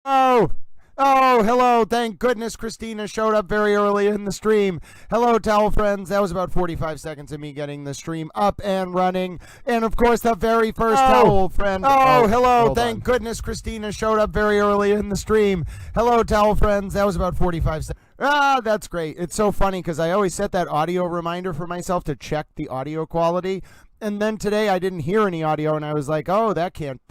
Oh, hello. Thank goodness Christina showed up very early in the stream. Hello, towel friends. That was about 45 seconds of me getting the stream up and running. And of course, the very first towel friend. Hello. Thank goodness Christina showed up very early in the stream. Hello, towel friends. That was about 45 seconds. That's great. It's so funny because I always set that audio reminder for myself to check the audio quality. And then today I didn't hear any audio, and I was like, "Oh, there can't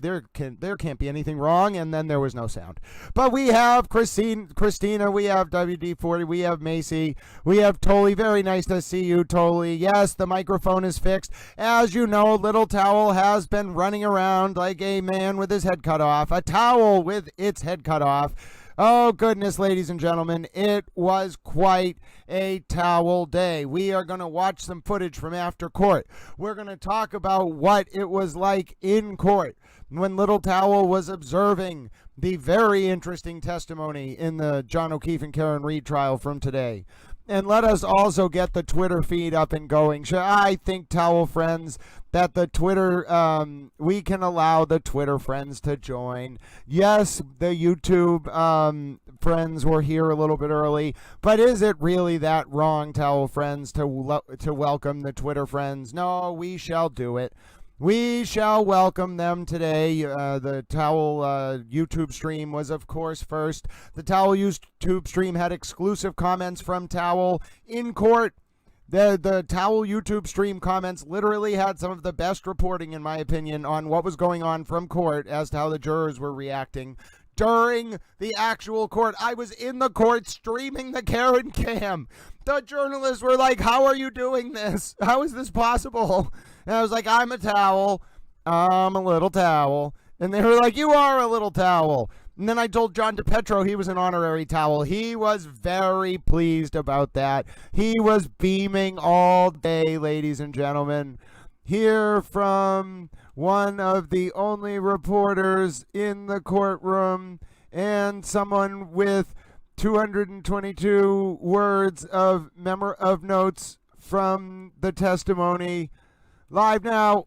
be anything wrong." And then there was no sound. But we have Christina, we have WD-40, we have Macy, we have Tolly. Very nice to see you, Tolly. Yes, the microphone is fixed. As you know, Little Towel has been running around like a man with his head cut off, a towel with its head cut off. Oh, goodness, ladies and gentlemen, it was quite a towel day. We are going to watch some footage from after court. We're going to talk about what it was like in court when Little Towel was observing the very interesting testimony in the John O'Keefe and Karen Reed trial from today. And let us also get the Twitter feed up and going. I think, towel friends, that the Twitter, we can allow the Twitter friends to join. Yes, the YouTube friends were here a little bit early, but is it really that wrong, towel friends, to welcome the Twitter friends? No, we shall do it. We shall welcome them today. The Towel YouTube stream was, of course, first. The Towel YouTube stream had exclusive comments from Towel in court. The Towel YouTube stream comments literally had some of the best reporting, in my opinion, on what was going on from court as to how the jurors were reacting during the actual court. I was in the court streaming the Karen cam. The journalists were like, "How are you doing this? How is this possible?" And I was like, "I'm a towel. I'm a little towel." And they were like, "You are a little towel." And then I told John DePetro he was an honorary towel. He was very pleased about that. He was beaming all day, ladies and gentlemen. Hear from one of the only reporters in the courtroom and someone with 222 words of notes from the testimony. Live now.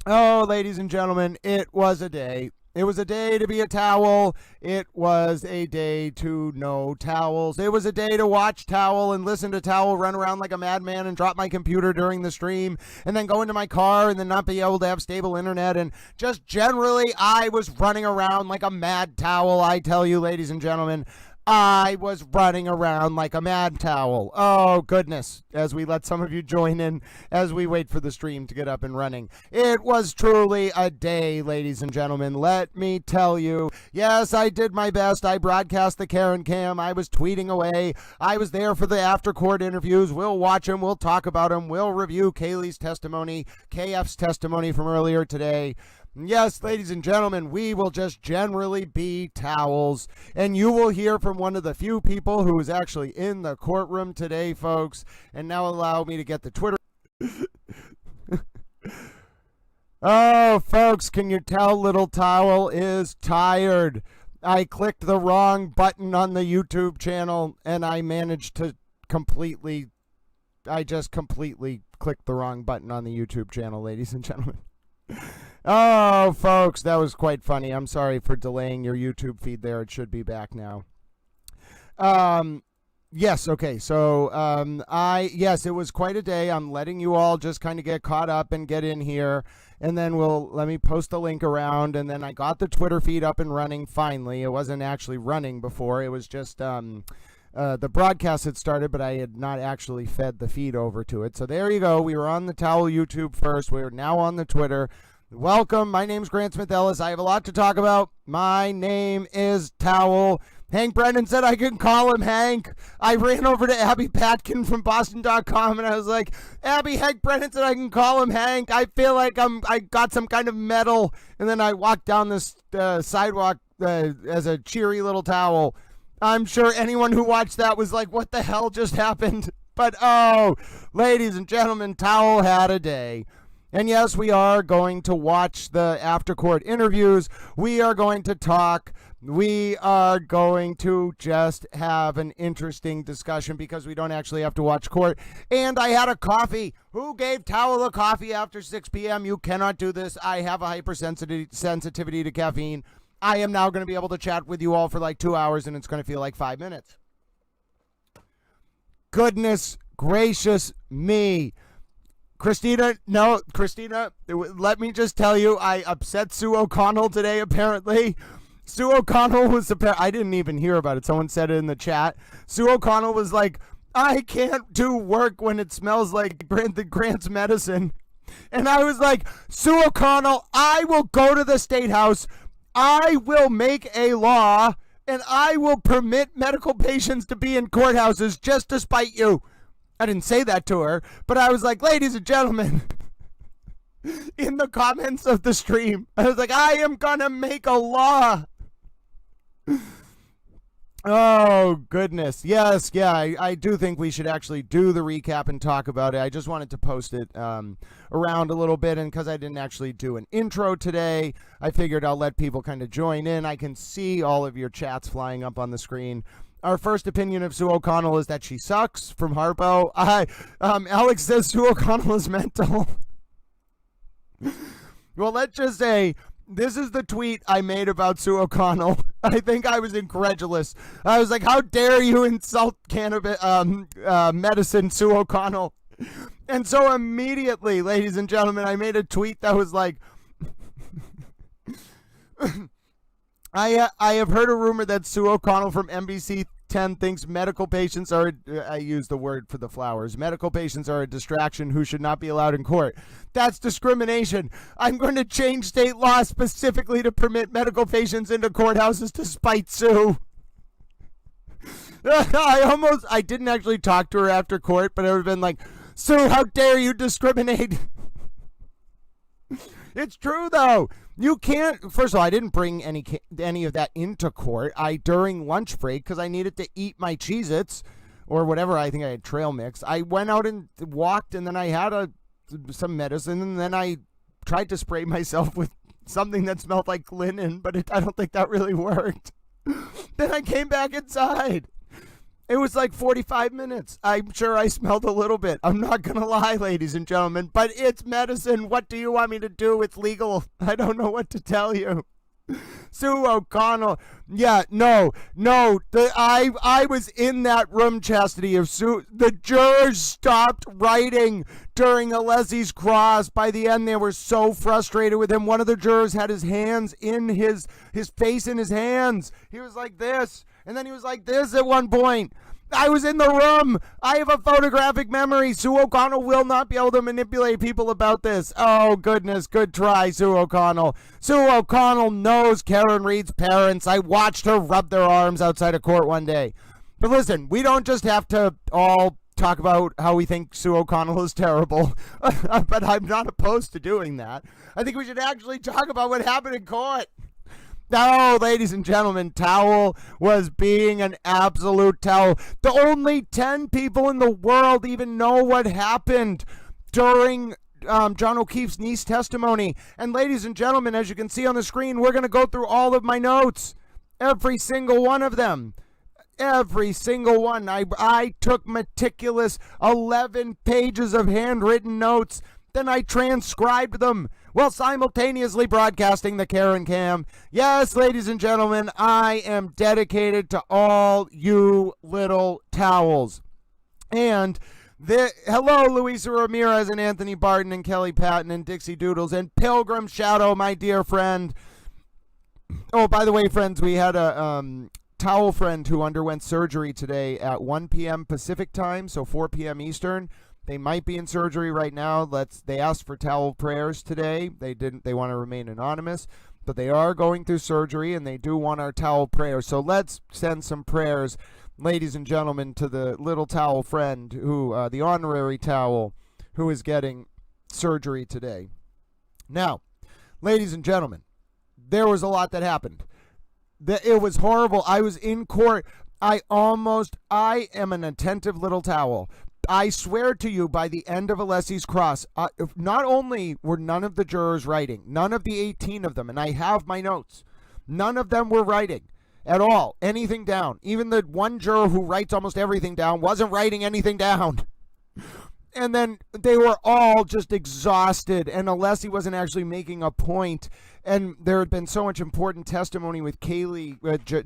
Oh, ladies and gentlemen, it was a day. It was a day to be a towel. It was a day to know towels. It was a day to watch Towel and listen to Towel run around like a madman and drop my computer during the stream and then go into my car and then not be able to have stable internet. And just generally, I was running around like a mad towel, I tell you, ladies and gentlemen. I was running around like a mad towel. Oh, goodness, as we let some of you join in as we wait for the stream to get up and running. It was truly a day, ladies and gentlemen. Let me tell you. Yes, I did my best. I broadcast the Karen cam. I was tweeting away. I was there for the after court interviews. We'll watch them. We'll talk about them. We'll review Kaylee's testimony, KF's testimony from earlier today. Yes, ladies and gentlemen, we will just generally be towels, and you will hear from one of the few people who is actually in the courtroom today, folks. And now allow me to get the Twitter. Oh, folks, can you tell Little Towel is tired? I clicked the wrong button on the YouTube channel, and I managed to completely clicked the wrong button on the YouTube channel, ladies and gentlemen. Oh, folks, that was quite funny. I'm sorry for delaying your YouTube feed there. It should be back now. Yes, okay. So, yes, it was quite a day. I'm letting you all just kind of get caught up and get in here. And then let me post the link around. And then I got the Twitter feed up and running finally. It wasn't actually running before. It was just, the broadcast had started, but I had not actually fed the feed over to it. So there you go. We were on the Towel YouTube first. We are now on the Twitter. Welcome. My name's Grant Smith Ellis. I have a lot to talk about. My name is Towel. Hank Brennan said I could call him Hank. I ran over to Abby Patkin from Boston.com and I was like, "Abby, Hank Brennan said I can call him Hank. I feel like I got some kind of medal." And then I walked down this sidewalk as a cheery little towel. I'm sure anyone who watched that was like, "What the hell just happened?" But oh, ladies and gentlemen, Towel had a day. And yes, we are going to watch the after court interviews. We are going to talk. We are going to just have an interesting discussion because we don't actually have to watch court. And I had a coffee. Who gave Towel a coffee after 6 p.m.? You cannot do this. I have a hypersensitivity to caffeine. I am now going to be able to chat with you all for like 2 hours, and it's going to feel like 5 minutes. Goodness gracious me. Christina, let me just tell you, I upset Sue O'Connell today, apparently. Sue O'Connell was, I didn't even hear about it. Someone said it in the chat. Sue O'Connell was like, I can't do work when it smells like Grant's medicine. And I was like, Sue O'Connell, I will go to the State House. I will make a law, and I will permit medical patients to be in courthouses just to spite you. I didn't say that to her, but I was like, ladies and gentlemen, in the comments of the stream, I was like, I am gonna make a law. Oh, goodness. Yes, yeah, I do think we should actually do the recap and talk about it. I just wanted to post it around a little bit, and because I didn't actually do an intro today, I figured I'll let people kind of join in. I can see all of your chats flying up on the screen. Our first opinion of Sue O'Connell is that she sucks, from Harpo. Alex says Sue O'Connell is mental. Well, let's just say, this is the tweet I made about Sue O'Connell. I think I was incredulous. I was like, how dare you insult cannabis medicine, Sue O'Connell? And so immediately, ladies and gentlemen, I made a tweet that was like, I have heard a rumor that Sue O'Connell from NBC 10 thinks medical patients are, I use the word for the flowers, medical patients are a distraction who should not be allowed in court. That's discrimination. I'm going to change state law specifically to permit medical patients into courthouses to spite Sue. I didn't actually talk to her after court, but I would have been like, Sue, how dare you discriminate? It's true, though. You can't. First of all, I didn't bring any of that into court. During lunch break, because I needed to eat my Cheez-Its or whatever. I think I had trail mix. I went out and walked, and then I had some medicine, and then I tried to spray myself with something that smelled like linen, but I don't think that really worked. Then I came back inside. It was like 45 minutes. I'm sure I smelled a little bit. I'm not going to lie, ladies and gentlemen, but it's medicine. What do you want me to do? It's legal. I don't know what to tell you. Sue O'Connell. Yeah, no. I was in that room, Chastity, of Sue. The jurors stopped writing during Alessi's cross. By the end, they were so frustrated with him. One of the jurors had his hands in his face in his hands. He was like this. And then he was like this at one point. I was in the room. I have a photographic memory. Sue O'Connell will not be able to manipulate people about this. Oh, goodness. Good try, Sue O'Connell. Sue O'Connell knows Karen Reed's parents. I watched her rub their arms outside of court one day. But listen, we don't just have to all talk about how we think Sue O'Connell is terrible. But I'm not opposed to doing that. I think we should actually talk about what happened in court. No, ladies and gentlemen, Towel was being an absolute towel. The only 10 people in the world even know what happened during John O'Keefe's niece testimony. And ladies and gentlemen, as you can see on the screen, we're going to go through all of my notes. Every single one of them. Every single one. I took meticulous 11 pages of handwritten notes. Then I transcribed them while simultaneously broadcasting the Karen Cam. Yes, ladies and gentlemen, I am dedicated to all you little towels. And hello, Luisa Ramirez and Anthony Barton and Kelly Patton and Dixie Doodles and Pilgrim Shadow, my dear friend. Oh, by the way, friends, we had a towel friend who underwent surgery today at 1 p.m. Pacific time, so 4 p.m. Eastern. They might be in surgery right now. They asked for towel prayers today. They want to remain anonymous, but they are going through surgery and they do want our towel prayers. So let's send some prayers, ladies and gentlemen, to the little towel friend who, the honorary towel, who is getting surgery today. Now, ladies and gentlemen, there was a lot that happened. It was horrible. I was in court. I am an attentive little towel. I swear to you, by the end of Alessi's cross, not only were none of the jurors writing, none of the 18 of them, and I have my notes, none of them were writing at all, anything down. Even the one juror who writes almost everything down wasn't writing anything down. And then they were all just exhausted, and Alessi wasn't actually making a point. And there had been so much important testimony with Kaylee,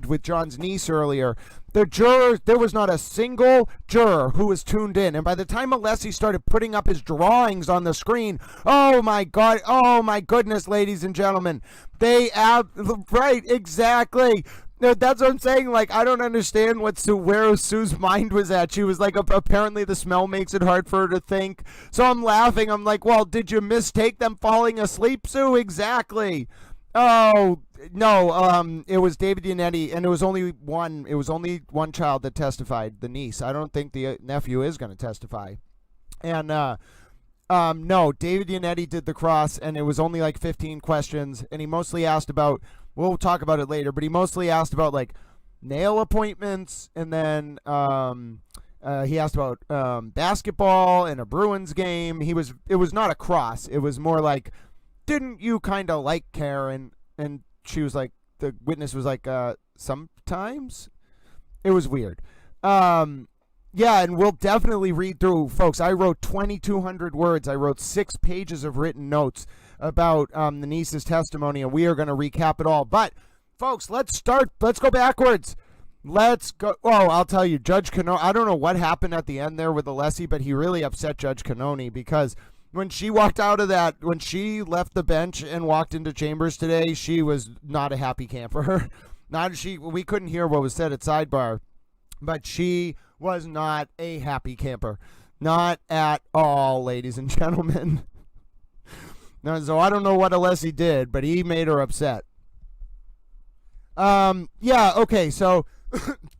with John's niece earlier. The jurors, there was not a single juror who was tuned in. And by the time Alessi started putting up his drawings on the screen, oh my God, oh my goodness, ladies and gentlemen, right, exactly. That's what I'm saying. Like, I don't understand where Sue's mind was at. She was like, apparently the smell makes it hard for her to think. So I'm laughing. I'm like, well, did you mistake them falling asleep, Sue? Exactly. Oh no. It was David Yannetti, and it was only one. It was only one child that testified, the niece. I don't think the nephew is going to testify. And no, David Yannetti did the cross, and it was only like 15 questions, and he mostly asked about. We'll talk about it later, but he mostly asked about like nail appointments, and then he asked about basketball and a Bruins game. It was not a cross. It was more like, didn't you kind of like Karen? And she was like, the witness was like, sometimes. It was weird. Yeah, and we'll definitely read through, folks. I wrote 2,200 words. I wrote 6 pages of written notes about the niece's testimony, and we are going to recap it all. But, folks, let's go backwards. Let's go. Oh, I'll tell you, Judge Cannone, I don't know what happened at the end there with Alessi, but he really upset Judge Cannone, because when she walked out of that, when she left the bench and walked into chambers today, she was not a happy camper. We couldn't hear what was said at sidebar, but she was not a happy camper. Not at all, ladies and gentlemen. Now, so I don't know what Alessi did, but he made her upset. Yeah, okay, so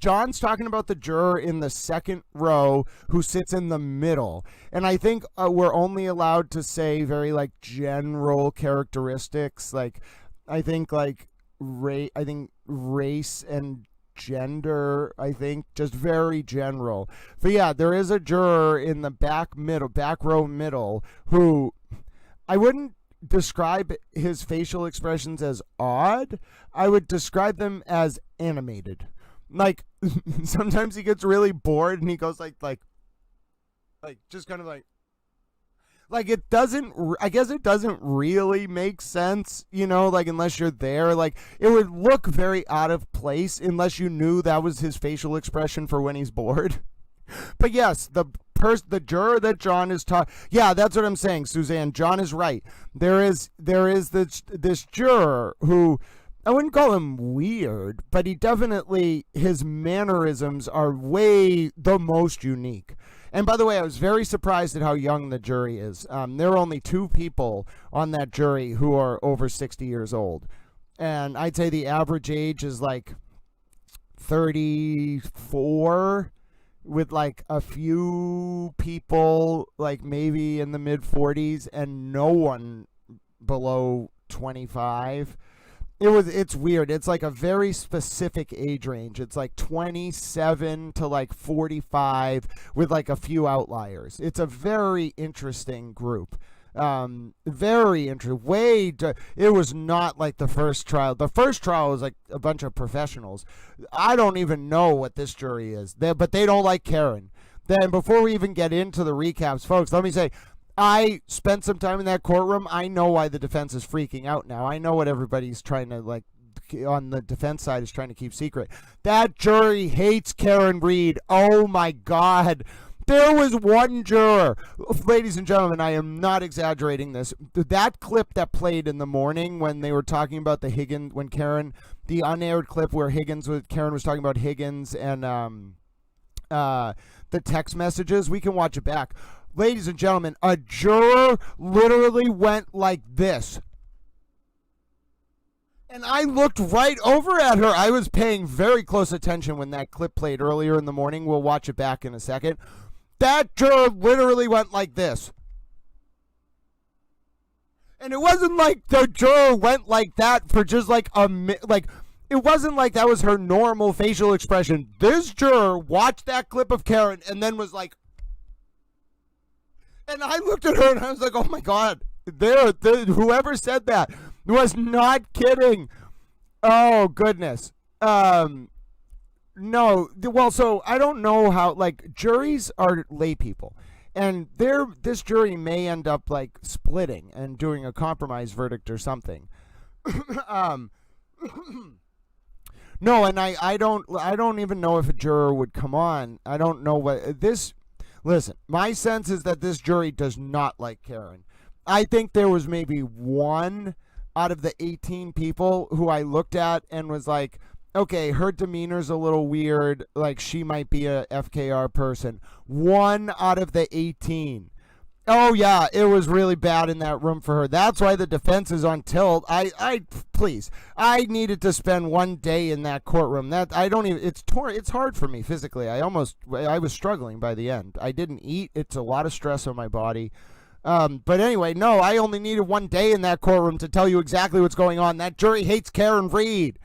John's talking about the juror in the second row who sits in the middle. And I think we're only allowed to say very, like, general characteristics. Like, I think, like, race and gender, I think, just very general. But yeah, there is a juror in the back row middle who I wouldn't describe his facial expressions as odd. I would describe them as animated. Like, sometimes he gets really bored and he goes like just kind of like it doesn't, I guess it doesn't really make sense, you know, like, unless you're there. Like, it would look very out of place unless you knew that was his facial expression for when he's bored. But yes, the juror that John is talking, yeah, that's what I'm saying, Suzanne. John is right. There is this juror who, I wouldn't call him weird, but he definitely, his mannerisms are way the most unique. And by the way, I was very surprised at how young the jury is. There are only 2 people on that jury who are over 60 years old. And I'd say the average age is like 34, with like a few people like maybe in the mid 40s and no one below 25. It's weird. It's like a very specific age range. It's like 27 to like 45 with like a few outliers. It's a very interesting group. Very interesting. It was not like the first trial. The first trial was like a bunch of professionals. I don't even know what this jury is, but they don't like Karen. Then before we even get into the recaps, folks, let me say, I spent some time in that courtroom. I know why the defense is freaking out now. I know what everybody's trying to, like, on the defense side is trying to keep secret. That jury hates Karen Reed. Oh my God. There was one juror, ladies and gentlemen, I am not exaggerating this. That clip that played in the morning when they were talking about the Higgins, when Karen, the unaired clip where Karen was talking about Higgins and the text messages, we can watch it back. Ladies and gentlemen, a juror literally went like this. And I looked right over at her. I was paying very close attention when that clip played earlier in the morning. We'll watch it back in a second. That juror literally went like this. And it wasn't like the juror went like that for just like it wasn't like that was her normal facial expression. This juror watched that clip of Karen and then was like, and I looked at her and I was like, oh my God, whoever said that was not kidding. Oh, goodness. No, well, so I don't know how, like, juries are lay people. And this jury may end up like splitting and doing a compromise verdict or something. No, and I don't even know if a juror would come on. I don't know what this. Listen, my sense is that this jury does not like Karen. I think there was maybe one out of the 18 people who I looked at and was like, okay, her demeanor's a little weird. Like, she might be a FKR person. One out of the 18. Oh, yeah, it was really bad in that room for her. That's why the defense is on tilt. Please, I needed to spend one day in that courtroom. It's hard for me physically. I was struggling by the end. I didn't eat. It's a lot of stress on my body. But anyway, no, I only needed one day in that courtroom to tell you exactly what's going on. That jury hates Karen Reed.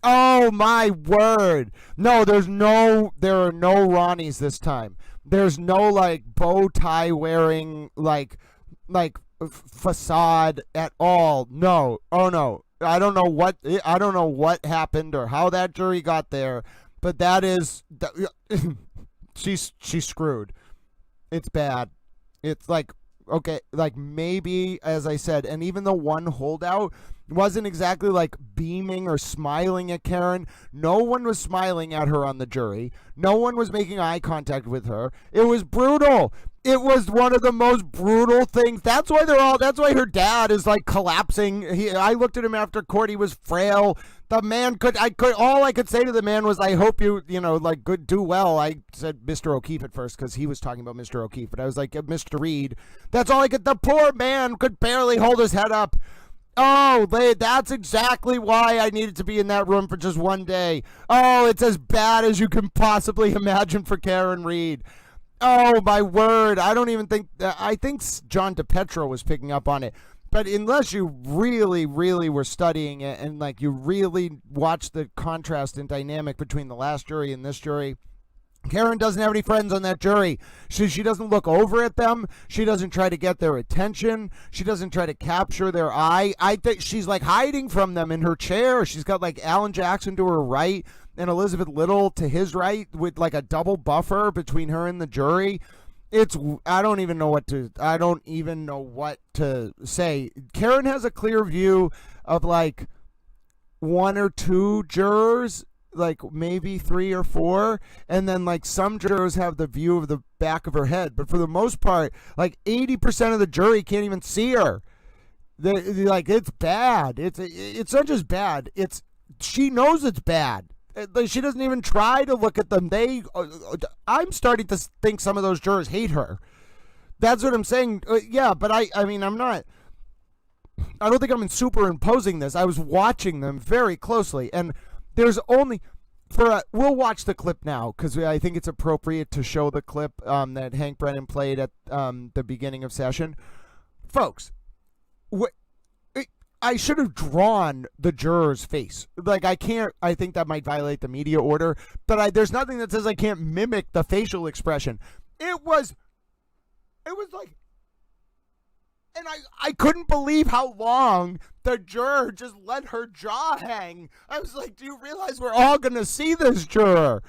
Oh, my word. No, there are no Ronnies this time. There's no like bow tie wearing like facade at all. No. Oh no. I don't know what happened or how that jury got there, but she's screwed. It's bad. It's like, okay, like maybe, as I said, and even the one holdout wasn't exactly like beaming or smiling at Karen. No one was smiling at her on the jury. No one was making eye contact with her. It was brutal. It was one of the most brutal things. That's why her dad is like collapsing. I looked at him after court. He was frail. The man all I could say to the man was, I hope you do well. I said Mr. O'Keefe at first because he was talking about Mr. O'Keefe, but I was like, Mr. Reed. That's all I could. The poor man could barely hold his head up. Oh, that's exactly why I needed to be in that room for just one day. Oh, it's as bad as you can possibly imagine for Karen Reed. Oh, my word. I think John DePetro was picking up on it. But unless you really, really were studying it and like you really watched the contrast and dynamic between the last jury and this jury, Karen doesn't have any friends on that jury. She doesn't look over at them. She doesn't try to get their attention. She doesn't try to capture their eye. I think she's like hiding from them in her chair. She's got like Alan Jackson to her right and Elizabeth Little to his right with like a double buffer between her and the jury. I don't even know what to say. Karen has a clear view of like one or two jurors, like maybe 3 or 4, and then like some jurors have the view of the back of her head, but for the most part like 80% of the jury can't even see her. Like, it's bad. It's not just bad, she knows it's bad. She doesn't even try to look at them. I'm starting to think some of those jurors hate her. That's what I'm saying. Yeah, but I mean, I don't think I'm superimposing this. I was watching them very closely, and there's only we'll watch the clip now because I think it's appropriate to show the clip that Hank Brennan played at the beginning of session. Folks, I should have drawn the juror's face. Like, I can't. I think that might violate the media order, but there's nothing that says I can't mimic the facial expression. It was like, and I couldn't believe how long the juror just let her jaw hang. I was like, do you realize we're all going to see this juror?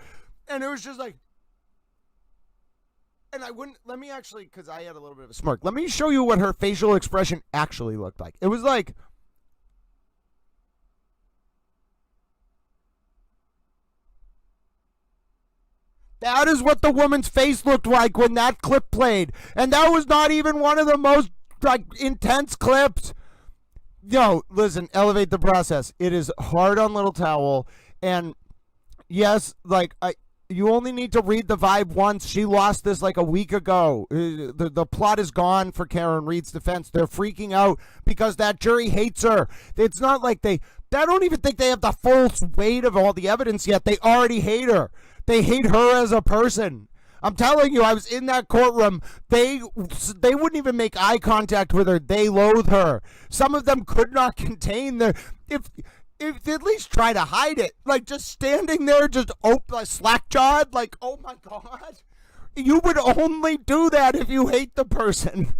And it was just like, and let me actually, because I had a little bit of a smirk, let me show you what her facial expression actually looked like. It was like, that is what the woman's face looked like when that clip played. And that was not even one of the most like intense clips. Yo, listen, elevate the process. It is hard on Little Towel. And yes, like you only need to read the vibe once. She lost this like a week ago. The plot is gone for Karen Reed's defense. They're freaking out because that jury hates her. It's not like I don't even think they have the full weight of all the evidence yet. They already hate her. They hate her as a person. I'm telling you, I was in that courtroom. They wouldn't even make eye contact with her. They loathe her. Some of them could not contain their... If at least try to hide it. Like, just standing there, just slack-jawed, like, oh my God. You would only do that if you hate the person.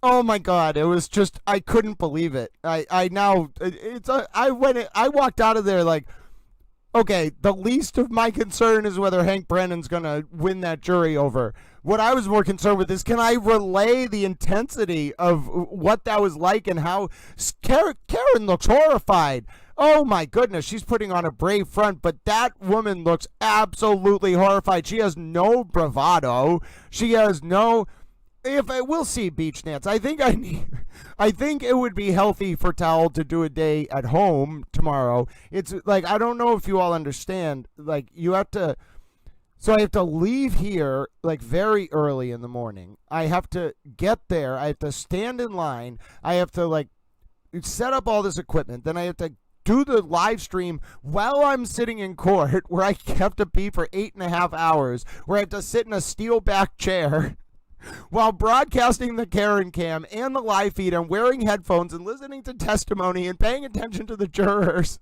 Oh my God, it was just, I couldn't believe it. I walked out of there like, okay, the least of my concern is whether Hank Brennan's going to win that jury over. what I was more concerned with is, can I relay the intensity of what that was like and how Karen looks horrified. Oh my goodness, she's putting on a brave front, but that woman looks absolutely horrified. She has no bravado. She has no. If I will see beach dance, I think it would be healthy for Towel to do a day at home tomorrow. It's like, I don't know if you all understand. Like, you have to. So I have to leave here like very early in the morning. I have to get there. I have to stand in line. I have to like set up all this equipment. Then I have to do the live stream while I'm sitting in court, where I have to be for 8.5 hours, where I have to sit in a steel back chair while broadcasting the Karen Cam and the live feed and wearing headphones and listening to testimony and paying attention to the jurors.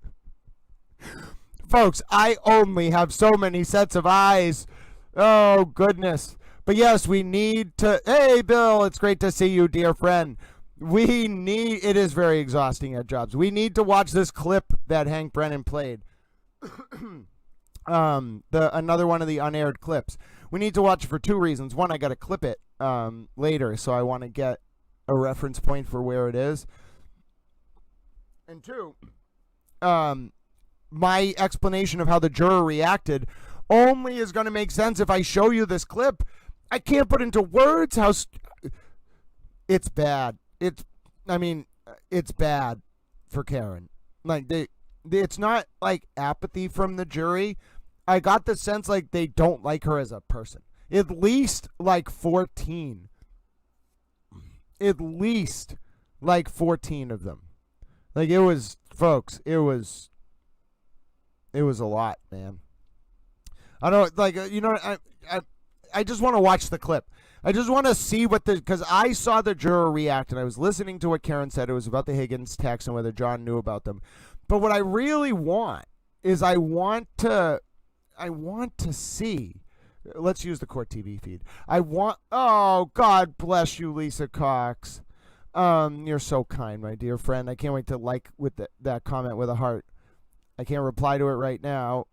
Folks, I only have so many sets of eyes. Oh, goodness. But yes, we need to... Hey, Bill, it's great to see you, dear friend. It is very exhausting at jobs. We need to watch this clip that Hank Brennan played. Another one of the unaired clips. We need to watch it for two reasons. One, I got to clip it later, so I want to get a reference point for where it is. And two, my explanation of how the juror reacted only is going to make sense if I show you this clip. I can't put into words how it's bad. It's bad for Karen. Like, it's not like apathy from the jury. I got the sense like they don't like her as a person. At least like 14. At least like 14 of them. Like, it was, folks, it was a lot, man. I don't like, I just want to watch the clip. I just want to see because I saw the juror react and I was listening to what Karen said. It was about the Higgins text and whether John knew about them. But what I really want is I want to see. Let's use the Court TV feed. Oh, God bless you, Lisa Cox. You're so kind, my dear friend. I can't wait to like with that comment with a heart. I can't reply to it right now.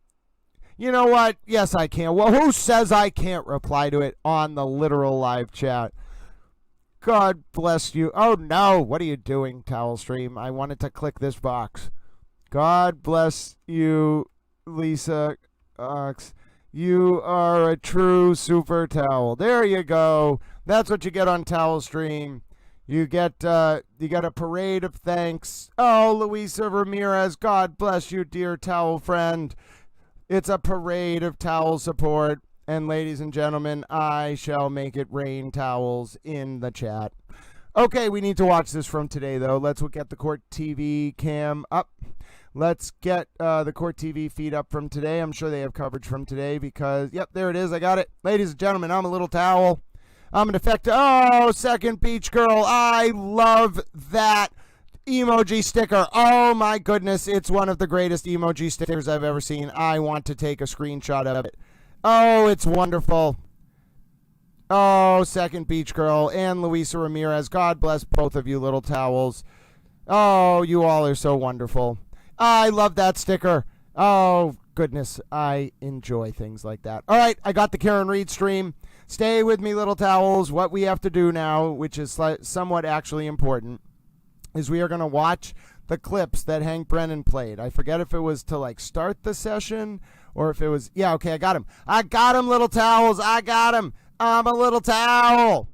You know what? Yes, I can. Well, who says I can't reply to it on the literal live chat? God bless you. Oh, no. What are you doing, Towel Stream? I wanted to click this box. God bless you, Lisa Cox. You are a true super towel. There you go. That's what you get on Towel Stream. You get a parade of thanks. Oh, Luisa Ramirez, God bless you, dear towel friend. It's a parade of towel support. And ladies and gentlemen, I shall make it rain towels in the chat. Okay, we need to watch this from today, though. Let's get the Court TV cam up. Let's get the Court TV feed up from today. I'm sure they have coverage from today because, yep, there it is. I got it. Ladies and gentlemen, I'm a little towel. I'm an effective. Oh, second beach girl. I love that emoji sticker. Oh, my goodness. It's one of the greatest emoji stickers I've ever seen. I want to take a screenshot of it. Oh, it's wonderful. Oh, second beach girl and Luisa Ramirez. God bless both of you little towels. Oh, you all are so wonderful. I love that sticker. Oh, goodness. I enjoy things like that. All right, I got the Karen Reed stream. Stay with me, little towels. What we have to do now, which is somewhat actually important, is we are going to watch the clips that Hank Brennan played. I forget if it was to, like, start the session or if it was... Yeah, okay, I got him. I got him, little towels. I got him. I'm a little towel.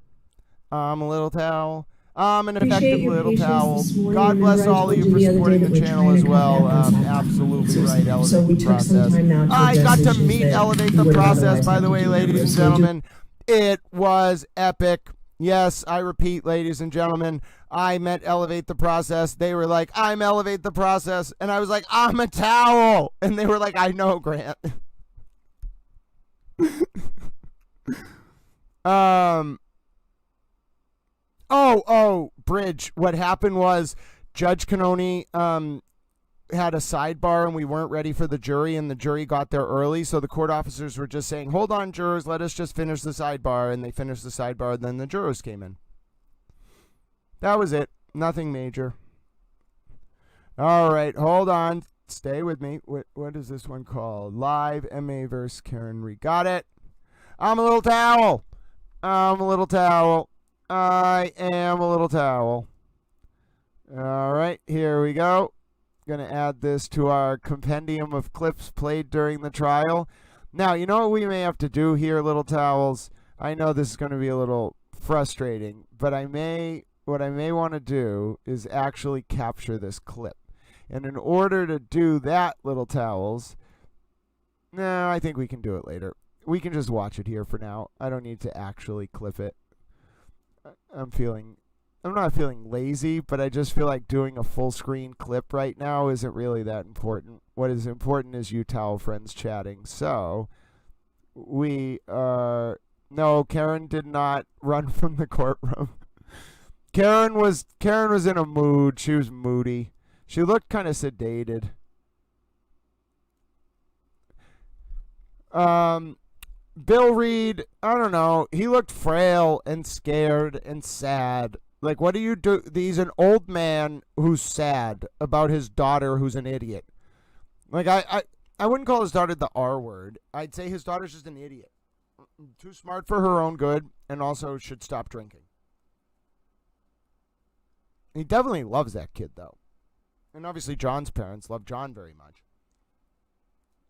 I'm a little towel. I'm an effective little towel. God bless all of you for supporting the channel as well. Absolutely right, Elevate the Process. I got to meet Elevate the Process, by the way, ladies and gentlemen. It was epic. Yes, I repeat, ladies and gentlemen, I met Elevate the Process. They were like, I'm Elevate the Process. And I was like, I'm a towel. And they were like, I know, Grant. Bridge. What happened was Judge Cannoni had a sidebar and we weren't ready for the jury and the jury got there early. So the court officers were just saying, hold on, jurors, let us just finish the sidebar. And they finished the sidebar and then the jurors came in. That was it. Nothing major. All right, hold on. Stay with me. What is this one called? Live MA versus Karen Reed. Got it. I'm a little towel. I'm a little towel. I am a little towel. All right, here we go. Going to add this to our compendium of clips played during the trial. Now, you know what we may have to do here, little towels? I know this is going to be a little frustrating, but what I may want to do is actually capture this clip. And in order to do that, little towels, no, I think we can do it later. We can just watch it here for now. I don't need to actually clip it. I'm not feeling lazy, but I just feel like doing a full screen clip right now isn't really that important. What is important is you towel friends chatting. So no, Karen did not run from the courtroom. Karen was in a mood. She was moody. She looked kind of sedated. Bill Reed, I don't know. He looked frail and scared and sad. Like, what do you do? He's an old man who's sad about his daughter who's an idiot. Like, I wouldn't call his daughter the R word. I'd say his daughter's just an idiot. Too smart for her own good, and also should stop drinking. He definitely loves that kid, though. And obviously John's parents love John very much.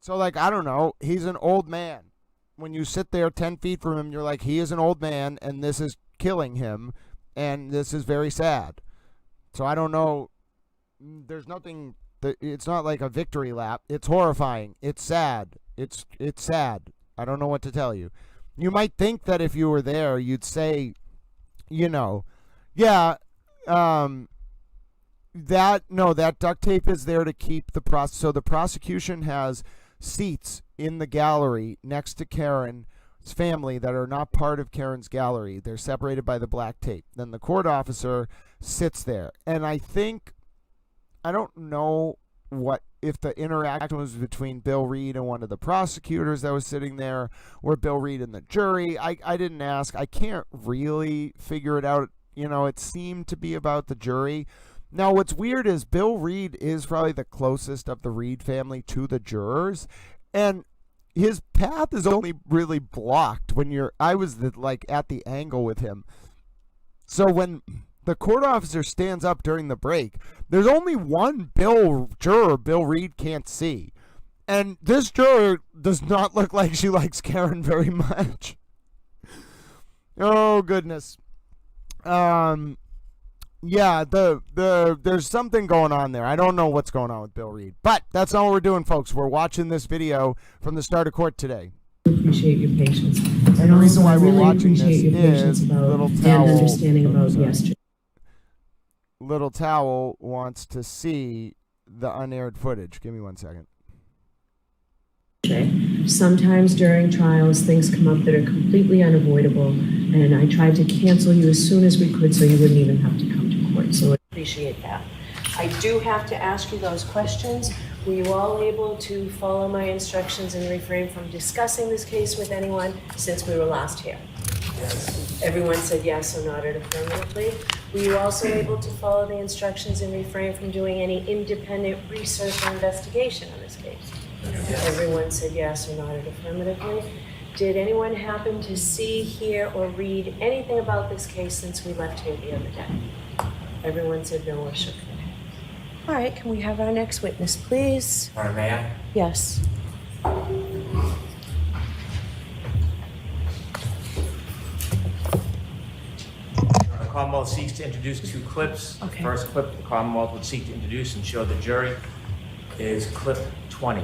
So, like, I don't know. He's an old man. When you sit there 10 feet from him, you're like, he is an old man, and this is killing him, and this is very sad. So I don't know. There's nothing. It's not like a victory lap. It's horrifying. It's sad. It's sad. I don't know what to tell you. You might think that if you were there, you'd say, yeah, that duct tape is there to keep so the prosecution has seats in the gallery next to Karen's family that are not part of Karen's gallery. They're separated by the black tape. Then the court officer sits there. And I don't know if the interaction was between Bill Reed and one of the prosecutors that was sitting there, or Bill Reed and the jury. I didn't ask. I can't really figure it out. It seemed to be about the jury. Now, what's weird is Bill Reed is probably the closest of the Reed family to the jurors, and his path is only really blocked when I was at the angle with him. So when the court officer stands up during the break, there's only one juror Bill Reed can't see. And this juror does not look like she likes Karen very much. Oh, goodness. Yeah, there's something going on there. I don't know what's going on with Bill Reed. But that's not what we're doing, folks. We're watching this video from the start of court today. Appreciate your patience. And the reason why we're watching this is Little Towel. And understanding about yesterday. Little Towel wants to see the unaired footage. Give me 1 second. Sometimes during trials, things come up that are completely unavoidable, and I tried to cancel you as soon as we could so you wouldn't even have to come to court. So I appreciate that. I do have to ask you those questions. Were you all able to follow my instructions and refrain from discussing this case with anyone since we were last here? Yes. Everyone said yes or nodded affirmatively. Were you also able to follow the instructions and refrain from doing any independent research or investigation on this case? Yes. Everyone said yes or nodded affirmatively. Did anyone happen to see, hear, or read anything about this case since we left here the other day? Everyone said no or shook their head. All right, can we have our next witness, please? All right, may I? Yes. The Commonwealth seeks to introduce 2 clips. Okay. The first clip the Commonwealth would seek to introduce and show the jury is clip 20.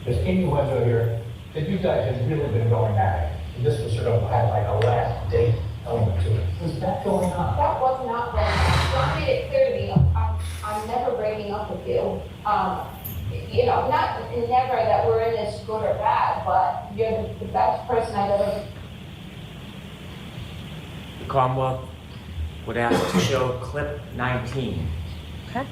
There's innuendo here that you guys have really been going at it. And this was sort of had like a last date element to it. Was that going on? That was not going on. John made it clear to me, I'm never breaking up with you. Not never that we're in this good or bad, but you're the best person I've ever. The Commonwealth would ask to show clip 19. Okay.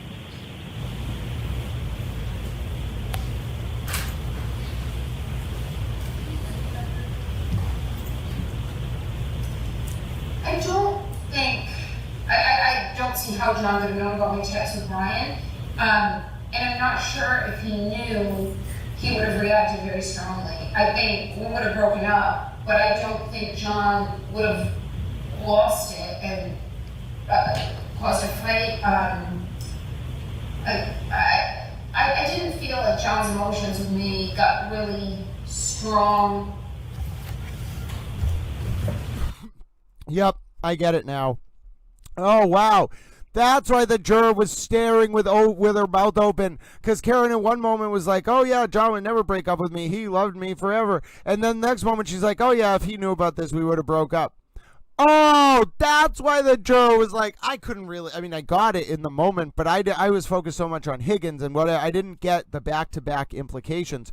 don't see how John would have known about my text with Brian. And I'm not sure if he knew he would have reacted very strongly. I think we would have broken up, but I don't think John would have lost it and caused a fight. I didn't feel like John's emotions with me got really strong. Yep, I get it now. Oh, wow. That's why the juror was staring with her mouth open, because Karen in one moment was like, oh yeah, John would never break up with me. He loved me forever. And then the next moment she's like, oh yeah, if he knew about this, we would have broke up. Oh, that's why the juror was like, I couldn't really, I mean, I got it in the moment, but I was focused so much on Higgins and what I didn't get the back-to-back implications.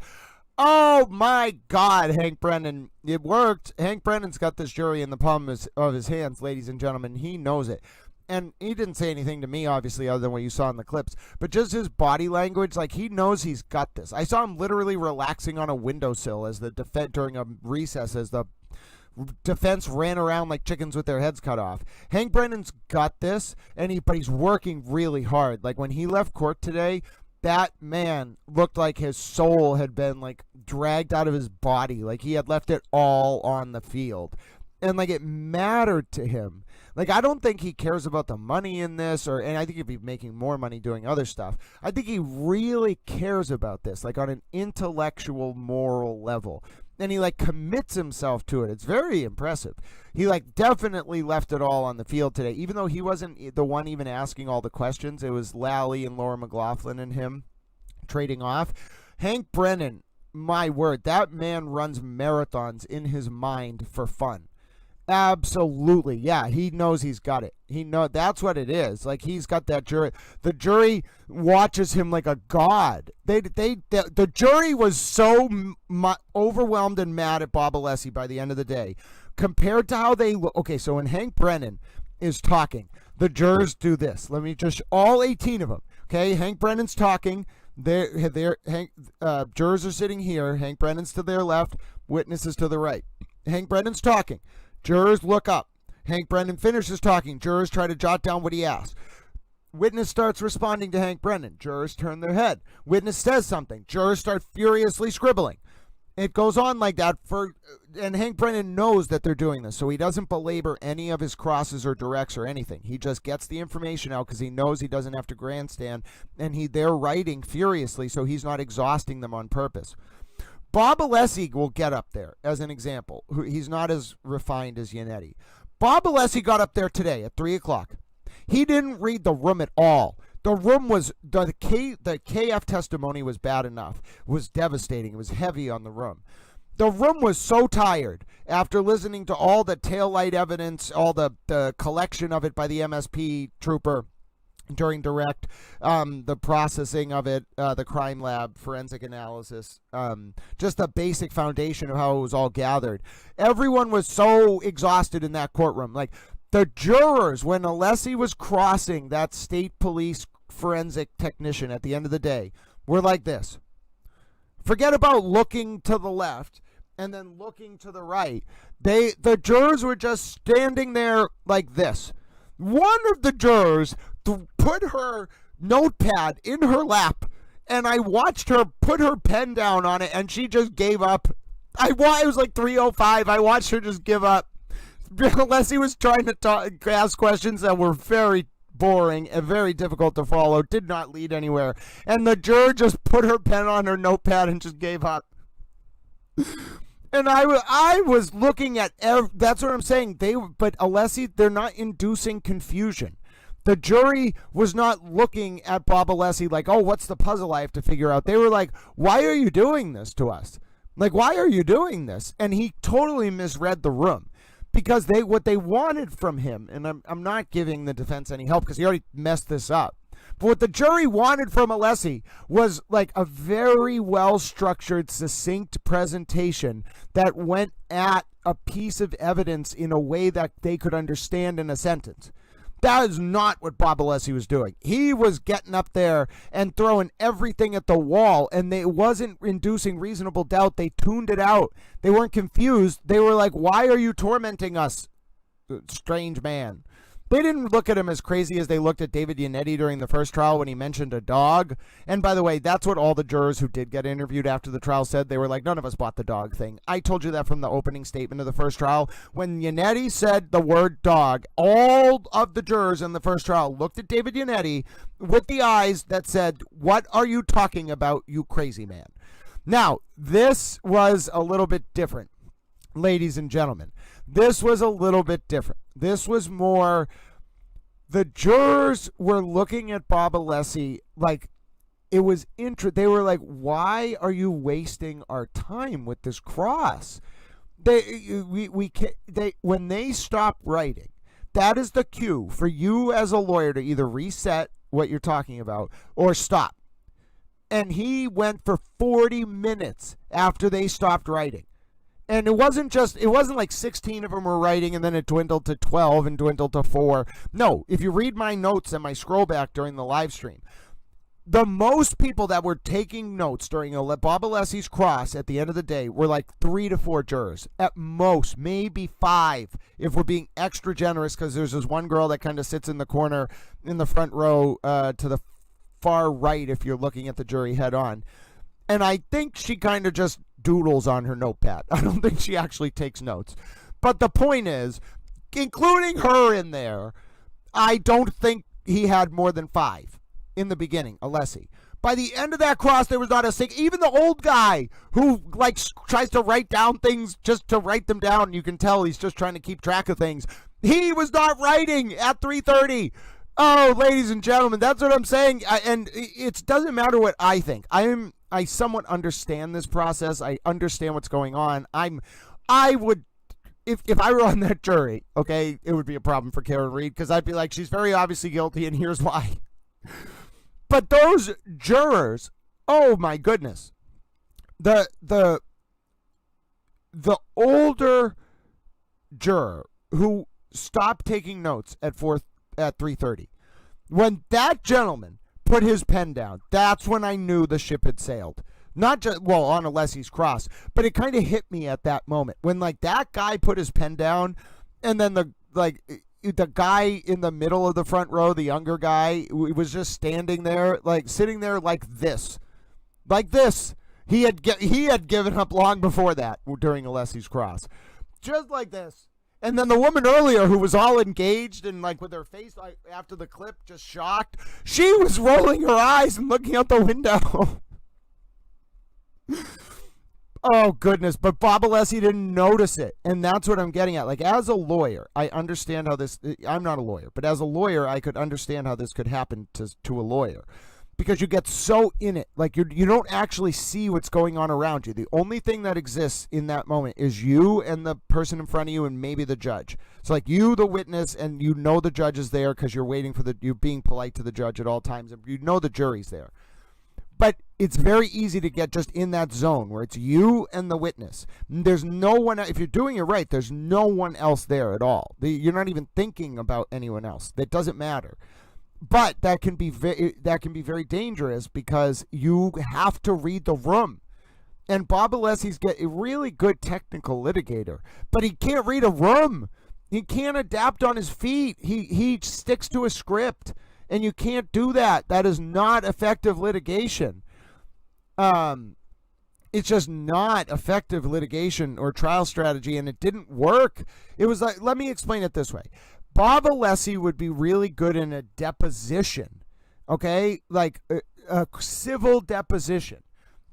Oh my God, Hank Brennan. It worked. Hank Brennan's got this jury in the palm of his hands, ladies and gentlemen. He knows it. And he didn't say anything to me, obviously, other than what you saw in the clips. But just his body language, like he knows he's got this. I saw him literally relaxing on a windowsill as the during a recess as the defense ran around like chickens with their heads cut off. Hank Brennan's got this, but he's working really hard. Like when he left court today, that man looked like his soul had been like dragged out of his body. Like he had left it all on the field. And like it mattered to him. Like I don't think he cares about the money in this, and I think he'd be making more money doing other stuff. I think he really cares about this, like on an intellectual, moral level. And he like commits himself to it. It's very impressive. He like definitely left it all on the field today, even though he wasn't the one even asking all the questions. It was Lally and Laura McLaughlin and him trading off. Hank Brennan, my word, that man runs marathons in his mind for fun. Absolutely. Yeah, he knows he's got it. That's what it is. Like he's got that jury. The jury watches him like a god. The jury was so overwhelmed and mad at Bob Alessi by the end of the day compared to how they look. Okay, so when Hank Brennan is talking, the jurors do this. Let me just, all 18 of them. Okay, Hank Brennan's talking. Jurors are sitting here. Hank Brennan's to their left, witnesses to the right. Hank Brennan's talking. Jurors look up. Hank Brennan finishes talking. Jurors try to jot down what he asked. Witness starts responding to Hank Brennan. Jurors turn their head. Witness says something. Jurors start furiously scribbling. It goes on like that and Hank Brennan knows that they're doing this, so he doesn't belabor any of his crosses or directs or anything. He just gets the information out because he knows he doesn't have to grandstand, and they're writing furiously, so he's not exhausting them on purpose. Bob Alessi will get up there as an example. He's not as refined as Yannetti. Bob Alessi got up there today at 3 o'clock. He didn't read the room at all. The room was, the KF testimony was bad enough. It was devastating. It was heavy on the room. The room was so tired after listening to all the taillight evidence, all the collection of it by the MSP trooper during direct, the processing of it, the crime lab, forensic analysis, just the basic foundation of how it was all gathered. Everyone was so exhausted in that courtroom. Like the jurors, when Alessi was crossing that state police forensic technician at the end of the day, were like this. Forget about looking to the left and then looking to the right. The jurors were just standing there like this. One of the jurors put her notepad in her lap, and I watched her put her pen down on it, and she just gave up. It was like 3:05. I watched her just give up. Alessi was trying to ask questions that were very boring and very difficult to follow, did not lead anywhere, and the juror just put her pen on her notepad and just gave up. And I was looking at that's what I'm saying. But Alessi, they're not inducing confusion. The jury was not looking at Bob Alessi like, oh, what's the puzzle I have to figure out? They were like, why are you doing this to us? Like, why are you doing this? And he totally misread the room, because what they wanted from him, and I'm not giving the defense any help because he already messed this up. But what the jury wanted from Alessi was like a very well-structured, succinct presentation that went at a piece of evidence in a way that they could understand in a sentence. That is not what Bob Alessi was doing. He was getting up there and throwing everything at the wall, and it wasn't inducing reasonable doubt. They tuned it out. They weren't confused. They were like, why are you tormenting us, strange man? They didn't look at him as crazy as they looked at David Yannetti during the first trial when he mentioned a dog. And by the way, that's what all the jurors who did get interviewed after the trial said. They were like, none of us bought the dog thing. I told you that from the opening statement of the first trial. When Yannetti said the word dog, all of the jurors in the first trial looked at David Yannetti with the eyes that said, what are you talking about, you crazy man? Now, this was a little bit different, ladies and gentlemen. This was a little bit different. This was more, the jurors were looking at Bob Alessi like it was they were like, why are you wasting our time with this cross? When they stop writing, that is the cue for you as a lawyer to either reset what you're talking about or stop. And he went for 40 minutes after they stopped writing. And it wasn't like 16 of them were writing and then it dwindled to 12 and dwindled to 4. No, if you read my notes and my scroll back during the live stream, the most people that were taking notes during Bob Alessi's cross at the end of the day were like 3 to 4 jurors. At most, maybe 5 if we're being extra generous, because there's this one girl that kind of sits in the corner in the front row to the far right if you're looking at the jury head on. And I think she kind of just doodles on her notepad. I don't think she actually takes notes. But the point is, including her in there, I don't think he had more than 5 in the beginning, Alessi. By the end of that cross, there was not a single, even the old guy who like tries to write down things just to write them down. You can tell he's just trying to keep track of things. He was not writing at 3:30. Oh, ladies and gentlemen, that's what I'm saying. And it doesn't matter what I think. I somewhat understand this process. I understand what's going on. I would, if I were on that jury, okay, it would be a problem for Karen Reed, because I'd be like, she's very obviously guilty, and here's why. But those jurors, oh my goodness, the older juror who stopped taking notes at 3:30, when that gentleman put his pen down, that's when I knew the ship had sailed. Not just, well, on Alessi's cross, but it kind of hit me at that moment when like that guy put his pen down, and then the guy in the middle of the front row, the younger guy, was just standing there, like sitting there like this. He had given up long before that during Alessi's cross, just like this. And then the woman earlier who was all engaged and like with her face like after the clip just shocked, she was rolling her eyes and looking out the window. Oh goodness, but Bob Alessi didn't notice it. And that's what I'm getting at. Like, as a lawyer, I understand how this, I'm not a lawyer, but as a lawyer, I could understand how this could happen to a lawyer. Because you get so in it, like you don't actually see what's going on around you. The only thing that exists in that moment is you and the person in front of you and maybe the judge. It's like you, the witness, and you know the judge is there because you're waiting for you're being polite to the judge at all times, and you know the jury's there. But it's very easy to get just in that zone where it's you and the witness. There's no one, if you're doing it right, there's no one else there at all. You're not even thinking about anyone else. That doesn't matter. But that can be very dangerous because you have to read the room. And Bob Alessi's a really good technical litigator, but he can't read a room. He can't adapt on his feet. He sticks to a script, and you can't do that. That is not effective litigation. It's just not effective litigation or trial strategy, and it didn't work. It was like, let me explain it this way. Bob Alessi would be really good in a deposition, okay? Like a civil deposition.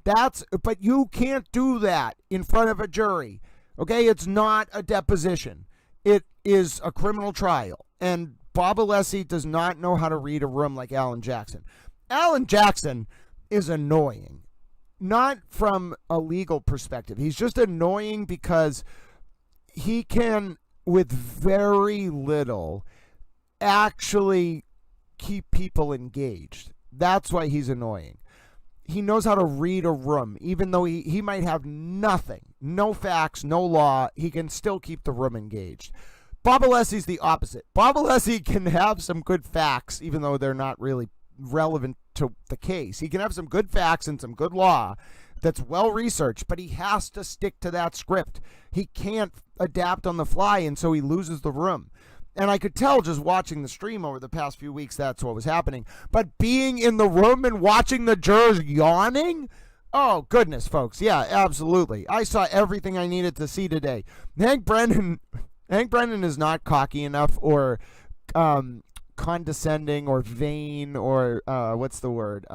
But you can't do that in front of a jury, okay? It's not a deposition. It is a criminal trial, and Bob Alessi does not know how to read a room like Alan Jackson. Alan Jackson is annoying, not from a legal perspective. He's just annoying because he can, with very little, actually keep people engaged. That's why he's annoying. He knows how to read a room. Even though he might have nothing, no facts, no law, he can still keep the room engaged. Bob Alessi's the opposite. Bob Alessi can have some good facts, even though they're not really relevant to the case. He can have some good facts and some good law that's well researched, but he has to stick to that script. He can't adapt on the fly, and so he loses the room. And I could tell just watching the stream over the past few weeks that's what was happening. But being in the room and watching the jurors yawning, oh, goodness, folks. Yeah, absolutely. I saw everything I needed to see today. Hank Brennan is not cocky enough or condescending or vain or what's the word?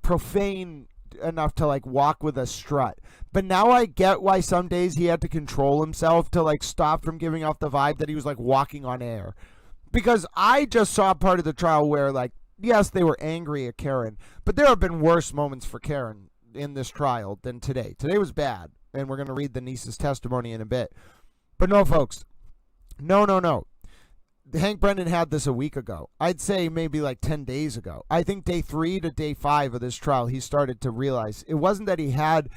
Profane enough to like walk with a strut. But now I get why some days he had to control himself to like stop from giving off the vibe that he was like walking on air. Because I just saw part of the trial where like, yes, they were angry at Karen, but there have been worse moments for Karen in this trial than today. Today was bad, and we're going to read the niece's testimony in a bit. But no, folks, no. Hank Brennan had this a week ago. I'd say maybe like 10 days ago. I think day 3 to day 5 of this trial, he started to realize it wasn't that he had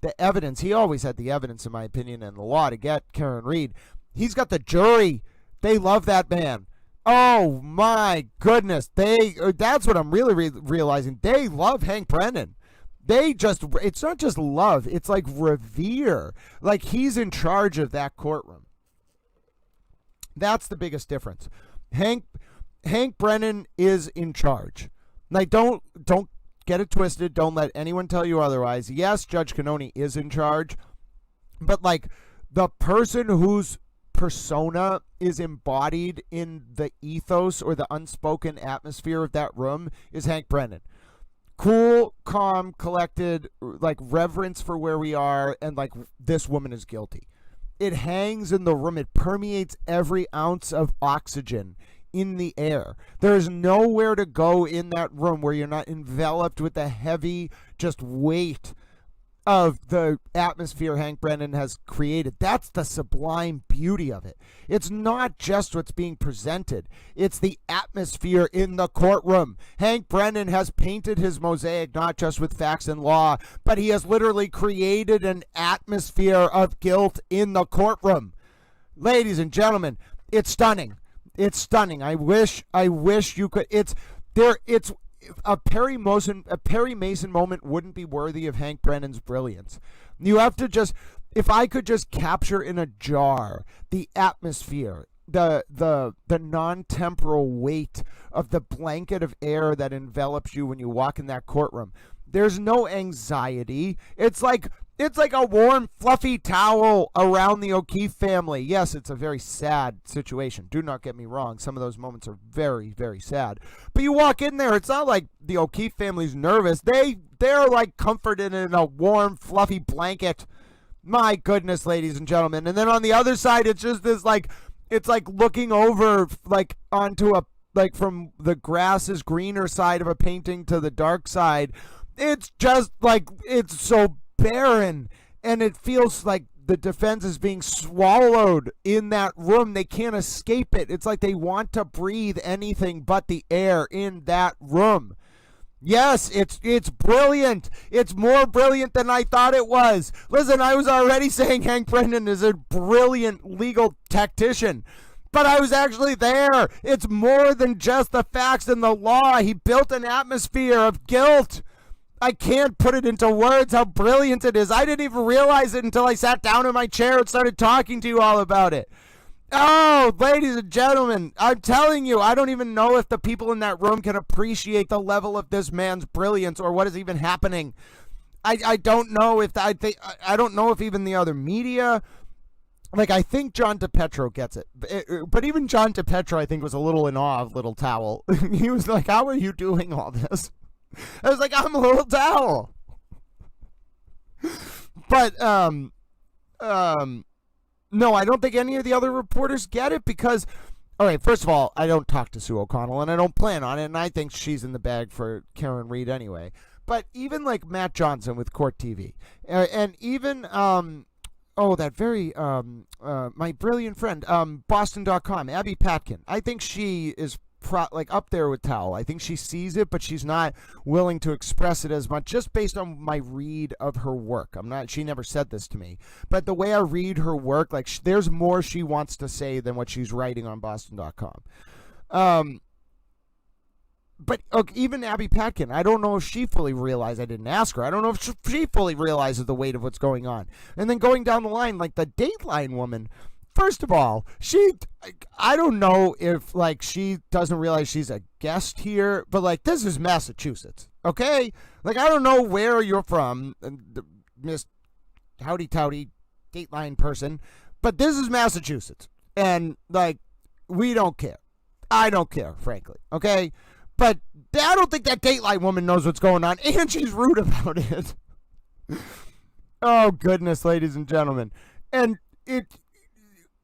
the evidence. He always had the evidence, in my opinion, and the law to get Karen Reed. He's got the jury. They love that man. Oh, my goodness. That's what I'm really realizing. They love Hank Brennan. It's not just love. It's like revere. Like he's in charge of that courtroom. That's the biggest difference. Hank Brennan is in charge. Like, don't get it twisted. Don't let anyone tell you otherwise. Yes, Judge Cannoni is in charge, but like the person whose persona is embodied in the ethos or the unspoken atmosphere of that room is Hank Brennan. Cool, calm, collected, like reverence for where we are, and like this woman is guilty. It hangs in the room. It permeates every ounce of oxygen in the air. There's nowhere to go in that room where you're not enveloped with the heavy just weight of the atmosphere Hank Brennan has created. That's the sublime beauty of it. It's not just what's being presented. It's the atmosphere in the courtroom. Hank Brennan has painted his mosaic not just with facts and law, but he has literally created an atmosphere of guilt in the courtroom. Ladies and gentlemen, it's stunning. It's stunning. I wish you could. It's a Perry Mason moment wouldn't be worthy of Hank Brennan's brilliance. You have to just, if I could just capture in a jar the atmosphere, the non-temporal weight of the blanket of air that envelops you when you walk in that courtroom. There's no anxiety. It's like a warm, fluffy towel around the O'Keefe family. Yes, it's a very sad situation. Do not get me wrong. Some of those moments are very, very sad. But you walk in there, it's not like the O'Keefe family's nervous. They're like comforted in a warm, fluffy blanket. My goodness, ladies and gentlemen. And then on the other side, it's just this like, it's like looking over like onto a, like from the grass is greener side of a painting to the dark side. It's just like, it's so barren, and it feels like the defense is being swallowed in that room. They can't escape it. It's like they want to breathe anything but the air in that room. Yes, it's brilliant. It's more brilliant than I thought it was. Listen, I was already saying Hank Brennan is a brilliant legal tactician, but I was actually there. It's more than just the facts and the law. He built an atmosphere of guilt. I can't put it into words how brilliant it is. I didn't even realize it until I sat down in my chair and started talking to you all about it. Oh, ladies and gentlemen, I'm telling you, I don't even know if the people in that room can appreciate the level of this man's brilliance or what is even happening. I don't know if I don't know if even the other media, like I think John DePetro gets it. But even John DePetro, I think, was a little in awe of Little Towel. He was like, "How are you doing all this?" I was like, I'm a little towel. But, no, I don't think any of the other reporters get it because, all right, first of all, I don't talk to Sue O'Connell, and I don't plan on it, and I think she's in the bag for Karen Reed anyway. But even like Matt Johnson with Court TV, and even, that very, my brilliant friend, Boston.com, Abby Patkin, I think she is like up there with Towel. I think she sees it, but she's not willing to express it as much just based on my read of her work. She never said this to me, but the way I read her work, like there's more she wants to say than what she's writing on Boston.com. But even Abby Patkin, I don't know if she fully realized. I didn't ask her. I don't know if she fully realizes the weight of what's going on. And then going down the line, like the Dateline woman, first of all, I don't know if like she doesn't realize she's a guest here, but like this is Massachusetts, okay? Like I don't know where you're from, Miss Howdy Towdy Dateline person, but this is Massachusetts, and like we don't care. I don't care, frankly, okay? But I don't think that Dateline woman knows what's going on, and she's rude about it. Oh, goodness, ladies and gentlemen. And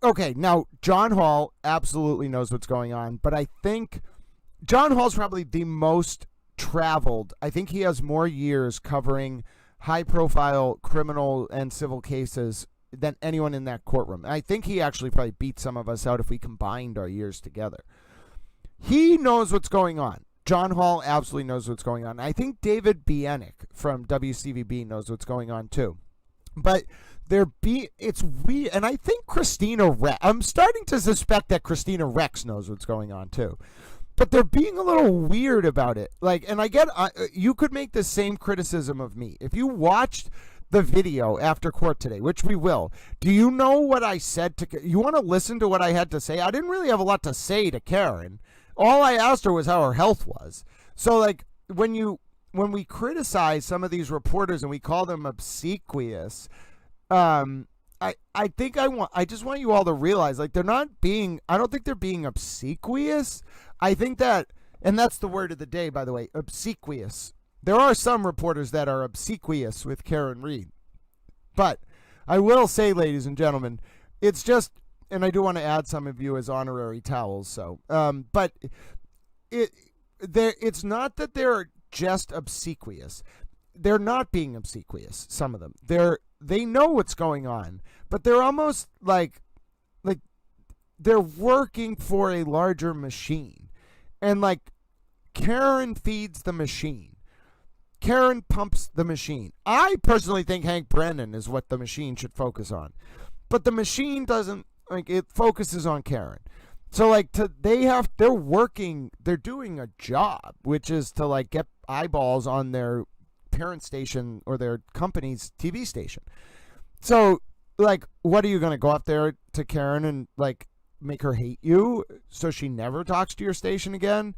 okay, now, John Hall absolutely knows what's going on, but I think John Hall's probably the most traveled. I think he has more years covering high-profile criminal and civil cases than anyone in that courtroom. I think he actually probably beat some of us out if we combined our years together. He knows what's going on. John Hall absolutely knows what's going on. I think David Bienick from WCVB knows what's going on too. But it's weird, and I think Christina Rex. I'm starting to suspect that Christina Rex knows what's going on too. But they're being a little weird about it. Like, and I get you could make the same criticism of me if you watched the video after court today, which we will. Do you know what I said to? You want to listen to what I had to say? I didn't really have a lot to say to Karen. All I asked her was how her health was. So, like, when we criticize some of these reporters and we call them obsequious, I just want you all to realize, like, I don't think they're being obsequious. I think that, and that's the word of the day, by the way, obsequious. There are some reporters that are obsequious with Karen Reed. But I will say, ladies and gentlemen, it's just, and I do want to add some of you as honorary towels. So, but it's not that they're just obsequious. They're not being obsequious. Some of them, they know what's going on, but they're almost like they're working for a larger machine, and like Karen feeds the machine. Karen pumps the machine. I personally think Hank Brennan is what the machine should focus on, but the machine doesn't. Like it focuses on Karen. So like they're working, they're doing a job, which is to like get eyeballs on their parent station or their company's TV station. So like, what are you going to go up there to Karen and like make her hate you so she never talks to your station again?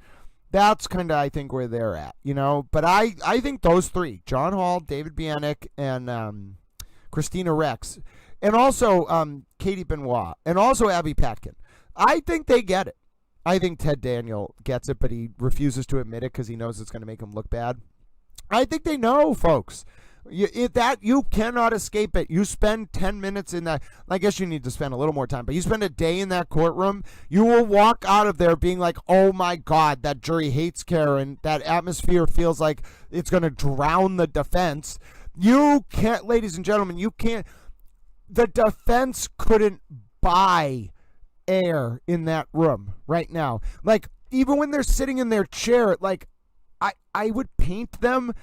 That's kind of, I think, where they're at, you know? But I think those three, John Hall, David Bienick, and Christina Rex, and also Katie Benoit, and also Abby Patkin. I think they get it. I think Ted Daniel gets it, but he refuses to admit it because he knows it's going to make him look bad. I think they know, folks. You cannot escape it. You spend 10 minutes in that. I guess you need to spend a little more time, but you spend a day in that courtroom, you will walk out of there being like, oh my God, that jury hates Karen. That atmosphere feels like it's going to drown the defense. You can't, ladies and gentlemen, you can't. The defense couldn't buy air in that room right now. Like, even when they're sitting in their chair, like, I would paint them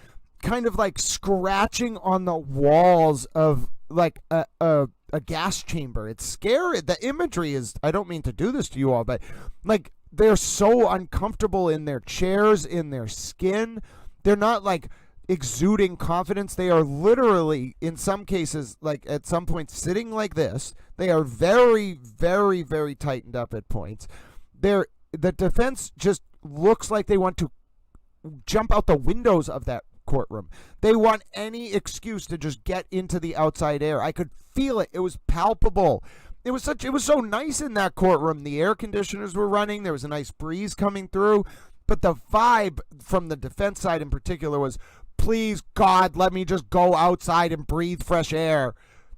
kind of like scratching on the walls of like a gas chamber. It's scary. The imagery is, I don't mean to do this to you all, but like they're so uncomfortable in their chairs, in their skin. They're not like exuding confidence. They are literally, in some cases, like at some point sitting like this. They are very, very, very tightened up at points. The defense just looks like they want to jump out the windows of that courtroom. They want any excuse to just get into the outside air. I could feel it. It was palpable. It was so nice in that courtroom. The air conditioners were running. There was a nice breeze coming through. But the vibe from the defense side in particular was, please, God, let me just go outside and breathe fresh air.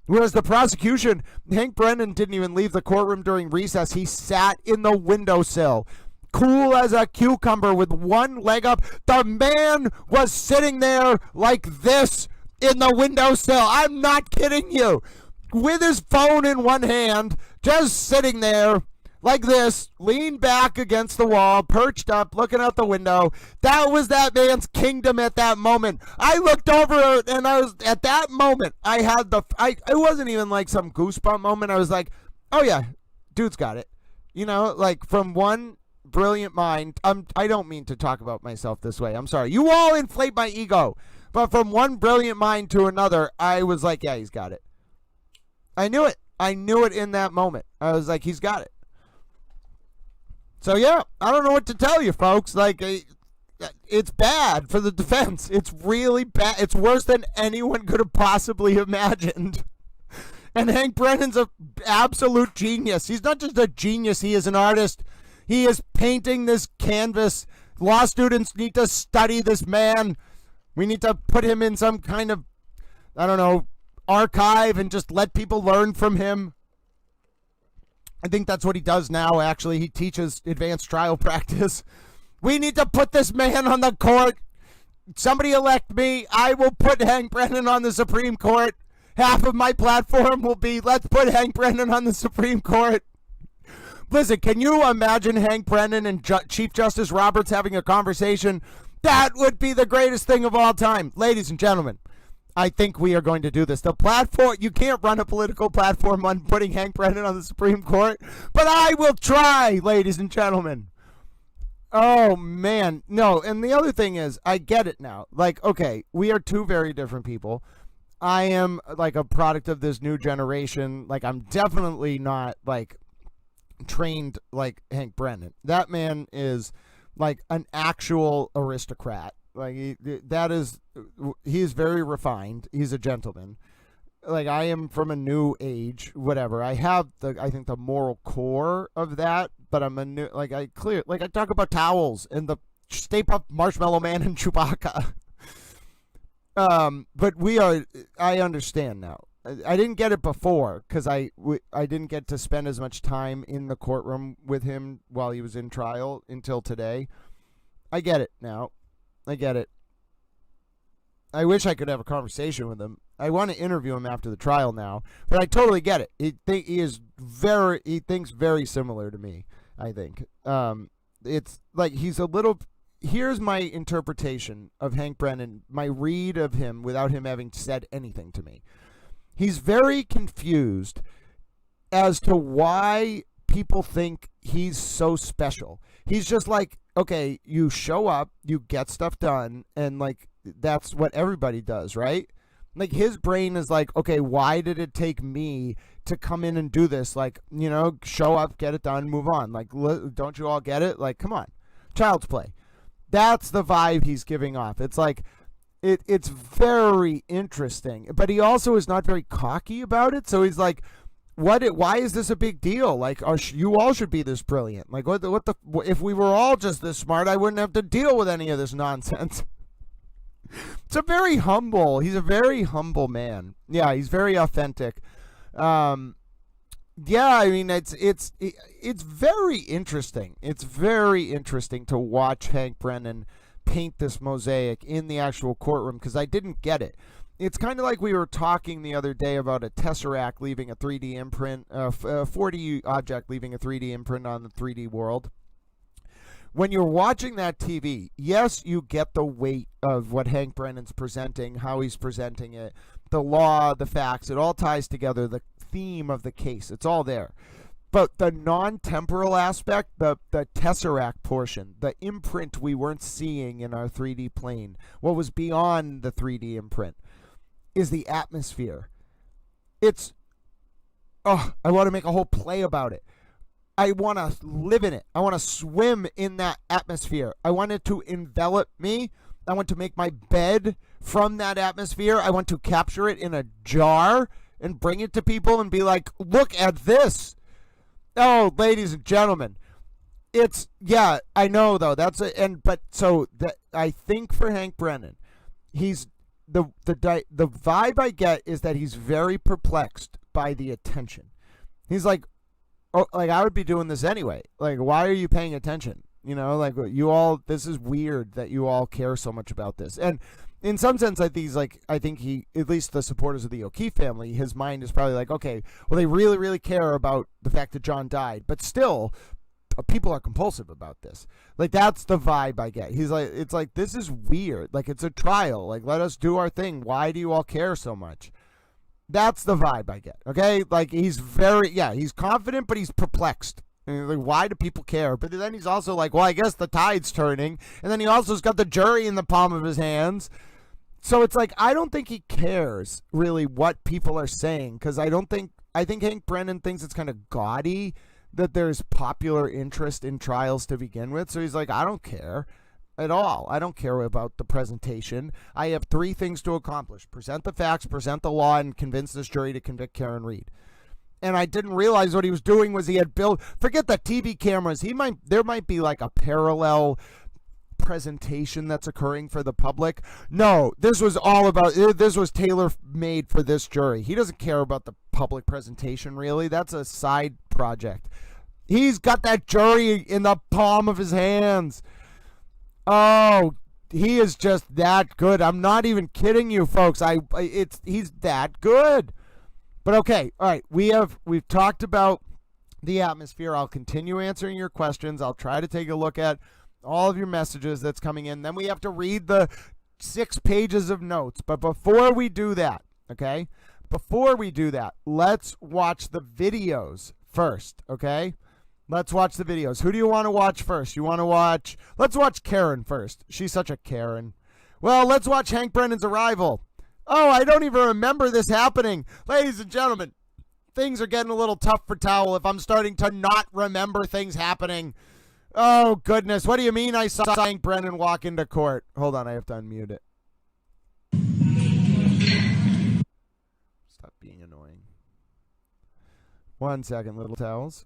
Whereas the prosecution, Hank Brennan didn't even leave the courtroom during recess. He sat in the windowsill, cool as a cucumber with one leg up. The man was sitting there like this in the windowsill. I'm not kidding you. With his phone in one hand, just sitting there like this, leaned back against the wall, perched up, looking out the window. That was that man's kingdom at that moment. I looked over and I was, at that moment, I had it wasn't even like some goosebump moment. I was like, oh yeah, dude's got it. You know, like from one brilliant mind. I don't mean to talk about myself this way. I'm sorry. You all inflate my ego. But from one brilliant mind to another, I was like, yeah, he's got it. I knew it. I knew it in that moment. I was like, he's got it. So, yeah, I don't know what to tell you, folks. Like, it's bad for the defense. It's really bad. It's worse than anyone could have possibly imagined. And Hank Brennan's an absolute genius. He's not just a genius. He is an artist. He is painting this canvas. Law students need to study this man. We need to put him in some kind of, I don't know, archive and just let people learn from him. I think that's what he does now, actually. He teaches advanced trial practice. We need to put this man on the court. Somebody elect me. I will put Hank Brennan on the Supreme Court. Half of my platform will be, let's put Hank Brennan on the Supreme Court. Listen, can you imagine Hank Brennan and Chief Justice Roberts having a conversation? That would be the greatest thing of all time. Ladies and gentlemen, I think we are going to do this. The platform, you can't run a political platform on putting Hank Brennan on the Supreme Court, but I will try, ladies and gentlemen. Oh, man. No, and the other thing is, I get it now. Like, okay, we are two very different people. I am, like, a product of this new generation. Like, I'm definitely not, like, trained like Hank Brennan. That man is, like, an actual aristocrat. Like, he's very refined. He's a gentleman. Like, I am from a new age, whatever. I have I think the moral core of that, but I'm a new, I talk about towels and the Stay Puft Marshmallow Man and Chewbacca. But I understand now. I didn't get it before because I didn't get to spend as much time in the courtroom with him while he was in trial until today. I get it now. I get it. I wish I could have a conversation with him. I want to interview him after the trial now, but I totally get it. He thinks very similar to me, I think. It's like he's a little. Here's my interpretation of Hank Brennan, my read of him without him having said anything to me. He's very confused as to why people think he's so special. He's just like, okay, you show up, you get stuff done, and like that's what everybody does, right? Like his brain is like, okay, why did it take me to come in and do this? Like, you know, show up, get it done, move on. Like, don't you all get it? Like, come on, child's play. That's the vibe he's giving off. It's like, it's very interesting, but he also is not very cocky about it. So he's like, why is this a big deal? Like, you all should be this brilliant. Like, if we were all just this smart, I wouldn't have to deal with any of this nonsense. He's a very humble man. Yeah, he's very authentic. Yeah, I mean, it's very interesting. It's very interesting to watch Hank Brennan paint this mosaic in the actual courtroom because I didn't get it. It's kind of like we were talking the other day about a tesseract leaving a 3D imprint, a 4D object leaving a 3D imprint on the 3D world. When you're watching that TV, yes, you get the weight of what Hank Brennan's presenting, how he's presenting it, the law, the facts, it all ties together, the theme of the case, it's all there. But the non-temporal aspect, the tesseract portion, the imprint we weren't seeing in our 3D plane, what was beyond the 3D imprint, is the atmosphere. I want to make a whole play about it. I want to live in it. I want to swim in that atmosphere. I want it to envelop me. I want to make my bed from that atmosphere. I want to capture it in a jar and bring it to people and be like, look at this. Oh, ladies and gentlemen, I know though. I think for Hank Brennan, he's the vibe I get is that he's very perplexed by the attention. He's like, oh, like I would be doing this anyway. Like, why are you paying attention? You know, like this is weird that you all care so much about this. And in some sense, I think he, at least the supporters of the O'Keefe family, his mind is probably like, okay, well, they really, really care about the fact that John died, but still, people are compulsive about this. Like, that's the vibe I get. He's like, it's like, this is weird. Like, it's a trial. Like, let us do our thing. Why do you all care so much? That's the vibe I get. Okay, like he's confident, but he's perplexed. And like, why do people care? But then he's also like, well, I guess the tide's turning. And then he also's got the jury in the palm of his hands. So it's like, I don't think he cares really what people are saying, because I don't think I think Hank Brennan thinks it's kind of gaudy that there's popular interest in trials to begin with. So he's like, I don't care at all. I don't care about the presentation. I have 3 things to accomplish: present the facts, present the law, and convince this jury to convict Karen Reed. And I didn't realize what he was doing was he had built, forget the TV cameras. There might be like a parallel presentation that's occurring for the public. No, this was tailor made for this jury. He doesn't care about the public presentation, really. That's a side project. He's got that jury in the palm of his hands. Oh, he is just that good. I'm not even kidding you, folks. He's that good. But okay, all right. We've talked about the atmosphere. I'll continue answering your questions. I'll try to take a look at all of your messages that's coming in. Then we have to read the 6 pages of notes. But before we do that, okay? Before we do that, let's watch the videos first, okay? Let's watch the videos. Who do you want to watch first? Let's watch Karen first. She's such a Karen. Well, let's watch Hank Brennan's arrival. Oh, I don't even remember this happening. Ladies and gentlemen, things are getting a little tough for Towel if I'm starting to not remember things happening. Oh, goodness. What do you mean I saw Hank Brennan walk into court? Hold on, I have to unmute it. Stop being annoying. 1 second, little towels.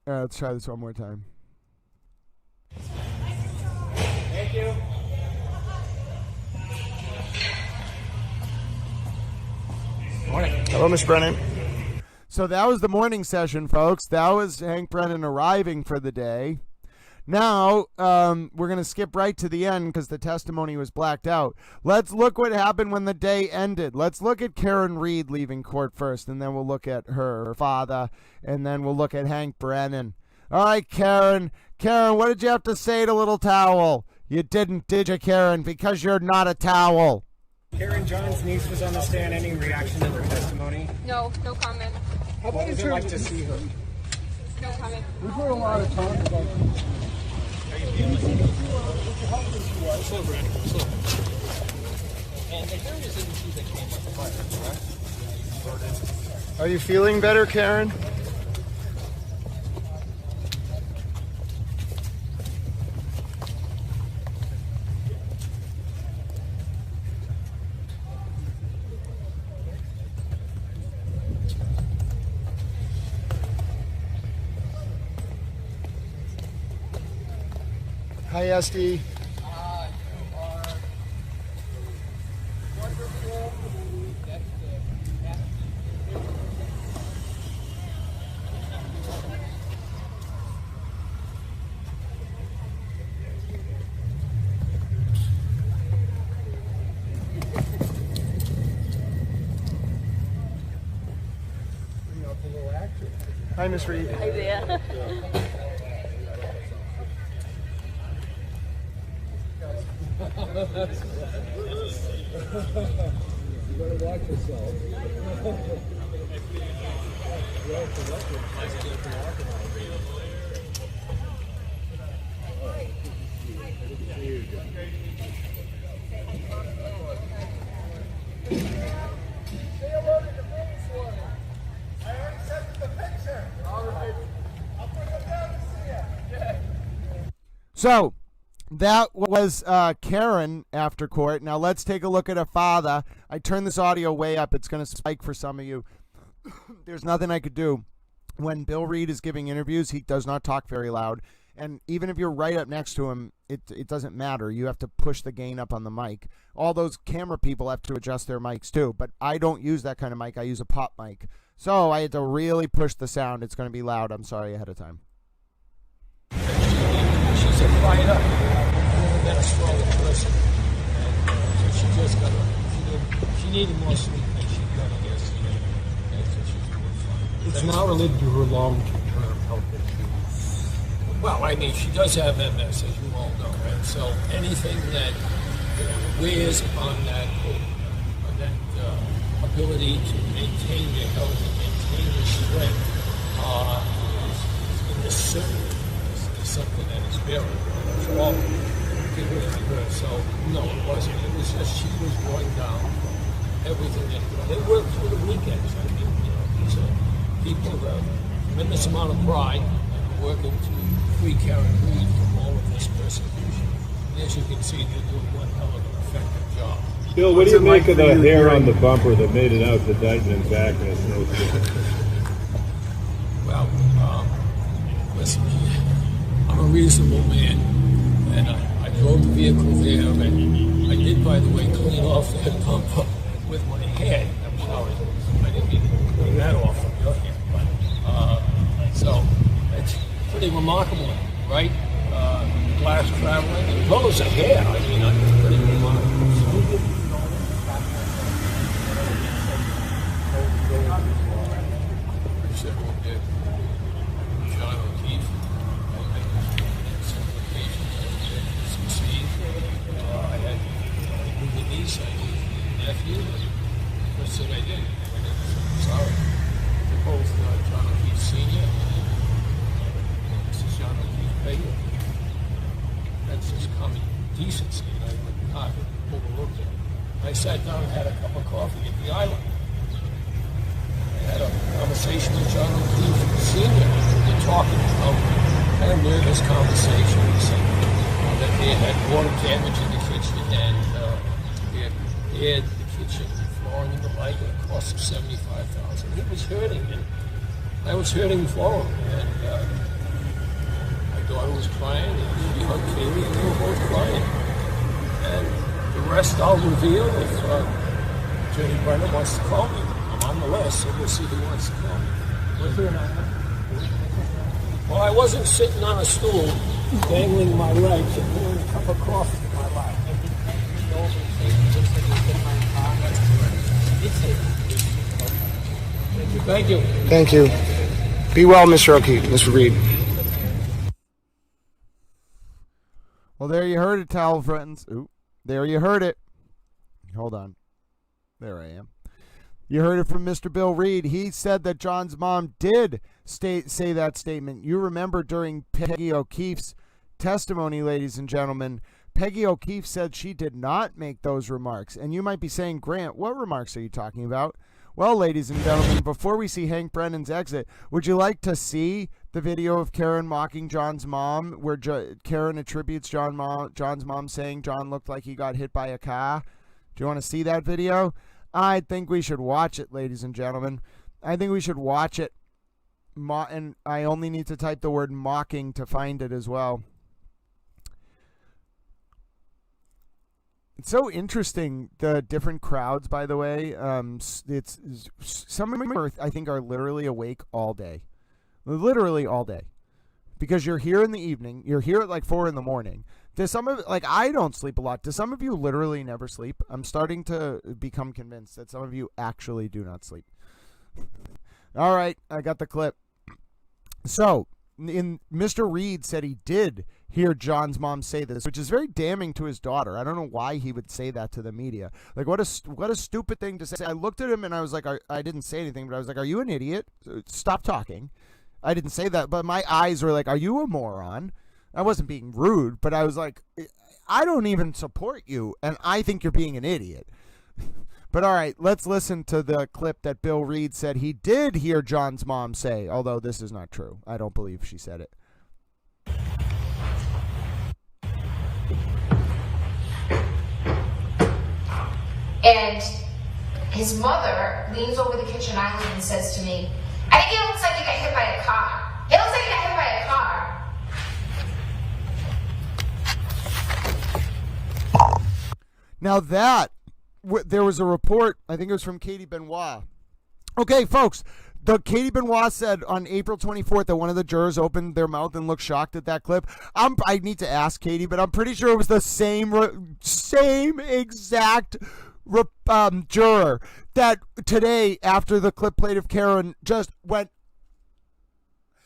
All right, let's try this one more time. Thank you. Morning. Hello, Ms. Brennan. So that was the morning session, folks. That was Hank Brennan arriving for the day. Now, we're going to skip right to the end because the testimony was blacked out. Let's look what happened when the day ended. Let's look at Karen Reed leaving court first, and then we'll look at her father, and then we'll look at Hank Brennan. All right, Karen. Karen, what did you have to say to Little Towel? You didn't, did you, Karen? Because you're not a towel. Karen John's niece was on the stand. Any reaction to her testimony? No comment. How about would you like to see her? No comment. We've heard a lot of talk about. Are you feeling better, Karen? Hi, Esty. Hi, Miss Reed. Hi there. You gotta watch yourself. So, that was Karen after court. Now let's take a look at her father. I turned this audio way up. It's going to spike for some of you. There's nothing I could do. When Bill Reed is giving interviews, he does not talk very loud. And even if you're right up next to him, it doesn't matter. You have to push the gain up on the mic. All those camera people have to adjust their mics too. But I don't use that kind of mic. I use a pop mic. So I had to really push the sound. It's going to be loud. I'm sorry ahead of time. She said, fired up. That strong person. And so she just got she needed more sleep than she got yesterday. And so she's doing fine. It's not related to her long-term health issues. Well, I mean, she does have MS, as you all know, and so anything that wears upon that ability to maintain your health and maintain your strength is certainly something that is very strong. So, no, it wasn't. It was just she was going down. everything that they work through the weekends. I mean, these are people who have tremendous amount of pride and are working to free Karen Reed from all of this persecution. And as you can see, they're doing one hell of an effective job. Bill, what do you make of the hair on the bumper that made it out to Dighton and back in a snowstorm? Well, listen, I'm a reasonable man, and I drove the vehicle there, and I did, by the way, clean off that bumper with my hand. I'm sorry, I didn't mean to clean that off from your hand, but, so, it's pretty remarkable, right? Glass traveling, as well as the hair, I mean, it's pretty remarkable. John O'Keefe, I had the niece, I had the nephew, and first thing I did, sorry, they're both John O'Keefe Sr. and this is John O'Keefe Baker. That's just common decency, and I would not overlook it. I sat down and had a cup of coffee at the island. I had a conversation with John O'Keefe Sr. They're talking about kind of nervous conversation. He said that they had water damage in the kitchen and they had repaired the kitchen, flooring and the like, and it cost him $75,000. He was hurting, and I was hurting for him. And my daughter was crying, and she hugged Katie, and they were both crying. And the rest I'll reveal if Jenny Brenner wants to call me. On the list, so we'll see who wants to call me. Well, I wasn't sitting on a stool, dangling my legs and pouring a cup of coffee in my lap. Thank you. Thank you. Be well, Mr. O'Keefe, Mr. Reed. Well, there you heard it, towel friends. Ooh, there you heard it. Hold on. There I am. You heard it from Mr. Bill Reed. He said that John's mom did say that statement. You remember during Peggy O'Keefe's testimony, ladies and gentlemen, Peggy O'Keefe said she did not make those remarks. And you might be saying, Grant, what remarks are you talking about? Well, ladies and gentlemen, before we see Hank Brennan's exit, would you like to see the video of Karen mocking John's mom, where Karen attributes John's mom saying John looked like he got hit by a car? Do you want to see that video? I think we should watch it, ladies and gentlemen. I think we should watch it. And I only need to type the word mocking to find it as well. It's so interesting, the different crowds, by the way. It's some of them I think are literally awake all day. Literally all day. Because you're here in the evening. You're here at like 4 in the morning. Does some of, like, I don't sleep a lot. Does some of you literally never sleep? I'm starting to become convinced that some of you actually do not sleep. All right, I got the clip. So, Mr. Reed said he did hear John's mom say this, which is very damning to his daughter. I don't know why he would say that to the media. Like, what a stupid thing to say. I looked at him and I was like, I didn't say anything, but I was like, are you an idiot? Stop talking. I didn't say that, but my eyes were like, are you a moron? I wasn't being rude, but I was like, I don't even support you, and I think you're being an idiot. But all right, let's listen to the clip that Bill Reed said he did hear John's mom say, although this is not true. I don't believe she said it. And his mother leans over the kitchen island and says to me, I think it looks like you got hit by a car. It looks like you got hit by a car. Now that, there was a report, I think it was from Katie Benoit. Okay, folks, Katie Benoit said on April 24th that one of the jurors opened their mouth and looked shocked at that clip. I need to ask Katie, but I'm pretty sure it was the same exact juror that today, after the clip played of Karen, just went.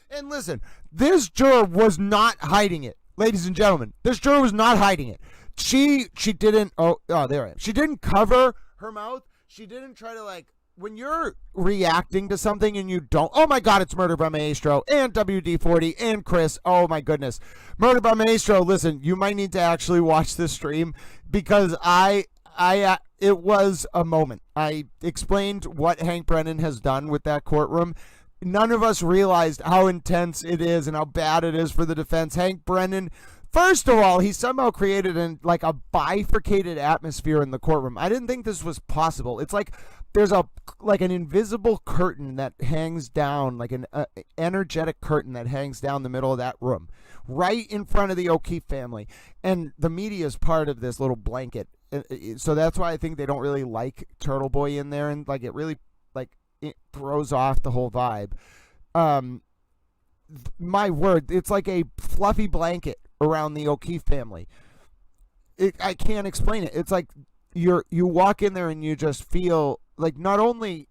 And listen, this juror was not hiding it, ladies and gentlemen. This juror was not hiding it. She didn't. Oh, there I am. She didn't cover her mouth. She didn't try to, like, when you're reacting to something and you don't. Oh my God, it's Murder by Maestro and WD-40 and Chris. Oh my goodness, Murder by Maestro. Listen, you might need to actually watch this stream because I it was a moment. I explained what Hank Brennan has done with that courtroom. None of us realized how intense it is and how bad it is for the defense. Hank Brennan, first of all, he somehow created a bifurcated atmosphere in the courtroom. I didn't think this was possible. It's like there's an invisible curtain that hangs down, like an energetic curtain that hangs down the middle of that room, right in front of the O'Keefe family. And the media is part of this little blanket. So that's why I think they don't really like Turtle Boy in there, and like it really it throws off the whole vibe. My word, it's like a fluffy blanket around the O'Keefe family. I can't explain it. It's like you walk in there and you just feel like not only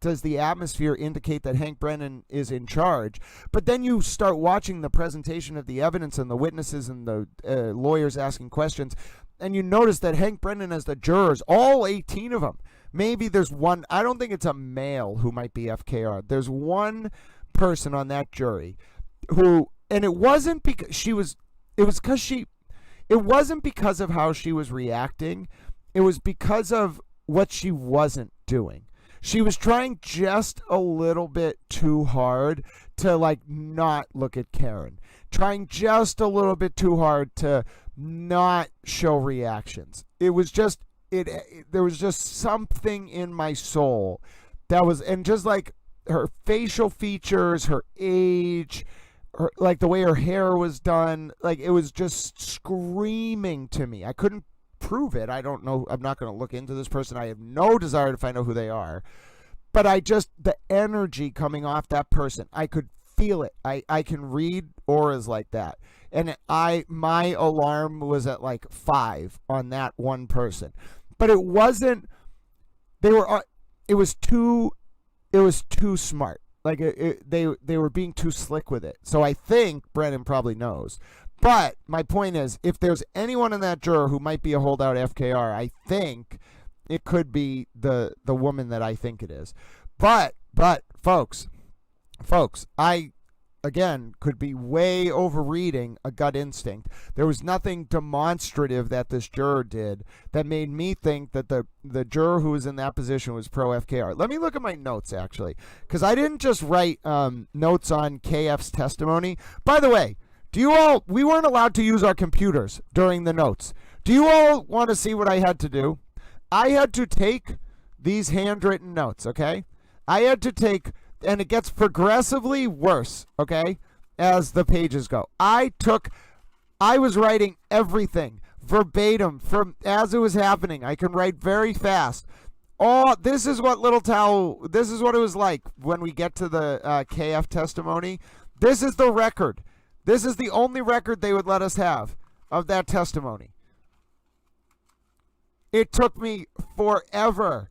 does the atmosphere indicate that Hank Brennan is in charge, but then you start watching the presentation of the evidence and the witnesses and the lawyers asking questions, and you notice that Hank Brennan has the jurors, all 18 of them. Maybe there's one, I don't think it's a male who might be FKR. There's one person on that jury who, and it wasn't because it wasn't because of how she was reacting. It was because of what she wasn't doing. She was trying just a little bit too hard to not look at Karen. Trying just a little bit too hard to not show reactions. It was just there was just something in my soul that was, and just like her facial features, her age, like the way her hair was done, like it was just screaming to me. I couldn't prove it. I don't know. I'm not going to look into this person. I have no desire to find out who they are. But the energy coming off that person, I could feel it. I can read auras like that. And my alarm was at 5 on that one person. But it wasn't, it was too smart. Like they were being too slick with it. So I think Brennan probably knows. But my point is, if there's anyone in that juror who might be a holdout FKR, I think it could be the woman that I think it is. But folks, I again could be way overreading a gut instinct. There was nothing demonstrative that this juror did that made me think that the juror who was in that position was pro FKR. Let me look at my notes, actually, because I didn't just write notes on KF's testimony. By the way, we weren't allowed to use our computers during the notes. Do you all want to see what I had to do? I had to take these handwritten notes, okay? I had to take, and it gets progressively worse, okay, as the pages go. I was writing everything verbatim from as it was happening. I can write very fast. This is what it was like when we get to the KF testimony. This is the record. This is the only record they would let us have of that testimony. It took me forever.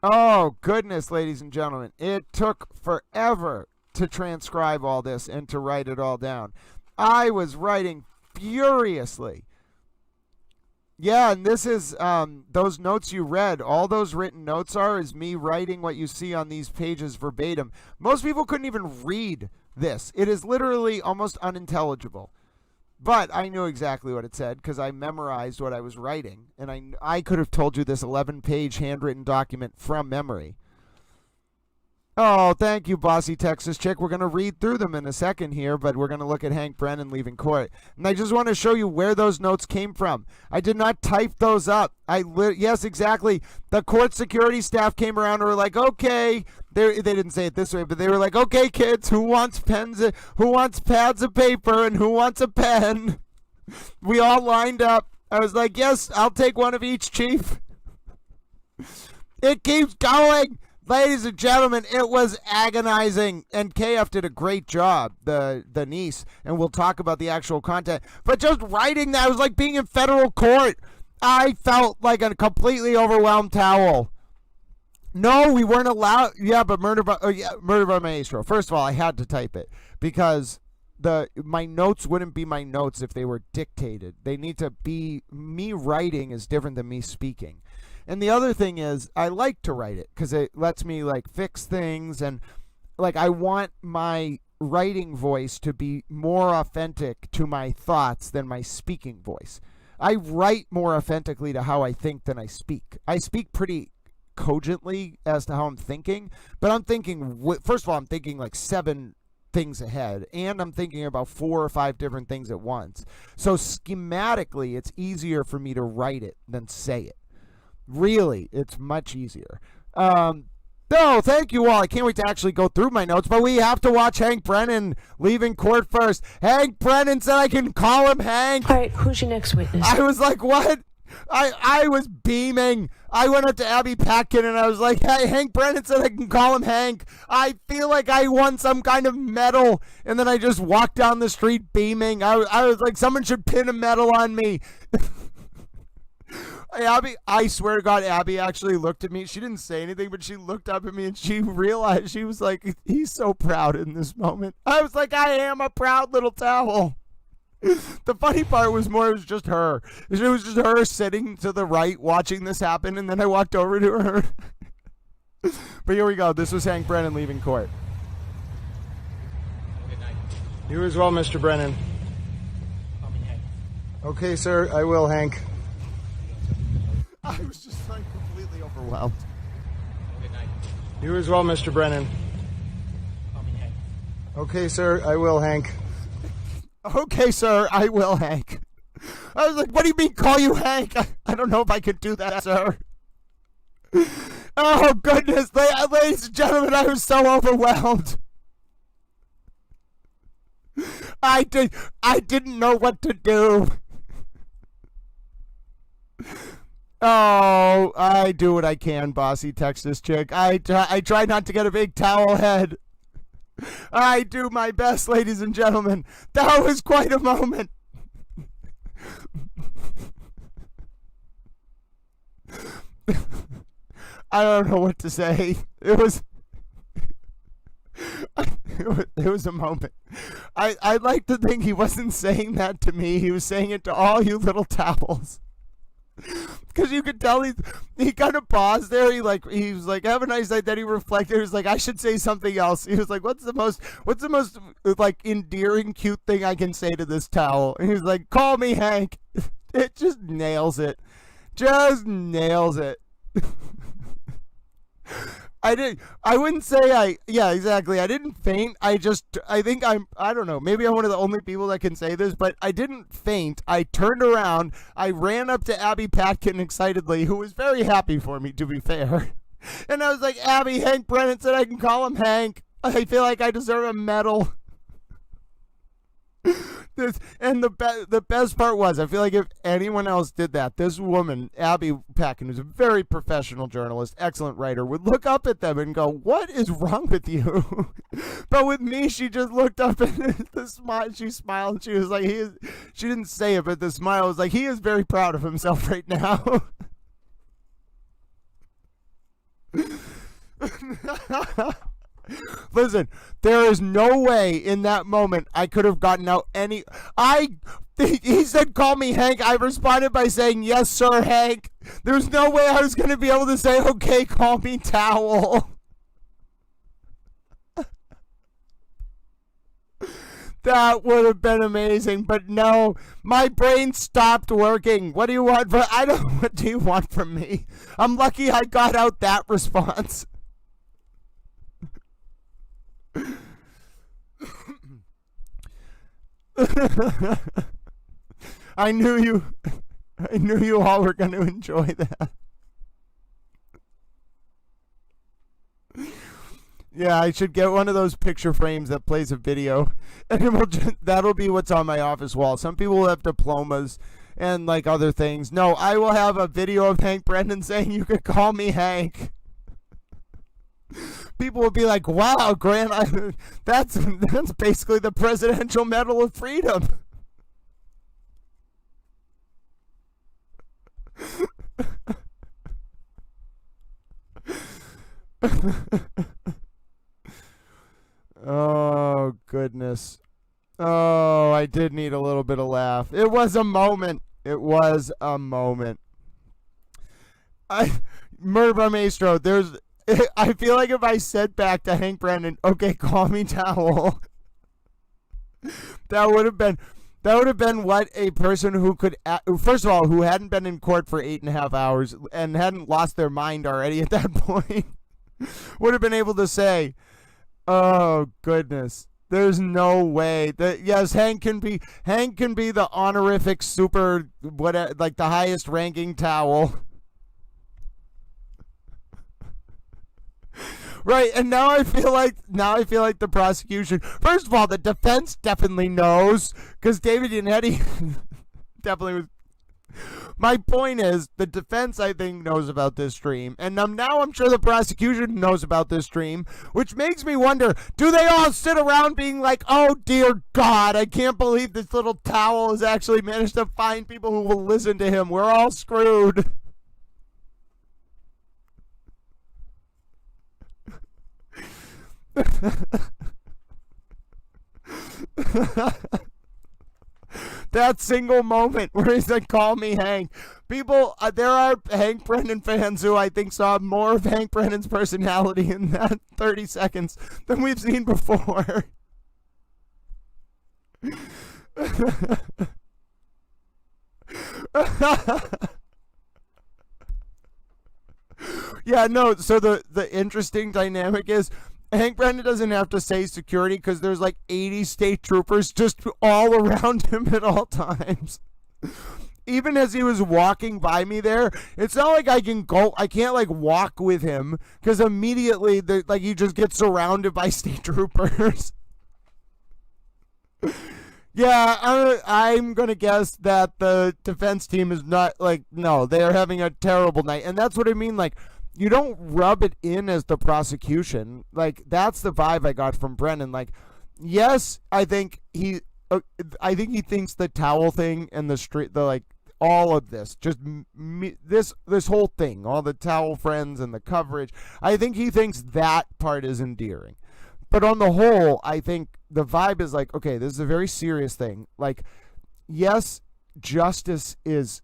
Oh, goodness, ladies and gentlemen. It took forever to transcribe all this and to write it all down. I was writing furiously. Yeah, and this is those notes you read. All those written notes is me writing what you see on these pages verbatim. Most people couldn't even read this. It is literally almost unintelligible. But I knew exactly what it said because I memorized what I was writing. And I could have told you this 11-page handwritten document from memory. Oh, thank you, Bossy Texas Chick. We're going to read through them in a second here, but we're going to look at Hank Brennan leaving court. And I just want to show you where those notes came from. I did not type those up. Yes, exactly. The court security staff came around and were like, okay. They didn't say it this way, but they were like, okay, kids, who wants pens? Who wants pads of paper? And who wants a pen? We all lined up. I was like, yes, I'll take one of each, Chief. It keeps going. Ladies and gentlemen, it was agonizing, and KF did a great job, the niece, and we'll talk about the actual content. But just writing that was like being in federal court. I felt like a completely overwhelmed towel. No, we weren't allowed. Yeah, but murder by maestro. First of all, I had to type it because my notes wouldn't be my notes if they were dictated. They need to be, me writing is different than me speaking. And the other thing is, I like to write it because it lets me fix things, and I want my writing voice to be more authentic to my thoughts than my speaking voice. I write more authentically to how I think than I speak. I speak pretty cogently as to how I'm thinking, but I'm thinking, first of all, I'm thinking like 7 things ahead, and I'm thinking about 4 or 5 different things at once. So schematically, it's easier for me to write it than say it. Really, it's much easier. No, thank you all. I can't wait to actually go through my notes, but we have to watch Hank Brennan leaving court first. Hank Brennan said I can call him Hank. All right, who's your next witness? I was like, what? I was beaming. I went up to Abby Patkin and I was like, hey, Hank Brennan said I can call him Hank. I feel like I won some kind of medal. And then I just walked down the street beaming. I was like, someone should pin a medal on me. Abby, I swear to God, Abby actually looked at me. She didn't say anything, but she looked up at me and she realized, she was like, he's so proud in this moment. I was like, I am a proud little towel. The funny part was more, it was just her. It was just her sitting to the right watching this happen, and then I walked over to her. But here we go. This was Hank Brennan leaving court. Good night. You as well, Mr. Brennan. Call me Hank. Okay, sir. I will, Hank. I was just like completely overwhelmed. Good night. You as well, Mr. Brennan. Call me Hank. Okay, sir. I will, Hank. Okay, sir. I will, Hank. I was like, what do you mean call you Hank? I don't know if I could do that, sir. Oh, goodness. Ladies and gentlemen, I was so overwhelmed. I didn't know what to do. Oh, I do what I can, bossy Texas chick. I try not to get a big towel head. I do my best, ladies and gentlemen. That was quite a moment. I don't know what to say. It was a moment. I'd like to think he wasn't saying that to me. He was saying it to all you little towels. Because you could tell he kind of paused there. He was like, have a nice night. Then he reflected. He was like, I should say something else. He was like, what's the most like endearing, cute thing I can say to this towel? And he was like, call me Hank. It just nails it. Just nails it. I wouldn't say yeah, exactly. I didn't faint. I think I don't know. Maybe I'm one of the only people that can say this, but I didn't faint. I turned around. I ran up to Abby Patkin excitedly, who was very happy for me, to be fair. And I was like, Abby, Hank Brennan said I can call him Hank. I feel like I deserve a medal. And the best part was, I feel like if anyone else did that, this woman, Abby Patkin, who's a very professional journalist, excellent writer, would look up at them and go, what is wrong with you? But with me, she just looked up and she smiled, and she was like, she didn't say it, but the smile was like, he is very proud of himself right now. Listen, there is no way in that moment I could have gotten out any. He said, call me Hank. I responded by saying, yes, sir, Hank. There's no way I was going to be able to say, okay, call me Towel. That would have been amazing, but no, my brain stopped working. What do you want? What do you want from me? I'm lucky I got out that response. I knew you all were going to enjoy that. Yeah, I should get one of those picture frames that plays a video, and that'll be what's on my office wall. Some people will have diplomas and like other things. No, I will have a video of Hank Brennan saying you could call me Hank. People will be like, wow, Grant, that's basically the Presidential Medal of Freedom. Oh, goodness. Oh, I did need a little bit of laugh. It was a moment. It was a moment. Murder by Maestro, I feel like if I said back to Hank Brennan, okay, call me Towel, that would have been, That would have been what a person who could, first of all, who hadn't been in court for 8.5 hours and hadn't lost their mind already at that point, would have been able to say, "Oh goodness, there's no way that yes, Hank can be the honorific super like the highest ranking towel." Right, and now I feel like the prosecution. First of all, the defense definitely knows because David Yannetti definitely was. My point is, the defense I think knows about this stream, and now I'm sure the prosecution knows about this stream, which makes me wonder: do they all sit around being like, "Oh dear God, I can't believe this little towel has actually managed to find people who will listen to him. We're all screwed." That single moment where he said, "Call me Hank." People, there are Hank Brennan fans who I think saw more of Hank Brennan's personality in that 30 seconds than we've seen before. Yeah, no, so the interesting dynamic is Hank Brennan doesn't have to say security because there's like 80 state troopers just all around him at all times. Even as he was walking by me there, it's not like I can't like walk with him because immediately like you just get surrounded by state troopers. Yeah, I'm going to guess that the defense team is not like, no, they're having a terrible night. And that's what I mean. Like, you don't rub it in as the prosecution. Like, that's the vibe I got from Brennan. Like, yes, I think he thinks the towel thing and all of this, just this whole thing, all the towel friends and the coverage, I think he thinks that part is endearing. But on the whole, I think the vibe is like, okay, this is a very serious thing. Like, yes, justice is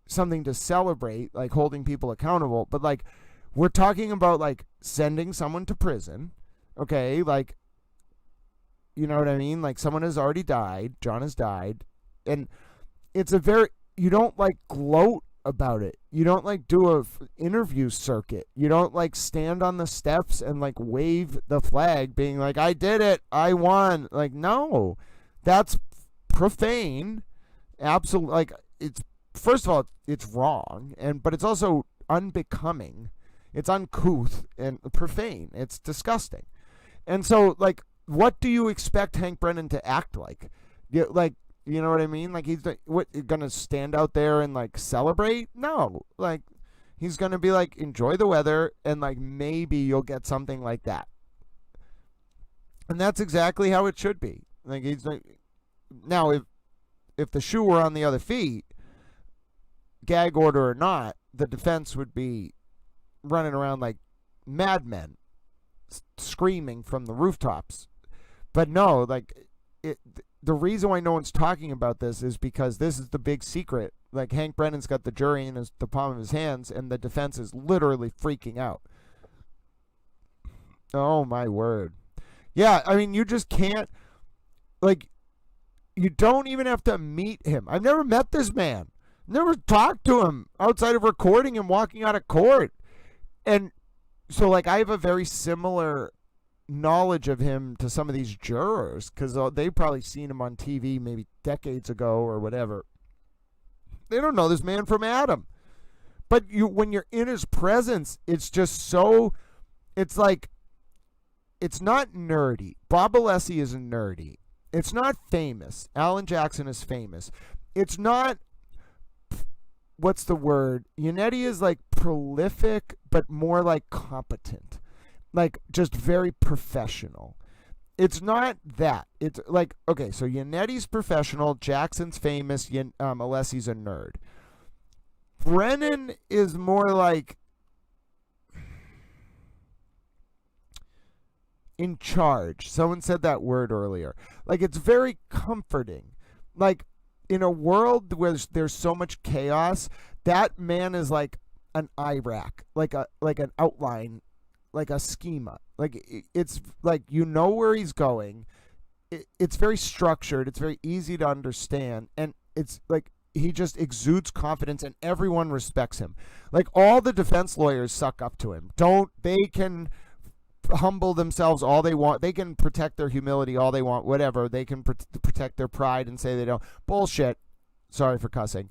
something to celebrate, like holding people accountable, but like we're talking about like sending someone to prison, okay? Like, you know what I mean? Like someone has already died, John has died, and it's you don't like gloat about it. You don't like do a interview circuit. You don't like stand on the steps and like wave the flag being like, "I did it, I won." Like, no, that's profane. Absolutely. Like, it's, first of all, it's wrong, but it's also unbecoming. It's uncouth and profane. It's disgusting. And so, like, what do you expect Hank Brennan to act like? You know what I mean? Like, he's gonna stand out there and like celebrate? No. Like, he's gonna be like, enjoy the weather, and like maybe you'll get something like that. And that's exactly how it should be. Like, he's like, now if the shoe were on the other feet, gag order or not, the defense would be running around like madmen, screaming from the rooftops. But no, like, the reason why no one's talking about this is because this is the big secret. Like, Hank Brennan's got the jury in the palm of his hands, and the defense is literally freaking out. Oh my word. Yeah, I mean, you just can't, like, you don't even have to meet him. I've never met this man. Never talked to him outside of recording him walking out of court. And so, like, I have a very similar knowledge of him to some of these jurors because they've probably seen him on TV maybe decades ago or whatever. They don't know this man from Adam. But when you're in his presence, it's just so, it's like, it's not nerdy. Bob Alessi is nerdy. It's not famous. Alan Jackson is famous. It's not, what's the word? Yannetti is like prolific, but more like competent. Like, just very professional. It's not that. It's like, okay, so Yannetti's professional, Jackson's famous, Alessi's a nerd. Brennan is more like in charge. Someone said that word earlier. Like, it's very comforting. Like, in a world where there's so much chaos, that man is like an IRAC, like an outline, like a schema. Like, it's like, you know where he's going. it's very structured. It's very easy to understand, and it's like he just exudes confidence, and everyone respects him. Like all the defense lawyers suck up to him. They can humble themselves all they want. They can protect their humility all they want. Whatever, they can protect their pride and say they don't. Bullshit. Sorry for cussing.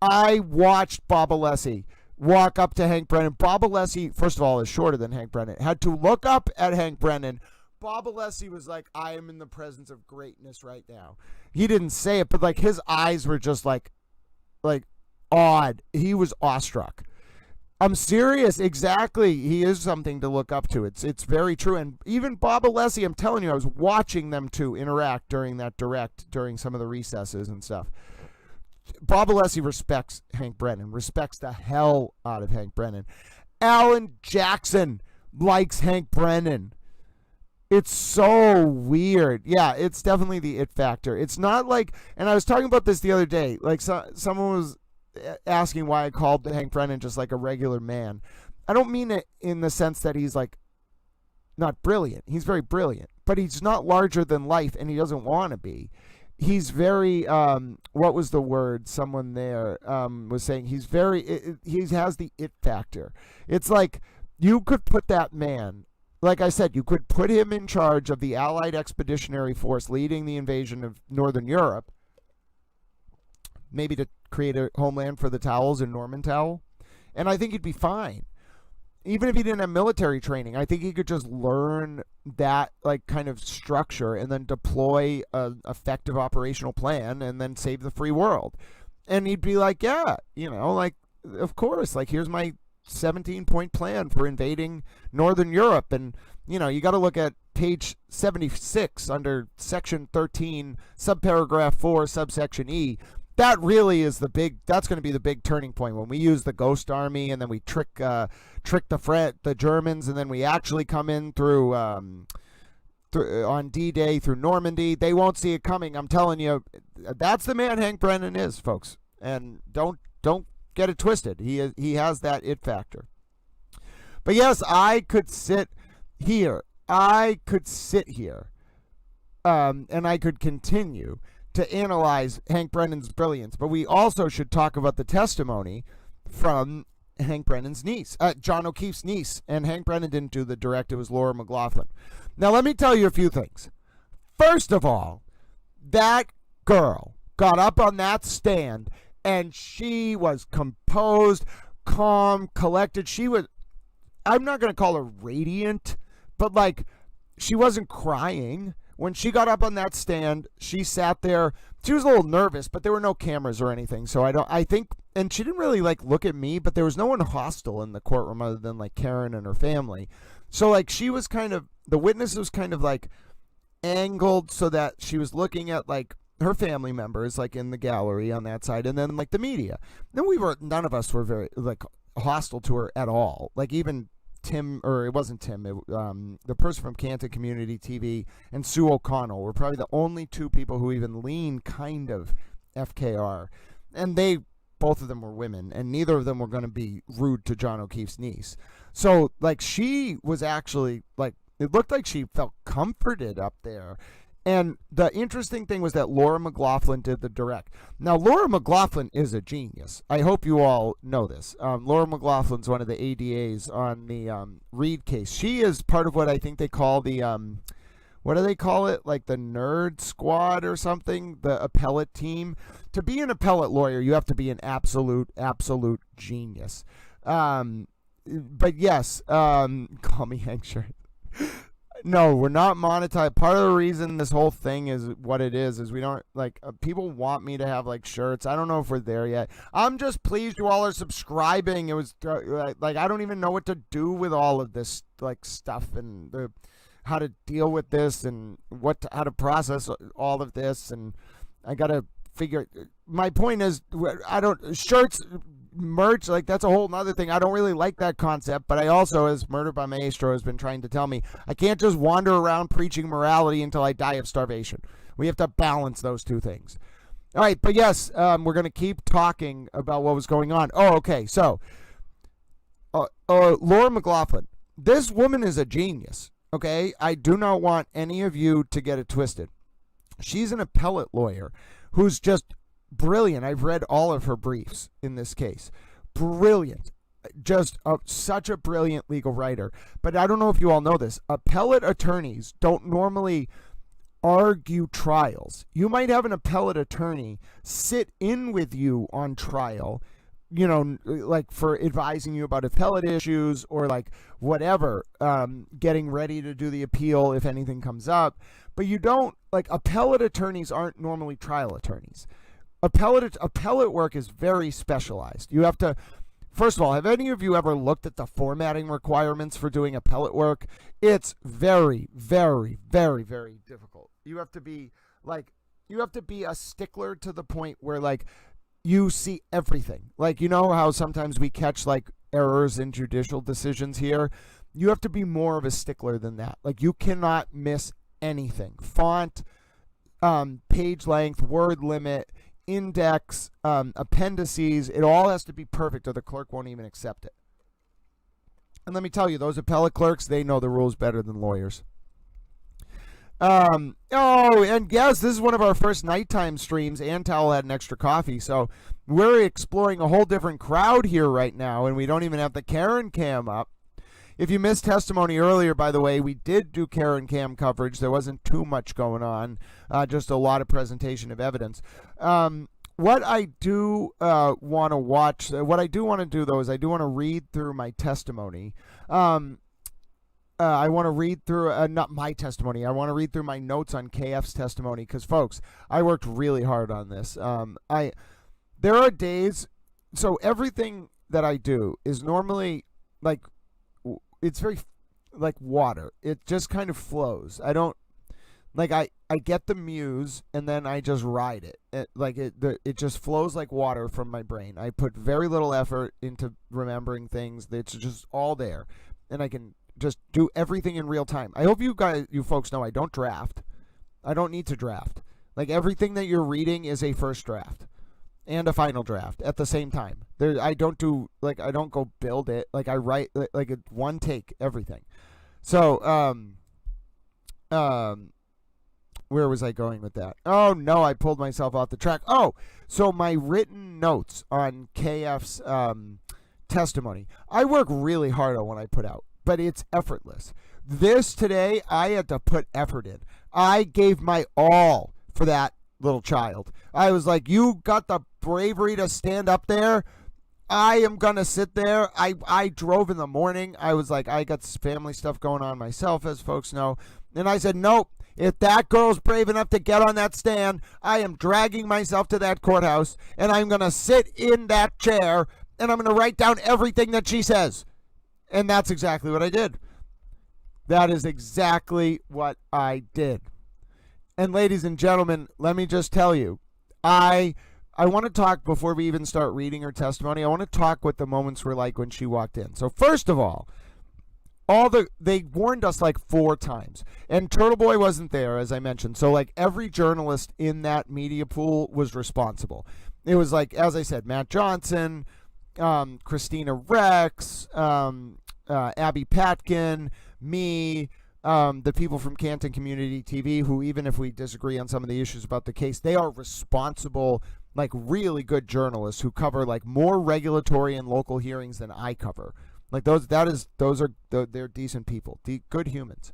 I watched Bob Alessi walk up to Hank Brennan. Bob Alessi, first of all, is shorter than Hank Brennan. Had to look up at Hank Brennan. Bob Alessi was like, I am in the presence of greatness right now. He didn't say it, but like his eyes were just like odd. He was awestruck. I'm serious. Exactly. He is something to look up to. It's very true. And even Bob Alessi, I'm telling you, I was watching them two interact during that direct, during some of the recesses and stuff. Bob Alessi respects Hank Brennan, respects the hell out of Hank Brennan. Alan Jackson likes Hank Brennan. It's so weird. Yeah, it's definitely the it factor. It's not like, and I was talking about this the other day, like someone was asking why I called Hank Brennan just like a regular man. I don't mean it in the sense that he's like not brilliant. He's very brilliant, but he's not larger than life, and he doesn't want to be. He's very, what was the word? Someone there was saying he's very, he has the it factor. It's like you could put that man, like I said, you could put him in charge of the Allied Expeditionary Force leading the invasion of Northern Europe, maybe to create a homeland for the Towels in Normantown, and I think he'd be fine. Even if he didn't have military training, I think he could just learn that like kind of structure and then deploy an effective operational plan and then save the free world. And he'd be like, yeah, like, of course, like here's my 17-point plan for invading Northern Europe. And, you got to look at page 76 under section 13, subparagraph 4, subsection E. That really is that's going to be the big turning point when we use the ghost army and then we trick the Germans, and then we actually come in through on D-Day through Normandy. They won't see it coming. I'm telling you, that's the man Hank Brennan is, folks. And don't get it twisted. He has that it factor. But yes, I could sit here. And I could continue to analyze Hank Brennan's brilliance, but we also should talk about the testimony from Hank Brennan's niece, John O'Keefe's niece, and Hank Brennan didn't do the direct, it was Laura McLaughlin. Now let me tell you a few things. First of all, that girl got up on that stand and she was composed, calm, collected. I'm not going to call her radiant, but like she wasn't crying. When she got up on that stand, she sat there. She was a little nervous, but there were no cameras or anything. So I think, and she didn't really like look at me, but there was no one hostile in the courtroom other than like Karen and her family. So like she was the witness was kind of like angled so that she was looking at like her family members like in the gallery on that side, and then like the media. Then none of us were very like hostile to her at all. Like even Tim, or it wasn't Tim, the person from Canton Community TV and Sue O'Connell were probably the only two people who even leaned kind of FKR. And both of them were women, and neither of them were going to be rude to John O'Keefe's niece. So, like, she was actually, like, it looked like she felt comforted up there. And the interesting thing was that Laura McLaughlin did the direct. Now, Laura McLaughlin is a genius. I hope you all know this. Laura McLaughlin's one of the ADAs on the Reed case. She is part of what I think they call the, what do they call it? Like the nerd squad or something, the appellate team. To be an appellate lawyer, you have to be an absolute genius. But yes, call me Hank Shirt. No, we're not monetized. Part of the reason this whole thing is what it is we don't, like, people want me to have, like, shirts. I don't know if we're there yet. I'm just pleased you all are subscribing. It was, like, I don't even know what to do with all of this, like, stuff and how to deal with this and how to process all of this. And I got to figure, my point is, shirts, merch, like that's a whole nother thing. I don't really like that concept, but I also, as Murder by Maestro has been trying to tell me, I can't just wander around preaching morality until I die of starvation. We have to balance those two things. All right, but yes, we're going to keep talking about what was going on. Oh, okay, so Laura McLaughlin, this woman is a genius, okay? I do not want any of you to get it twisted. She's an appellate lawyer who's just brilliant. I've read all of her briefs in this case. Brilliant. Just such a brilliant legal writer. But I don't know if you all know this. Appellate attorneys don't normally argue trials. You might have an appellate attorney sit in with you on trial, you know, like for advising you about appellate issues or like whatever, getting ready to do the appeal if anything comes up. But you don't, like, appellate attorneys aren't normally trial attorneys. Appellate work is very specialized. You have to, first of all, have any of you ever looked at the formatting requirements for doing appellate work? It's very, very, very, very difficult. You have to be a stickler to the point where, like, you see everything. Like, you know how sometimes we catch, like, errors in judicial decisions here? You have to be more of a stickler than that. Like, you cannot miss anything. Font, page length, word limit, index, appendices, it all has to be perfect or the clerk won't even accept it. And let me tell you, those appellate clerks, they know the rules better than lawyers. And yes, this is one of our first nighttime streams, and Towel had an extra coffee, so we're exploring a whole different crowd here right now, and we don't even have the Karen Cam up. If you missed testimony earlier, by the way, we did do Karen Cam coverage. There wasn't too much going on, just a lot of presentation of evidence. What I do want to watch, what I do want to do, though, is I do want to read through my testimony. I want to read through, not my testimony, I want to read through my notes on KF's testimony, because, folks, I worked really hard on this. There are days, so everything that I do is normally, like, it's very like water. It just kind of flows. I don't, like, I get the muse and then I just ride it. It just flows like water from my brain. I put very little effort into remembering things. It's just all there. And I can just do everything in real time. I hope you folks know I don't draft. I don't need to draft. Like, everything that you're reading is a first draft and a final draft at the same time. I don't go build it. Like, I write, like one take, everything. So, where was I going with that? Oh, no, I pulled myself off the track. Oh, so my written notes on KF's testimony, I work really hard on what I put out, but it's effortless. This today, I had to put effort in. I gave my all for that little child. I was like, you got the bravery to stand up there? I am going to sit there. I drove in the morning. I was like, I got family stuff going on myself, as folks know. And I said, nope, if that girl's brave enough to get on that stand, I am dragging myself to that courthouse, and I'm going to sit in that chair, and I'm going to write down everything that she says. And that's exactly what I did. That is exactly what I did. And ladies and gentlemen, let me just tell you, I want to talk, before we even start reading her testimony, I want to talk what the moments were like when she walked in. So first of all, they warned us like 4 times. And Turtle Boy wasn't there, as I mentioned. So, like, every journalist in that media pool was responsible. It was like, as I said, Matt Johnson, Christina Rex, Abby Patkin, me, the people from Canton Community TV, who, even if we disagree on some of the issues about the case, they are responsible, like, really good journalists who cover, like, more regulatory and local hearings than I cover. Like, they're decent people, good humans.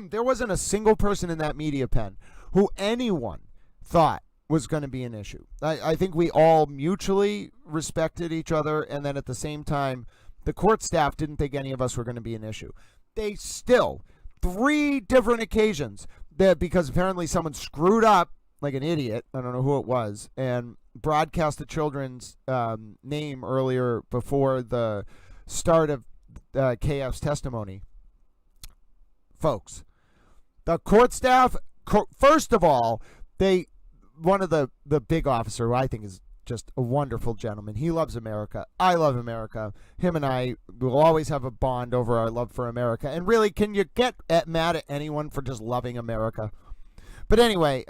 There wasn't a single person in that media pen who anyone thought was going to be an issue. I think we all mutually respected each other, and then at the same time, the court staff didn't think any of us were going to be an issue. They still, 3 different occasions, because apparently someone screwed up like an idiot, I don't know who it was, and broadcast the children's name earlier before the start of KF's testimony. Folks, the court staff, first of all, one of the big officer, who I think is just a wonderful gentleman. He loves America. I love America. Him and I will always have a bond over our love for America. And really, can you get mad at anyone for just loving America? But anyway,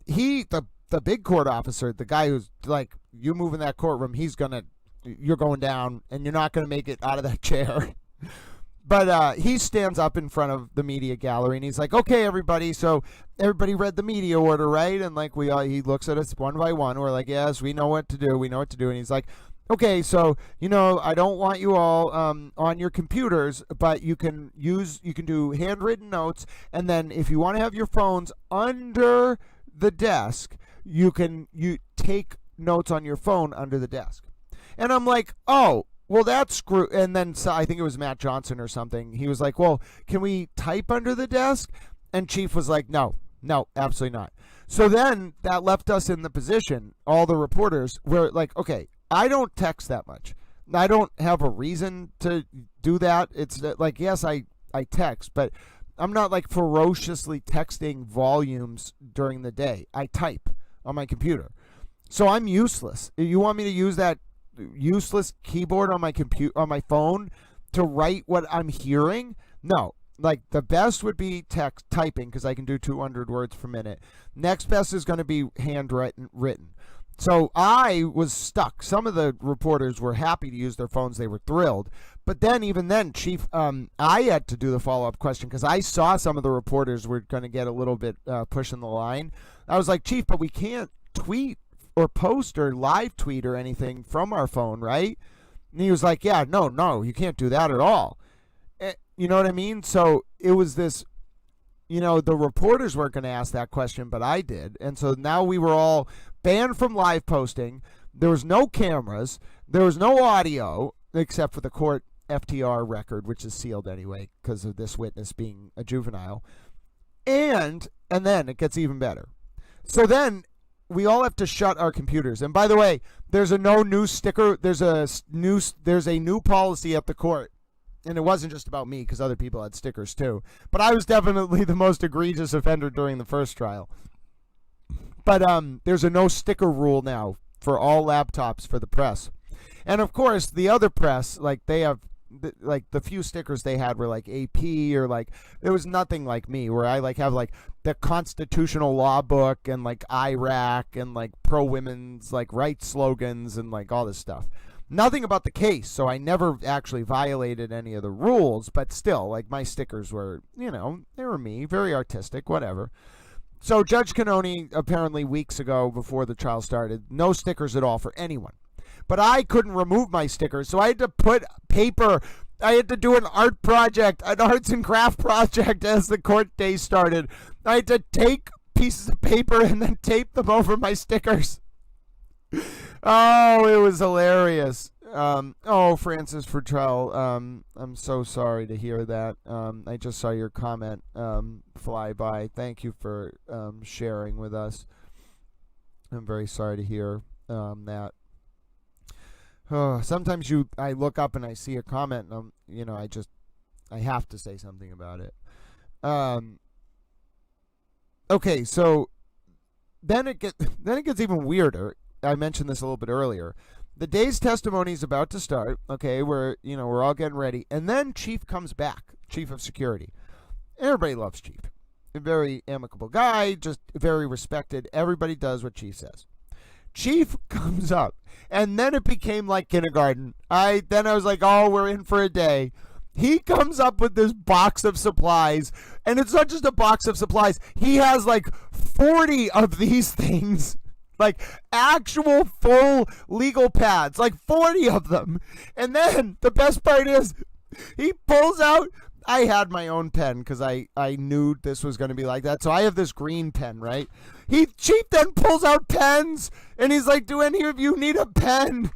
the big court officer, the guy who's like, you move in that courtroom, you're going down, and you're not going to make it out of that chair. But he stands up in front of the media gallery and he's like, okay, everybody. So everybody read the media order, right? And like he looks at us one by one. We're like, yes, we know what to do. We know what to do. And he's like, okay, so, I don't want you all on your computers, but you can do handwritten notes. And then if you want to have your phones under the desk, you take notes on your phone under the desk. And I'm like, oh, well, that's screw. And then I think it was Matt Johnson or something. He was like, well, can we type under the desk? And Chief was like, no, absolutely not. So then that left us in the position, all the reporters were like, okay, I don't text that much. I don't have a reason to do that. It's like, yes, I text, but I'm not like ferociously texting volumes during the day. I type on my computer. So I'm useless. You want me to use that useless keyboard on my phone to write what I'm hearing? No. Like the best would be typing because I can do 200 words per minute. Next best is going to be written. So I was stuck. Some of the reporters were happy to use their phones. They were thrilled. But then, even then, Chief, I had to do the follow-up question because I saw some of the reporters were going to get a little bit pushing the line. I was like, Chief, but we can't tweet or post or live tweet or anything from our phone, right? And he was like, yeah, no, you can't do that at all. You know what I mean? So it was this, the reporters weren't going to ask that question, but I did. And so now we were all banned from live posting. There was no cameras. There was no audio except for the court FTR record, which is sealed anyway because of this witness being a juvenile. And then it gets even better. So then we all have to shut our computers. And by the way, there's a no news sticker. There's a new policy at the court. And it wasn't just about me because other people had stickers too. But I was definitely the most egregious offender during the first trial. But there's a no sticker rule now for all laptops for the press. And of course, the other press, like they have, like the few stickers they had were like AP or like, there was nothing like me where I like have like the constitutional law book and like Iraq and like pro-women's like rights slogans and like all this stuff. Nothing about the case, so I never actually violated any of the rules, but still, like, my stickers were, they were me, very artistic, whatever. So Judge Cannone, apparently weeks ago before the trial started, no stickers at all for anyone. But I couldn't remove my stickers, so I had to put paper, I had to do an art project, an arts and craft project as the court day started. I had to take pieces of paper and then tape them over my stickers. Oh, it was hilarious. Francis Fertrell, I'm so sorry to hear that. I just saw your comment fly by. Thank you for sharing with us. I'm very sorry to hear that. Sometimes I look up and I see a comment and I have to say something about it. Okay, so then it gets even weirder. I mentioned this a little bit earlier. The day's testimony is about to start. Okay, we're all getting ready, and then Chief comes back, Chief of Security. Everybody loves Chief. A very amicable guy, just very respected. Everybody does what Chief says. Chief comes up, and then it became like kindergarten. I was like, oh, we're in for a day. He comes up with this box of supplies, and it's not just a box of supplies. He has like 40 of these things. Like actual full legal pads, like 40 of them. And then the best part is he pulls out, I had my own pen because I knew this was going to be like that. So I have this green pen, right? Chief then pulls out pens and he's like, do any of you need a pen?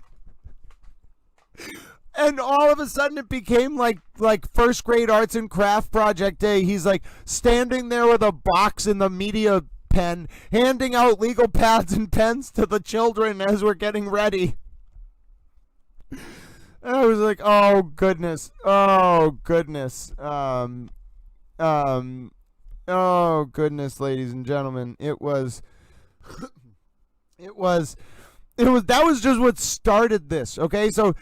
And all of a sudden it became like first grade arts and craft project day. He's like standing there with a box in the media pen, handing out legal pads and pens to the children as we're getting ready. And I was like, oh goodness, oh goodness, ladies and gentlemen, that was just what started this. Okay, so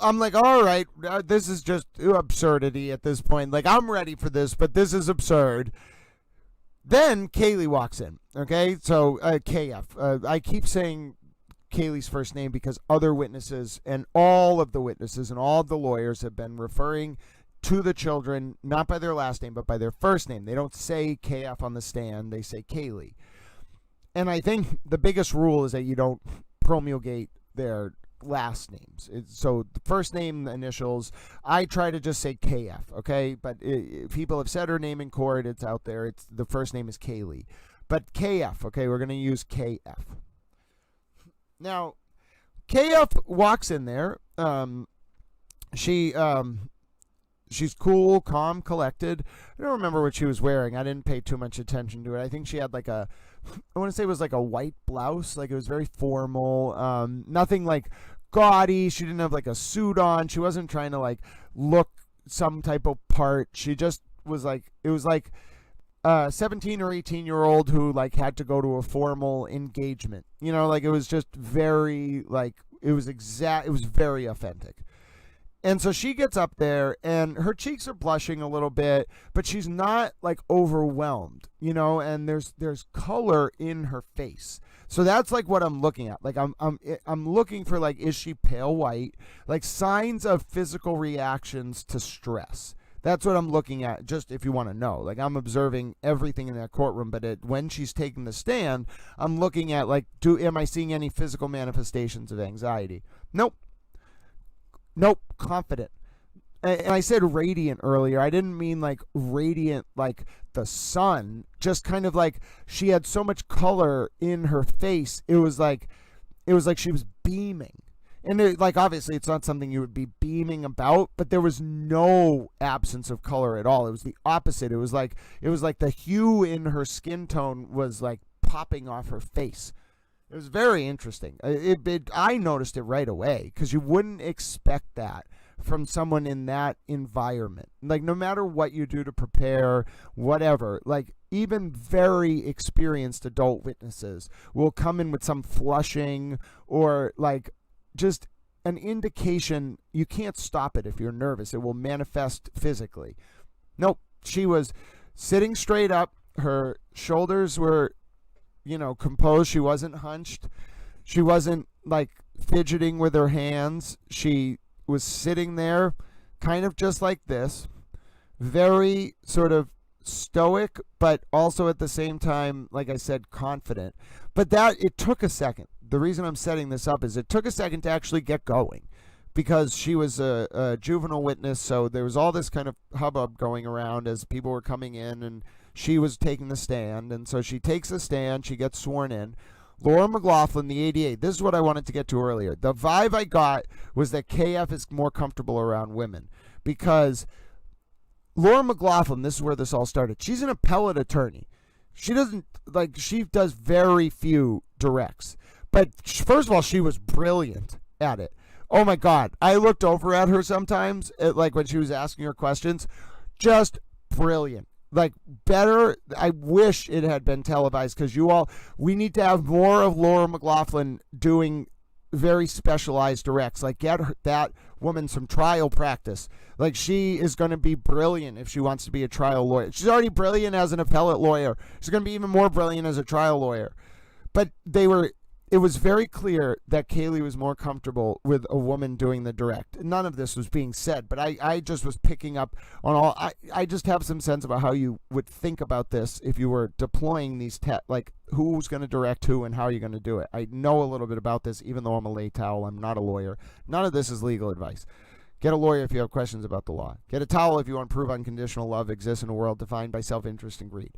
I'm like, all right, this is just absurdity at this point. Like, I'm ready for this, but this is absurd. Then Kaylee walks in, okay? So, KF. I keep saying Kaylee's first name because other witnesses and all of the witnesses and all of the lawyers have been referring to the children, not by their last name, but by their first name. They don't say KF on the stand, they say Kaylee. And I think the biggest rule is that you don't promulgate their last names. So the first name, the initials, I try to just say KF, okay? But people have said her name in court, it's out there. The first name is Kaylee. But KF, okay, we're going to use KF. Now, KF walks in there. She's cool, calm, collected. I don't remember what she was wearing. I didn't pay too much attention to it. I think she had like I want to say it was like a white blouse. Like it was very formal. Nothing like gaudy. She didn't have like a suit on. She wasn't trying to like look some type of part. She just was like, it was like a 17 or 18-year-old who like had to go to a formal engagement. You know, like it was just very like, it was very authentic. And so she gets up there and her cheeks are blushing a little bit, but she's not like overwhelmed, you know, and there's color in her face. So that's like what I'm looking at. Like I'm looking for like, is she pale white? Like signs of physical reactions to stress. That's what I'm looking at, just if you want to know. Like I'm observing everything in that courtroom, but when she's taking the stand, I'm looking at like, am I seeing any physical manifestations of anxiety? Nope, confident. And I said radiant earlier. I didn't mean like radiant like the sun, just kind of like she had so much color in her face. It was like she was beaming. And like obviously it's not something you would be beaming about, but there was no absence of color at all. It was the opposite. It was like the hue in her skin tone was like popping off her face. It was very interesting. I noticed it right away because you wouldn't expect that from someone in that environment. Like no matter what you do to prepare, whatever, like even very experienced adult witnesses will come in with some flushing or like just an indication. You can't stop it if you're nervous. It will manifest physically. Nope. She was sitting straight up. Her shoulders were, composed. She wasn't hunched. She wasn't like fidgeting with her hands. She was sitting there kind of just like this, very sort of stoic, but also at the same time, like I said, confident. But it took a second. The reason I'm setting this up is it took a second to actually get going because she was a juvenile witness. So there was all this kind of hubbub going around as people were coming in, and she was taking the stand. And so she takes the stand, she gets sworn in. Laura McLaughlin, the ADA, this is what I wanted to get to earlier. The vibe I got was that KF is more comfortable around women because Laura McLaughlin, this is where this all started. She's an appellate attorney. She does very few directs. But first of all, she was brilliant at it. Oh my God. I looked over at her sometimes, like when she was asking her questions, just brilliant. Like better. I wish it had been televised because we need to have more of Laura McLaughlin doing very specialized directs. Like get that woman some trial practice. Like she is going to be brilliant if she wants to be a trial lawyer. She's already brilliant as an appellate lawyer. She's going to be even more brilliant as a trial lawyer. But it was very clear that Kaylee was more comfortable with a woman doing the direct. None of this was being said, but I just was picking up on all. I just have some sense about how you would think about this if you were deploying these like who's going to direct who and how you're going to do it. I know a little bit about this, even though I'm a lay towel. I'm not a lawyer. None of this is legal advice. Get a lawyer if you have questions about the law. Get a towel if you want to prove unconditional love exists in a world defined by self-interest and greed.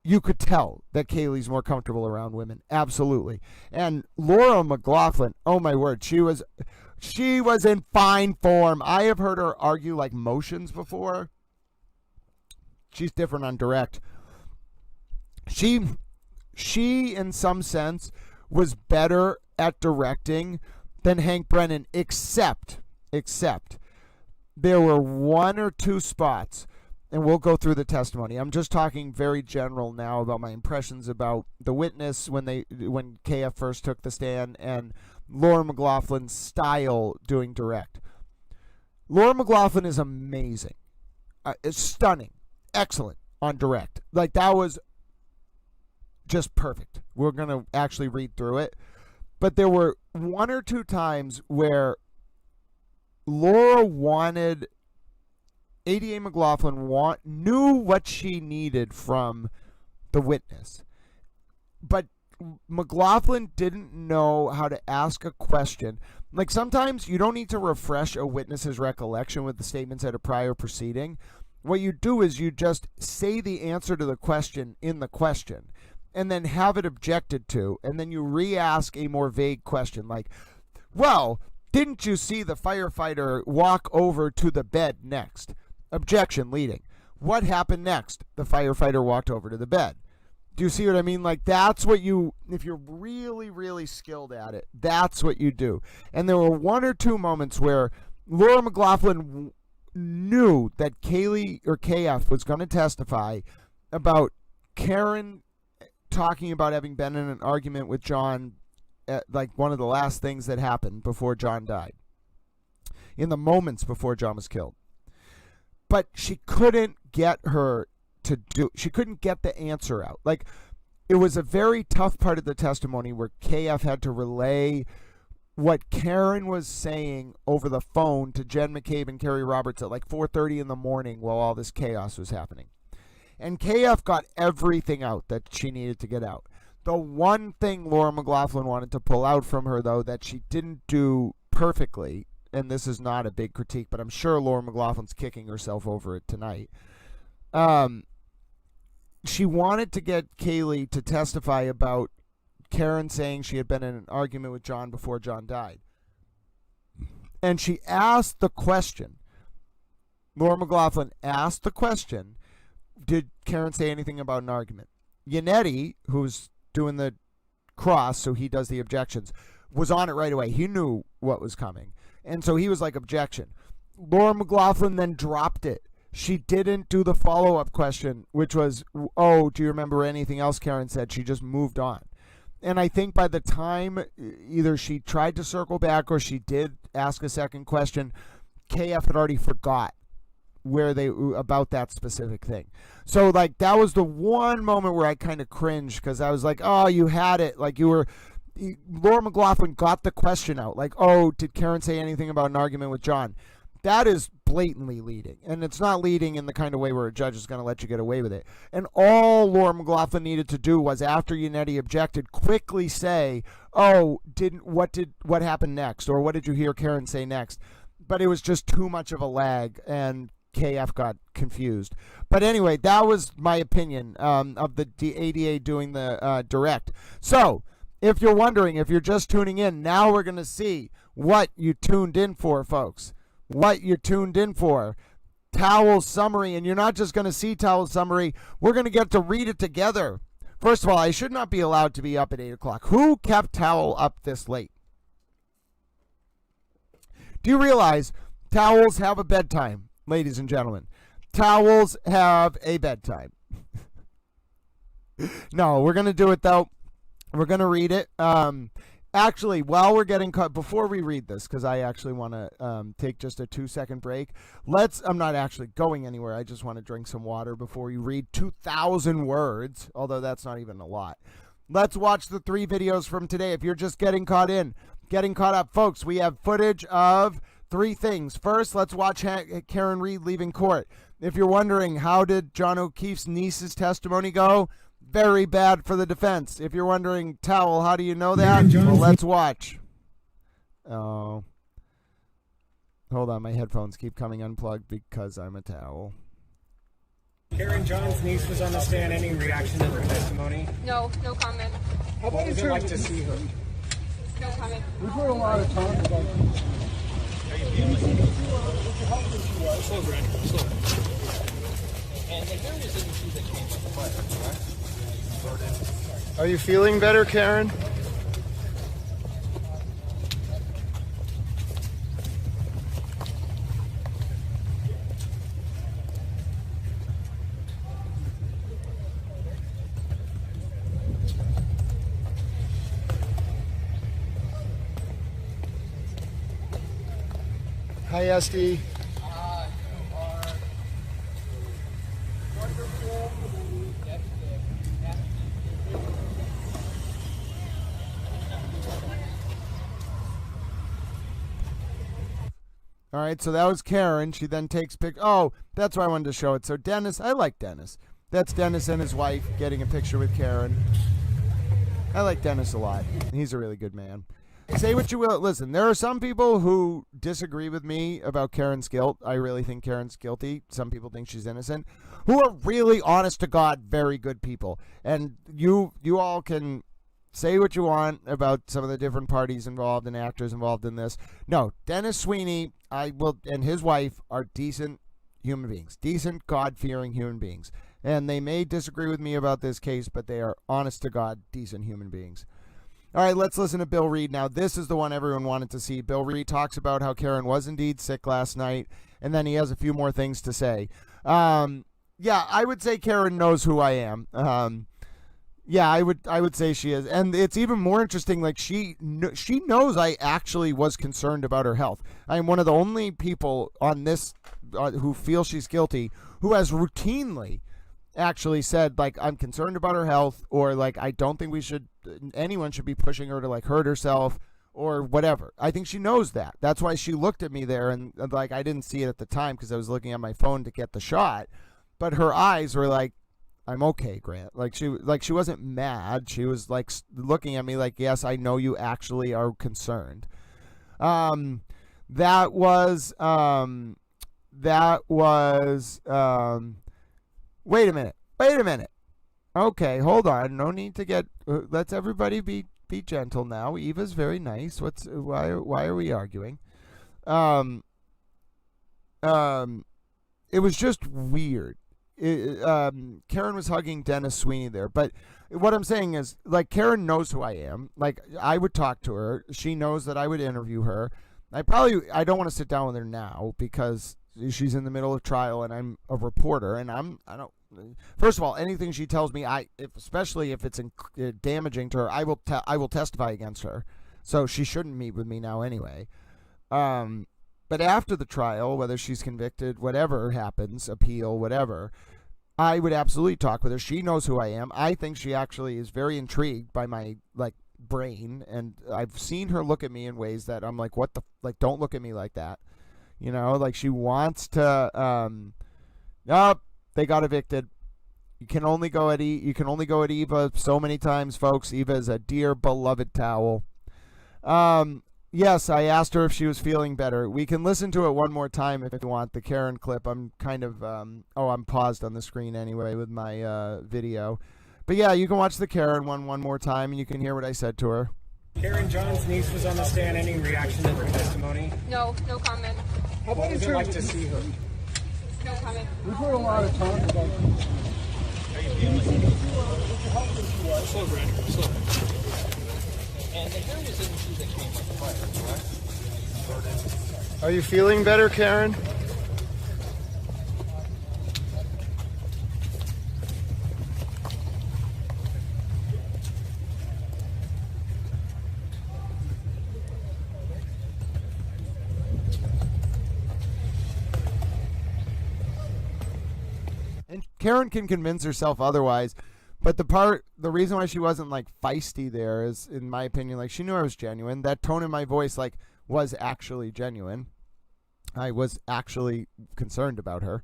You could tell that Kaylee's more comfortable around women. Absolutely. And Laura McLaughlin, oh my word, she was in fine form. I have heard her argue like motions before. She's different on direct. She in some sense was better at directing than Hank Brennan, except there were one or two spots. And we'll go through the testimony. I'm just talking very general now about my impressions about the witness when KF first took the stand and Laura McLaughlin's style doing direct. Laura McLaughlin is amazing. It's stunning. Excellent on direct. Like that was just perfect. We're going to actually read through it. But there were one or two times where Laura wanted, ADA McLaughlin knew what she needed from the witness, but McLaughlin didn't know how to ask a question. Like, sometimes you don't need to refresh a witness's recollection with the statements at a prior proceeding. What you do is you just say the answer to the question in the question and then have it objected to, and then you re-ask a more vague question like, well, didn't you see the firefighter walk over to the bed next? Objection leading. What happened next? The firefighter walked over to the bed. Do you see what I mean? Like, that's what you, if you're really, really skilled at it, that's what you do. And there were one or two moments where Laura McLaughlin knew that Kaylee or KF was going to testify about Karen talking about having been in an argument with John at, like, one of the last things that happened before John died, in the moments before John was killed. But she couldn't get she couldn't get the answer out. Like, it was a very tough part of the testimony where KF had to relay what Karen was saying over the phone to Jen McCabe and Carrie Roberts at like 4:30 in the morning while all this chaos was happening. And KF got everything out that she needed to get out. The one thing Laura McLaughlin wanted to pull out from her, though, that she didn't do perfectly, and this is not a big critique, but I'm sure Laura McLaughlin's kicking herself over it tonight. She wanted to get Kaylee to testify about Karen saying she had been in an argument with John before John died. And she asked the question. Laura McLaughlin asked the question, did Karen say anything about an argument? Yannetti, who's doing the cross, so he does the objections, was on it right away. He knew what was coming. And so he was like, objection. Laura McLaughlin then dropped it. She didn't do the follow-up question, which was, oh, do you remember anything else Karen said? She just moved on. And I think by the time either she tried to circle back or she did ask a second question, KF had already forgot about that specific thing. So, like, that was the one moment where I kind of cringed, because I was like, oh, you had it. Like, Laura McLaughlin got the question out. Like, oh, did Karen say anything about an argument with John? That is blatantly leading, and it's not leading in the kind of way where a judge is going to let you get away with it. And all Laura McLaughlin needed to do was, after Yannetti objected, quickly say, oh, what happened next, or what did you hear Karen say next? But it was just too much of a lag, and KF got confused. But anyway, that was my opinion of the ADA doing the direct. So, if you're wondering, if you're just tuning in, now we're going to see what you tuned in for, folks. What you tuned in for. Towel's summary, and you're not just going to see Towel's summary, we're going to get to read it together. First of all, I should not be allowed to be up at 8 o'clock. Who kept Towel up this late? Do you realize towels have a bedtime, ladies and gentlemen? Towels have a bedtime. No, we're going to do it, though. We're going to read it. Actually, while we're getting cut, before we read this, because I actually want to take just a 2-second break, I'm not actually going anywhere. I just want to drink some water before you read 2,000 words, although that's not even a lot. Let's watch the 3 videos from today. If you're just getting caught up, folks, we have footage of 3 things. First, let's watch Karen Reed leaving court. If you're wondering, how did John O'Keefe's niece's testimony go? Very bad for the defense. If you're wondering, Towel, how do you know that? Well, let's watch. Oh. Hold on, my headphones keep coming unplugged because I'm a towel. Karen John's niece was on the stand. Any reaction to her testimony? No comment. How about would you like to see her? No comment. We've heard a lot of talk about Slow, Brad. Slow. And the hearing is issue that came from the fire, right? Are you feeling better, Karen? Hi, Esty. All right, so that was Karen. She then takes Oh, that's why I wanted to show it. So Dennis, I like Dennis. That's Dennis and his wife getting a picture with Karen. I like Dennis a lot. He's a really good man. Say what you will. Listen, there are some people who disagree with me about Karen's guilt. I really think Karen's guilty. Some people think she's innocent. Who are really, honest to God, very good people. And you all can say what you want about some of the different parties involved and actors involved in this. No, Dennis Sweeney, and his wife are decent human beings. Decent, God-fearing human beings. And they may disagree with me about this case, but they are, honest to God, decent human beings. All right, let's listen to Bill Reed now. This is the one everyone wanted to see. Bill Reed talks about how Karen was indeed sick last night, and then he has a few more things to say. Yeah, I would say Karen knows who I am. Yeah, I would say she is. And it's even more interesting, like, she knows I actually was concerned about her health. I am one of the only people on this who feel she's guilty who has routinely actually said, like, I'm concerned about her health, or, like, I don't think anyone should be pushing her to, like, hurt herself or whatever. I think she knows that. That's why she looked at me there, and like, I didn't see it at the time because I was looking at my phone to get the shot, but her eyes were like, I'm okay, Grant. Like, she wasn't mad. She was, like, looking at me like, yes, I know you actually are concerned. That was wait a minute. Okay, hold on. No need to get. Let's everybody be gentle now. Eva's very nice. Why are we arguing? It was just weird. Karen was hugging Dennis Sweeney there, but what I'm saying is, like, Karen knows who I am. Like, I would talk to her. She knows that I would interview her. I don't want to sit down with her now because she's in the middle of trial and I'm a reporter, and first of all, anything she tells me, especially if it's damaging to her, I will testify against her. So she shouldn't meet with me now anyway. But after the trial, whether she's convicted, whatever happens, appeal, whatever, I would absolutely talk with her. She knows who I am. I think she actually is very intrigued by my, like, brain, and I've seen her look at me in ways that I'm like, what the, like, don't look at me like that. You know, like, she wants to, they got evicted. You can only go at Eva so many times, folks. Eva is a dear, beloved towel. Yes, I asked her if she was feeling better. We can listen to it one more time if you want, the Karen clip. I'm kind of, I'm paused on the screen anyway with my video. But yeah, you can watch the Karen one more time, and you can hear what I said to her. Karen John's niece was on the stand. Any reaction to her testimony? No comment. How about would you like to see her? No comment. We've heard a lot of talk about. Slow, Brandon. Slow. And the hair was in the shoe that came with the fire, correct? Are you feeling better, Karen? And Karen can convince herself otherwise, but the reason why she wasn't, like, feisty there is, in my opinion, like, she knew I was genuine. That tone in my voice, like, was actually genuine. I was actually concerned about her.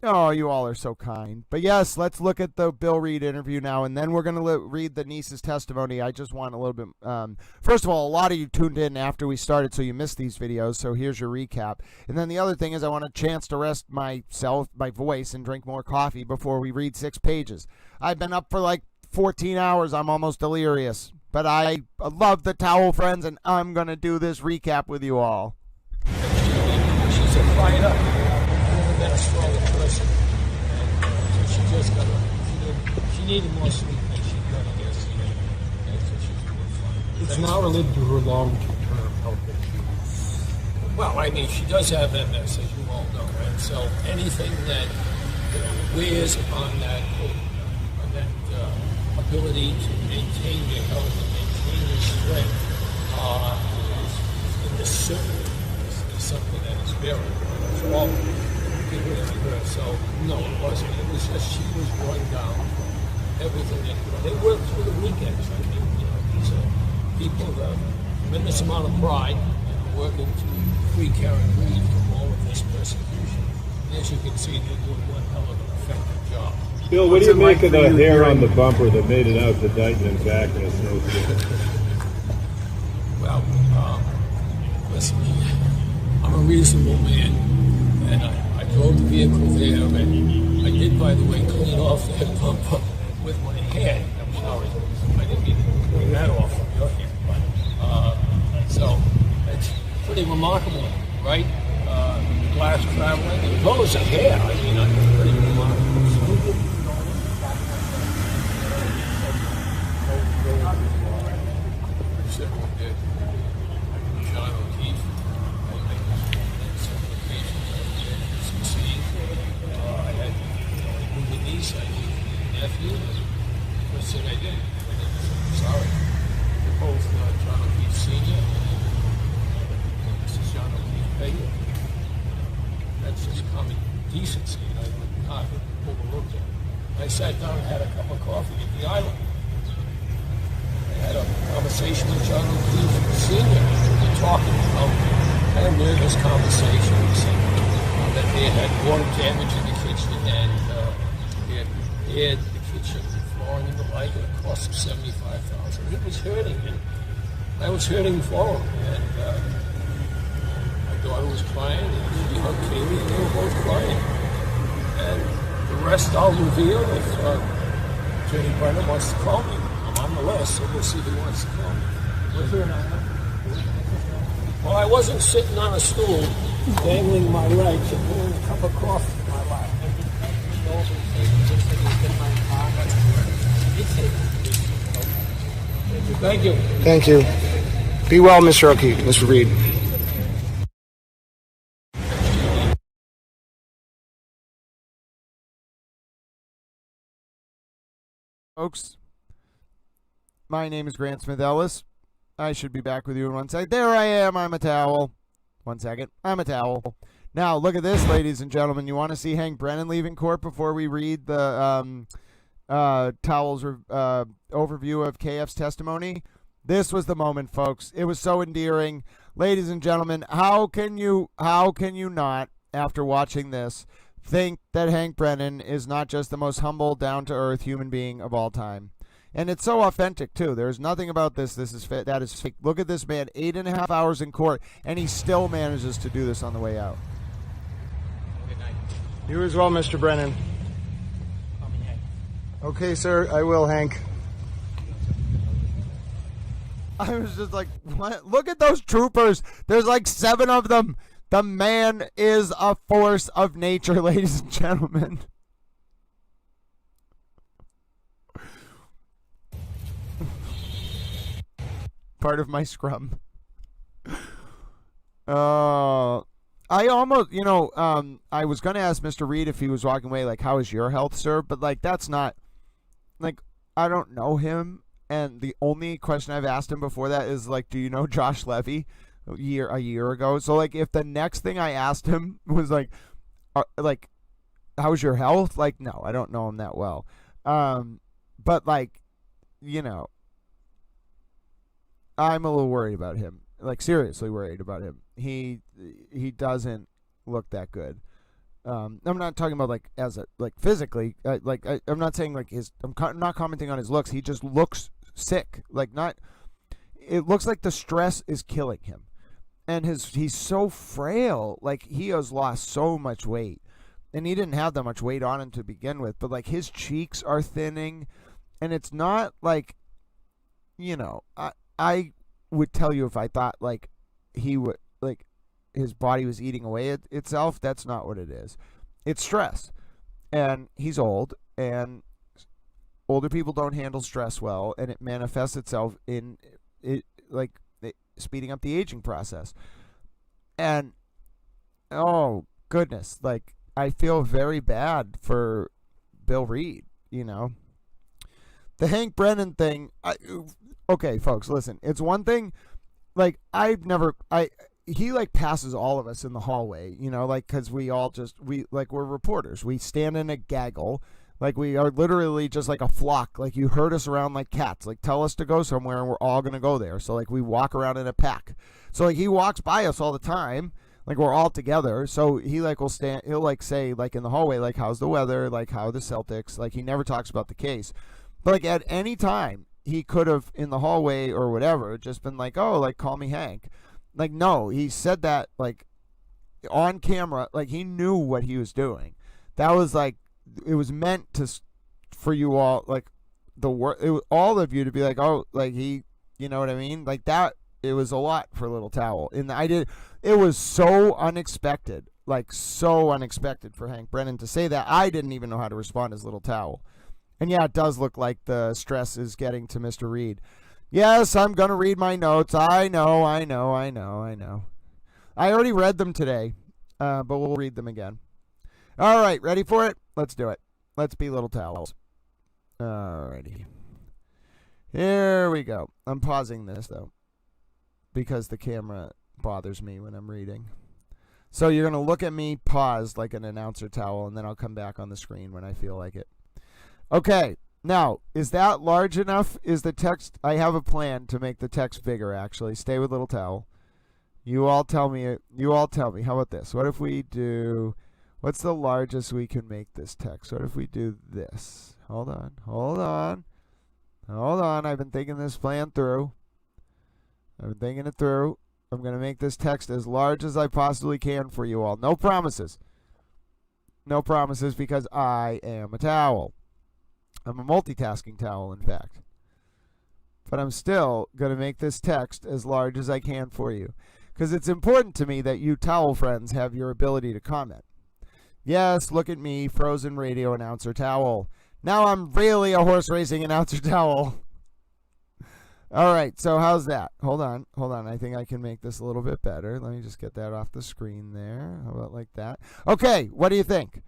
Oh, you all are so kind. But yes, let's look at the Bill Reed interview now, and then we're going to read the niece's testimony. I just want a little bit... first of all, a lot of you tuned in after we started, so you missed these videos, so here's your recap. And then the other thing is I want a chance to rest my voice, and drink more coffee before we read 6 pages. I've been up for like 14 hours. I'm almost delirious. But I love the towel, friends, and I'm going to do this recap with you all. She's a fired up. Never been a stronger person. And so she just got she needed more sleep than she got, I guess. And so she's doing fine. It's not related to her long-term health issues. Well, I mean, she does have MS, as you all know, and so anything that wears on that ability to maintain your health and maintain your strength in the circle is something that is very strong. So no, it wasn't. It was just she was run down. Everything they worked through the weekends. I mean, these people with a tremendous amount of pride and working to free Karen Reed from all of this persecution. And as you can see, they're doing one hell of an effective job. Bill, what do you make of the hair on the bumper that made it out to Dighton and back in a snowstorm? Well, listen, I'm a reasonable man, and I drove the vehicle there, and I did, by the way, clean off that bumper with my hand. I'm sorry, I didn't mean to clean that off from your hand, but, so, it's pretty remarkable, right? Glass traveling, as well as the hair, I mean, it's pretty remarkable. Certainly did. John O'Keefe, I had my niece, I had my nephew, the first thing I did, sorry, they're both John O'Keefe Sr. and this is John O'Keefe Baker. That's just common decency, and I would not overlook that. I sat down and had a cup of coffee at the island. I had a conversation with John O'Keefe Sr. We were talking about kind of nervous conversations, and that they had water damage in the kitchen, and they had repaired the kitchen, flooring and the like, at a cost of $75,000. He was hurting, and I was hurting for him, and my daughter was crying, and she hugged Kaylee, and they were both crying. And the rest I'll reveal if Attorney Brennan wants to call me. I'm on the list, so we'll see who wants to call me. We're here now. Well, I wasn't sitting on a stool, dangling my legs and pouring a cup of coffee in my lap. Thank you. Thank you. Be well, Mr. O'Keefe, Mr. Reed. Folks, my name is Grant Smith Ellis. I should be back with you in 1 second. There I am. I'm a towel. 1 second. I'm a towel. Now, look at this, ladies and gentlemen. You want to see Hank Brennan leaving court before we read the towel's overview of KF's testimony? This was the moment, folks. It was so endearing. Ladies and gentlemen, how can you not, after watching this, think that Hank Brennan is not just the most humble, down-to-earth human being of all time? And it's so authentic, too. There's nothing about this. That is fake. Look at this man, 8.5 hours in court, and he still manages to do this on the way out. Good night. You as well, Mr. Brennan. Call me Hank. Okay, sir, I will, Hank. I was just like, what? Look at those troopers. There's like 7 of them. The man is a force of nature, ladies and gentlemen. Part of my scrum. I almost, I was going to ask Mr. Reed if he was walking away, like, how is your health, sir? But, like, that's not, like, I don't know him. And the only question I've asked him before that is, like, do you know Josh Levy? A year ago. So, like, if the next thing I asked him was, like, how's your health? Like, no, I don't know him that well. But, like, I'm a little worried about him. Like, seriously worried about him. He doesn't look that good. I'm not talking about, like, as a, like, physically. I'm not saying, like, I'm not commenting on his looks. He just looks sick. Like, it looks like the stress is killing him. And he's so frail. Like, he has lost so much weight. And he didn't have that much weight on him to begin with. But, like, his cheeks are thinning. And it's not like, I would tell you if I thought, like, he would, like, his body was eating away at itself. That's not what it is. It's stress. And he's old. And older people don't handle stress well. And it manifests itself in, speeding up the aging process. And oh goodness, like, I feel very bad for Bill Reed. The Hank Brennan thing. Okay, folks, listen. It's one thing. Like, he like passes all of us in the hallway. Like, because we're reporters. We stand in a gaggle. Like, we are literally just like a flock. Like, you herd us around like cats. Like, tell us to go somewhere and we're all going to go there. So, like, we walk around in a pack. So, like, he walks by us all the time. Like, we're all together. So, he, like, he'll, like, say, like, in the hallway, like, how's the weather? Like, how are the Celtics? Like, he never talks about the case. But, like, at any time, he could have, in the hallway or whatever, just been like, oh, like, call me Hank. Like, no, he said that, like, on camera. Like, he knew what he was doing. That was, like, it was meant for you all, like, all of you to be like, oh, like, he, you know what I mean? Like, that, it was a lot for Little Towel. And it was so unexpected, like, so unexpected for Hank Brennan to say that. I didn't even know how to respond as Little Towel. And yeah, it does look like the stress is getting to Mr. Reed. Yes, I'm going to read my notes. I know. I already read them today, but we'll read them again. All right, ready for it? Let's do it. Let's be Little Towels. All righty. Here we go. I'm pausing this, though, because the camera bothers me when I'm reading. So you're going to look at me, pause like an announcer towel, and then I'll come back on the screen when I feel like it. Okay. Now, is that large enough? Is the text... I have a plan to make the text bigger, actually. Stay with Little Towel. You all tell me. How about this? What if we do... What's the largest we can make this text? What if we do this? Hold on. I've been thinking this plan through. I'm going to make this text as large as I possibly can for you all. No promises. No promises, because I am a towel. I'm a multitasking towel, in fact. But I'm still going to make this text as large as I can for you, because it's important to me that you towel friends have your ability to comment. Yes, look at me, frozen radio announcer towel. Now I'm really a horse racing announcer towel. All right, so how's that? Hold on. I think I can make this a little bit better. Let me just get that off the screen there. How about like that? Okay, what do you think?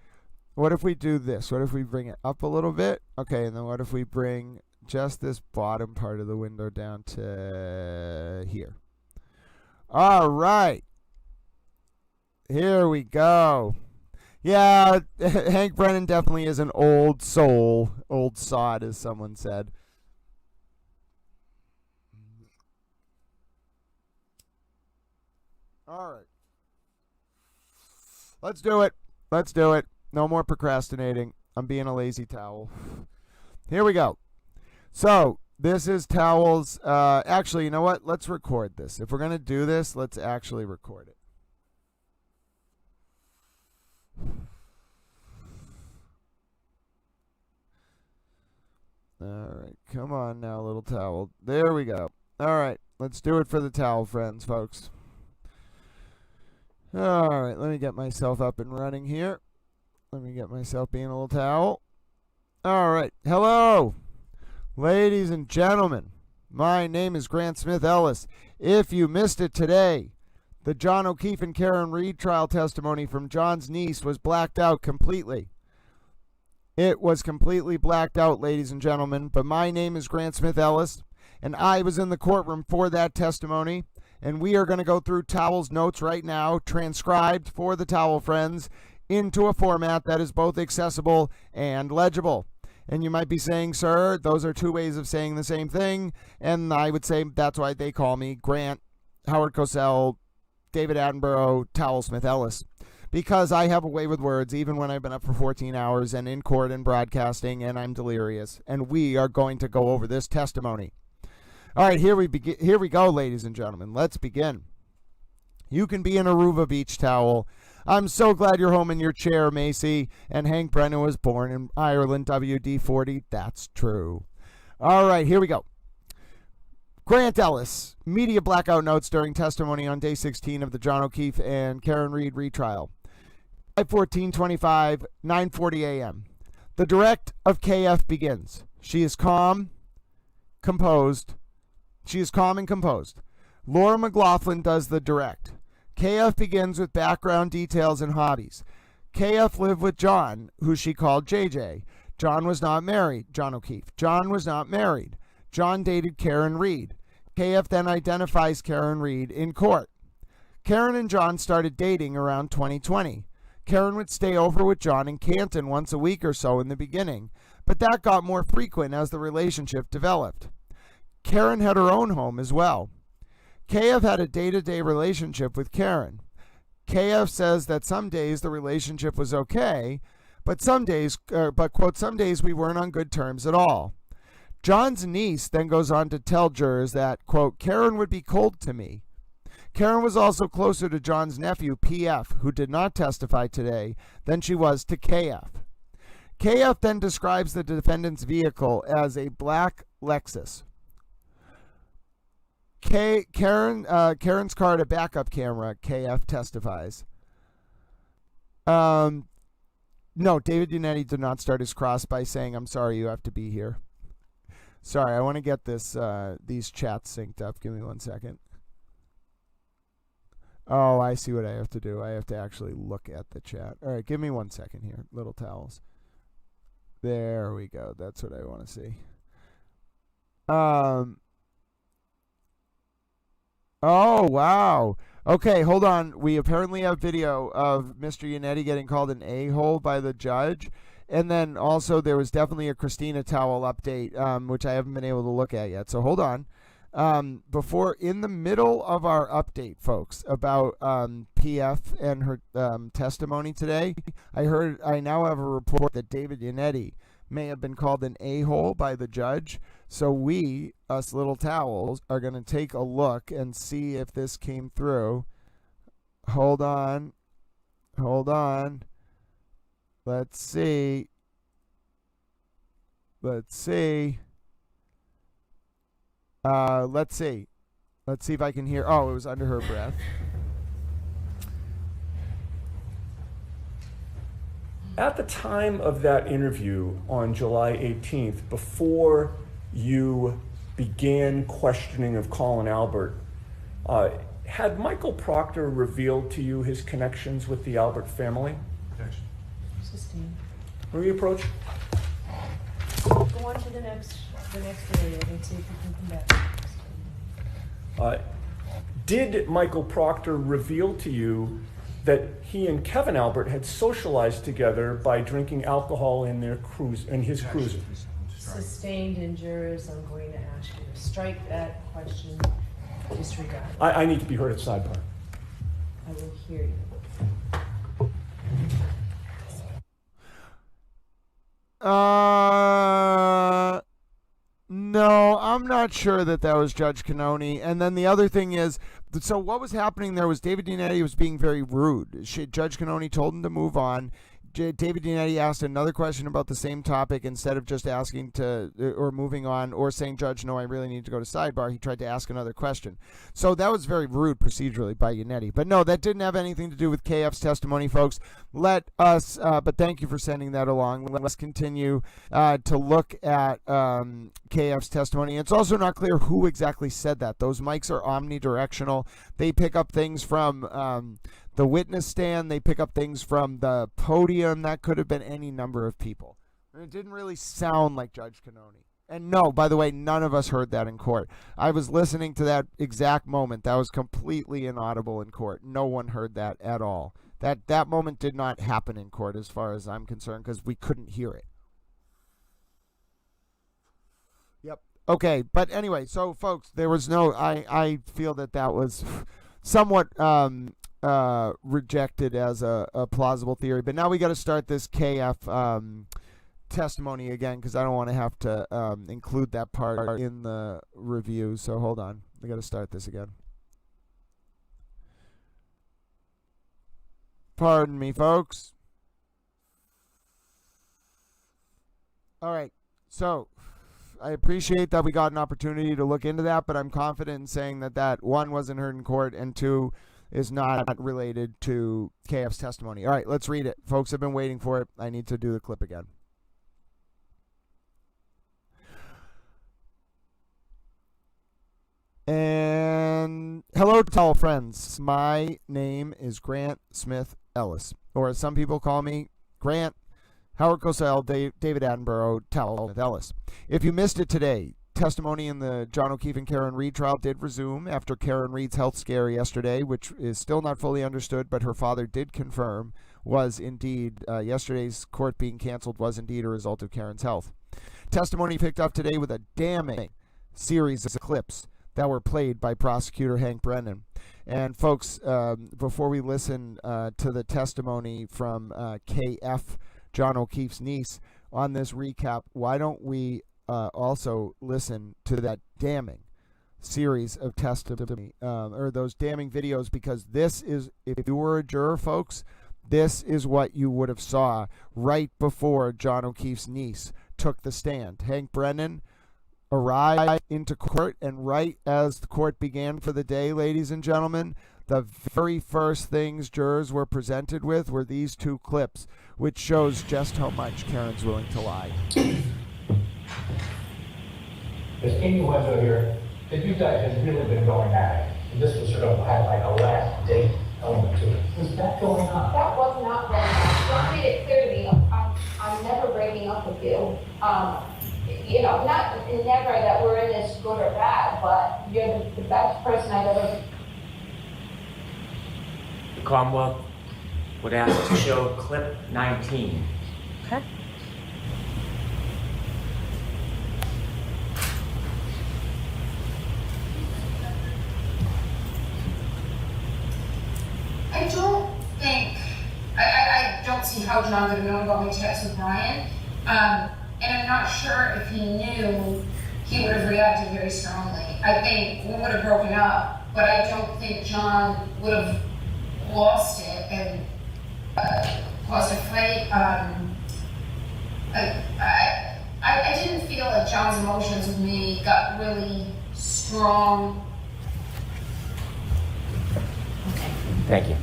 What if we do this? What if we bring it up a little bit? Okay, and then what if we bring just this bottom part of the window down to here? All right. Here we go. Yeah, Hank Brennan definitely is an old soul, old sod, as someone said. All right. Let's do it. No more procrastinating. I'm being a lazy towel. Here we go. So, this is towels. Actually, you know what? Let's record this. If we're going to do this, let's actually record it. All right, come on now, Little Towel. There we go. All right, let's do it for the towel friends, folks. All right, let me get myself up and running here. Let me get myself being a Little Towel. All right, hello, ladies and gentlemen. My name is Grant Smith Ellis. If you missed it today, the John O'Keefe and Karen Reed trial testimony from John's niece was blacked out completely. It was completely blacked out, ladies and gentlemen, but my name is Grant Smith Ellis, and I was in the courtroom for that testimony, and we are going to go through Towel's notes right now, transcribed for the Towel friends, into a format that is both accessible and legible. And you might be saying, sir, those are two ways of saying the same thing, and I would say that's why they call me Grant, Howard Cosell, David Attenborough, Towel Smith Ellis, because I have a way with words even when I've been up for 14 hours and in court and broadcasting and I'm delirious. And we are going to go over this testimony. All right, here we go, ladies and gentlemen. Let's begin. You can be in Aruba Beach towel. I'm so glad you're home in your chair, Macy. And Hank Brennan was born in Ireland, WD-40. That's true. All right, here we go. Grant Ellis, media blackout notes during testimony on day 16 of the John O'Keefe and Karen Reed retrial. 5/14/25, 9:40 a.m. The direct of KF begins. She is calm, composed. Laura McLaughlin does the direct. KF begins with background details and hobbies. KF lived with John, who she called JJ. John was not married. John O'Keefe. John was not married. John dated Karen Reed. KF then identifies Karen Reed in court. Karen and John started dating around 2020. Karen would stay over with John in Canton once a week or so in the beginning, but that got more frequent as the relationship developed. Karen had her own home as well. KF had a day-to-day relationship with Karen. KF says that some days the relationship was okay, but quote, some days we weren't on good terms at all. John's niece then goes on to tell jurors that, quote, Karen would be cold to me. Karen was also closer to John's nephew, PF, who did not testify today, than she was to KF. KF then describes the defendant's vehicle as a black Lexus. Karen's car had a backup camera, KF testifies. No, David Unetti did not start his cross by saying, I'm sorry you have to be here. Sorry, I want to get these chats synced up. Give me 1 second. Oh, I see what I have to do. I have to actually look at the chat. All right, give me 1 second here. Little towels. There we go. That's what I want to see. Oh, wow. Okay, hold on. We apparently have video of Mr. Unetti getting called an a-hole by the judge. And then also there was definitely a Christina Towell update, which I haven't been able to look at yet. So hold on. In the middle of our update, folks, about PF and her testimony today, I now have a report that David Unetti may have been called an a-hole by the judge. So we, us little towels, are going to take a look and see if this came through. Hold on. Let's see. Let's see if I can hear. Oh, it was under her breath. At the time of that interview on July 18th, before you began questioning of Colin Albert, had Michael Proctor revealed to you his connections with the Albert family? Sustained. Will you approach? Go on to the next area and see if you can come back. Did Michael Proctor reveal to you that he and Kevin Albert had socialized together by drinking alcohol in his cruiser? Sustained in jurors, I'm going to ask you to strike that question, disregard. I need to be heard at sidebar. I will hear you. No, I'm not sure that was Judge Cannoni. And then the other thing is, so what was happening there was David Unetti was being very rude. Judge Cannoni told him to move on. David Unetti asked another question about the same topic instead of just asking or moving on or saying, Judge, no, I really need to go to sidebar. He tried to ask another question. So that was very rude procedurally by Unetti. But no, that didn't have anything to do with KF's testimony, folks. But thank you for sending that along. Let's continue to look at KF's testimony. It's also not clear who exactly said that. Those mics are omnidirectional. They pick up things from the witness stand, they pick up things from the podium. That could have been any number of people. And it didn't really sound like Judge Cannoni. And no, by the way, none of us heard that in court. I was listening to that exact moment. That was completely inaudible in court. No one heard that at all. That moment did not happen in court as far as I'm concerned because we couldn't hear it. Yep. Okay, but anyway, so folks, there was no, I feel that was somewhat rejected as a plausible theory. But now we got to start this KF testimony again because I don't want to have to include that part in the review. So hold on. We got to start this again. Pardon me, folks. All right. So I appreciate that we got an opportunity to look into that, but I'm confident in saying that one wasn't heard in court and two is not related to KF's testimony. All right, let's read it. Folks have been waiting for it. I need to do the clip again. And hello to all friends. My name is Grant Smith Ellis, or as some people call me, Grant, Howard Cosell, David Attenborough, Smith Ellis. If you missed it today, testimony in the John O'Keefe and Karen Reed trial did resume after Karen Reed's health scare yesterday, which is still not fully understood, but her father did confirm was indeed, yesterday's court being canceled was indeed a result of Karen's health. Testimony picked up today with a damning series of clips that were played by prosecutor Hank Brennan. And folks, before we listen to the testimony from KF, John O'Keefe's niece, on this recap, why don't we also listen to that damning series of testimony, or those damning videos, because this is, if you were a juror, folks, this is what you would have saw right before John O'Keefe's niece took the stand. Hank Brennan arrived into court, and right as the court began for the day, ladies and gentlemen, the very first things jurors were presented with were these two clips, which shows just how much Karen's willing to lie. There's any window here that you guys have really been going at it. And this was sort of had like a last date element to it. Was that going on? That was not going on. John made it clear to me, I'm never breaking up with you. You know, not never that we're in this good or bad, but you're the best person I've ever. The Commonwealth would ask to show clip 19. Okay. I don't think, I don't see how John would have known about my text with Brian. And I'm not sure if he knew he would have reacted very strongly. I think we would have broken up, but I don't think John would have lost it and caused a fight. I didn't feel like John's emotions with me got really strong. Thank you.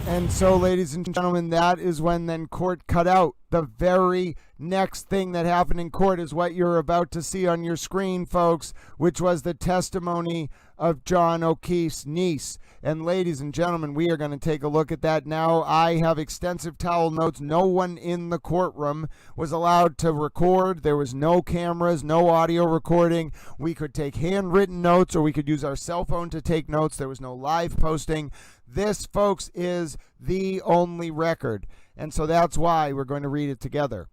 And so, ladies and gentlemen, that is when then court cut out. The very next thing that happened in court is what you're about to see on your screen, folks, which was the testimony of John O'Keefe's niece. And ladies and gentlemen, we are going to take a look at that now. I have extensive towel notes. No one in the courtroom was allowed to record. There was no cameras, no audio recording. We could take handwritten notes, or we could use our cell phone to take notes. There was no live posting. This, folks, is the only record. And so that's why we're going to read it together.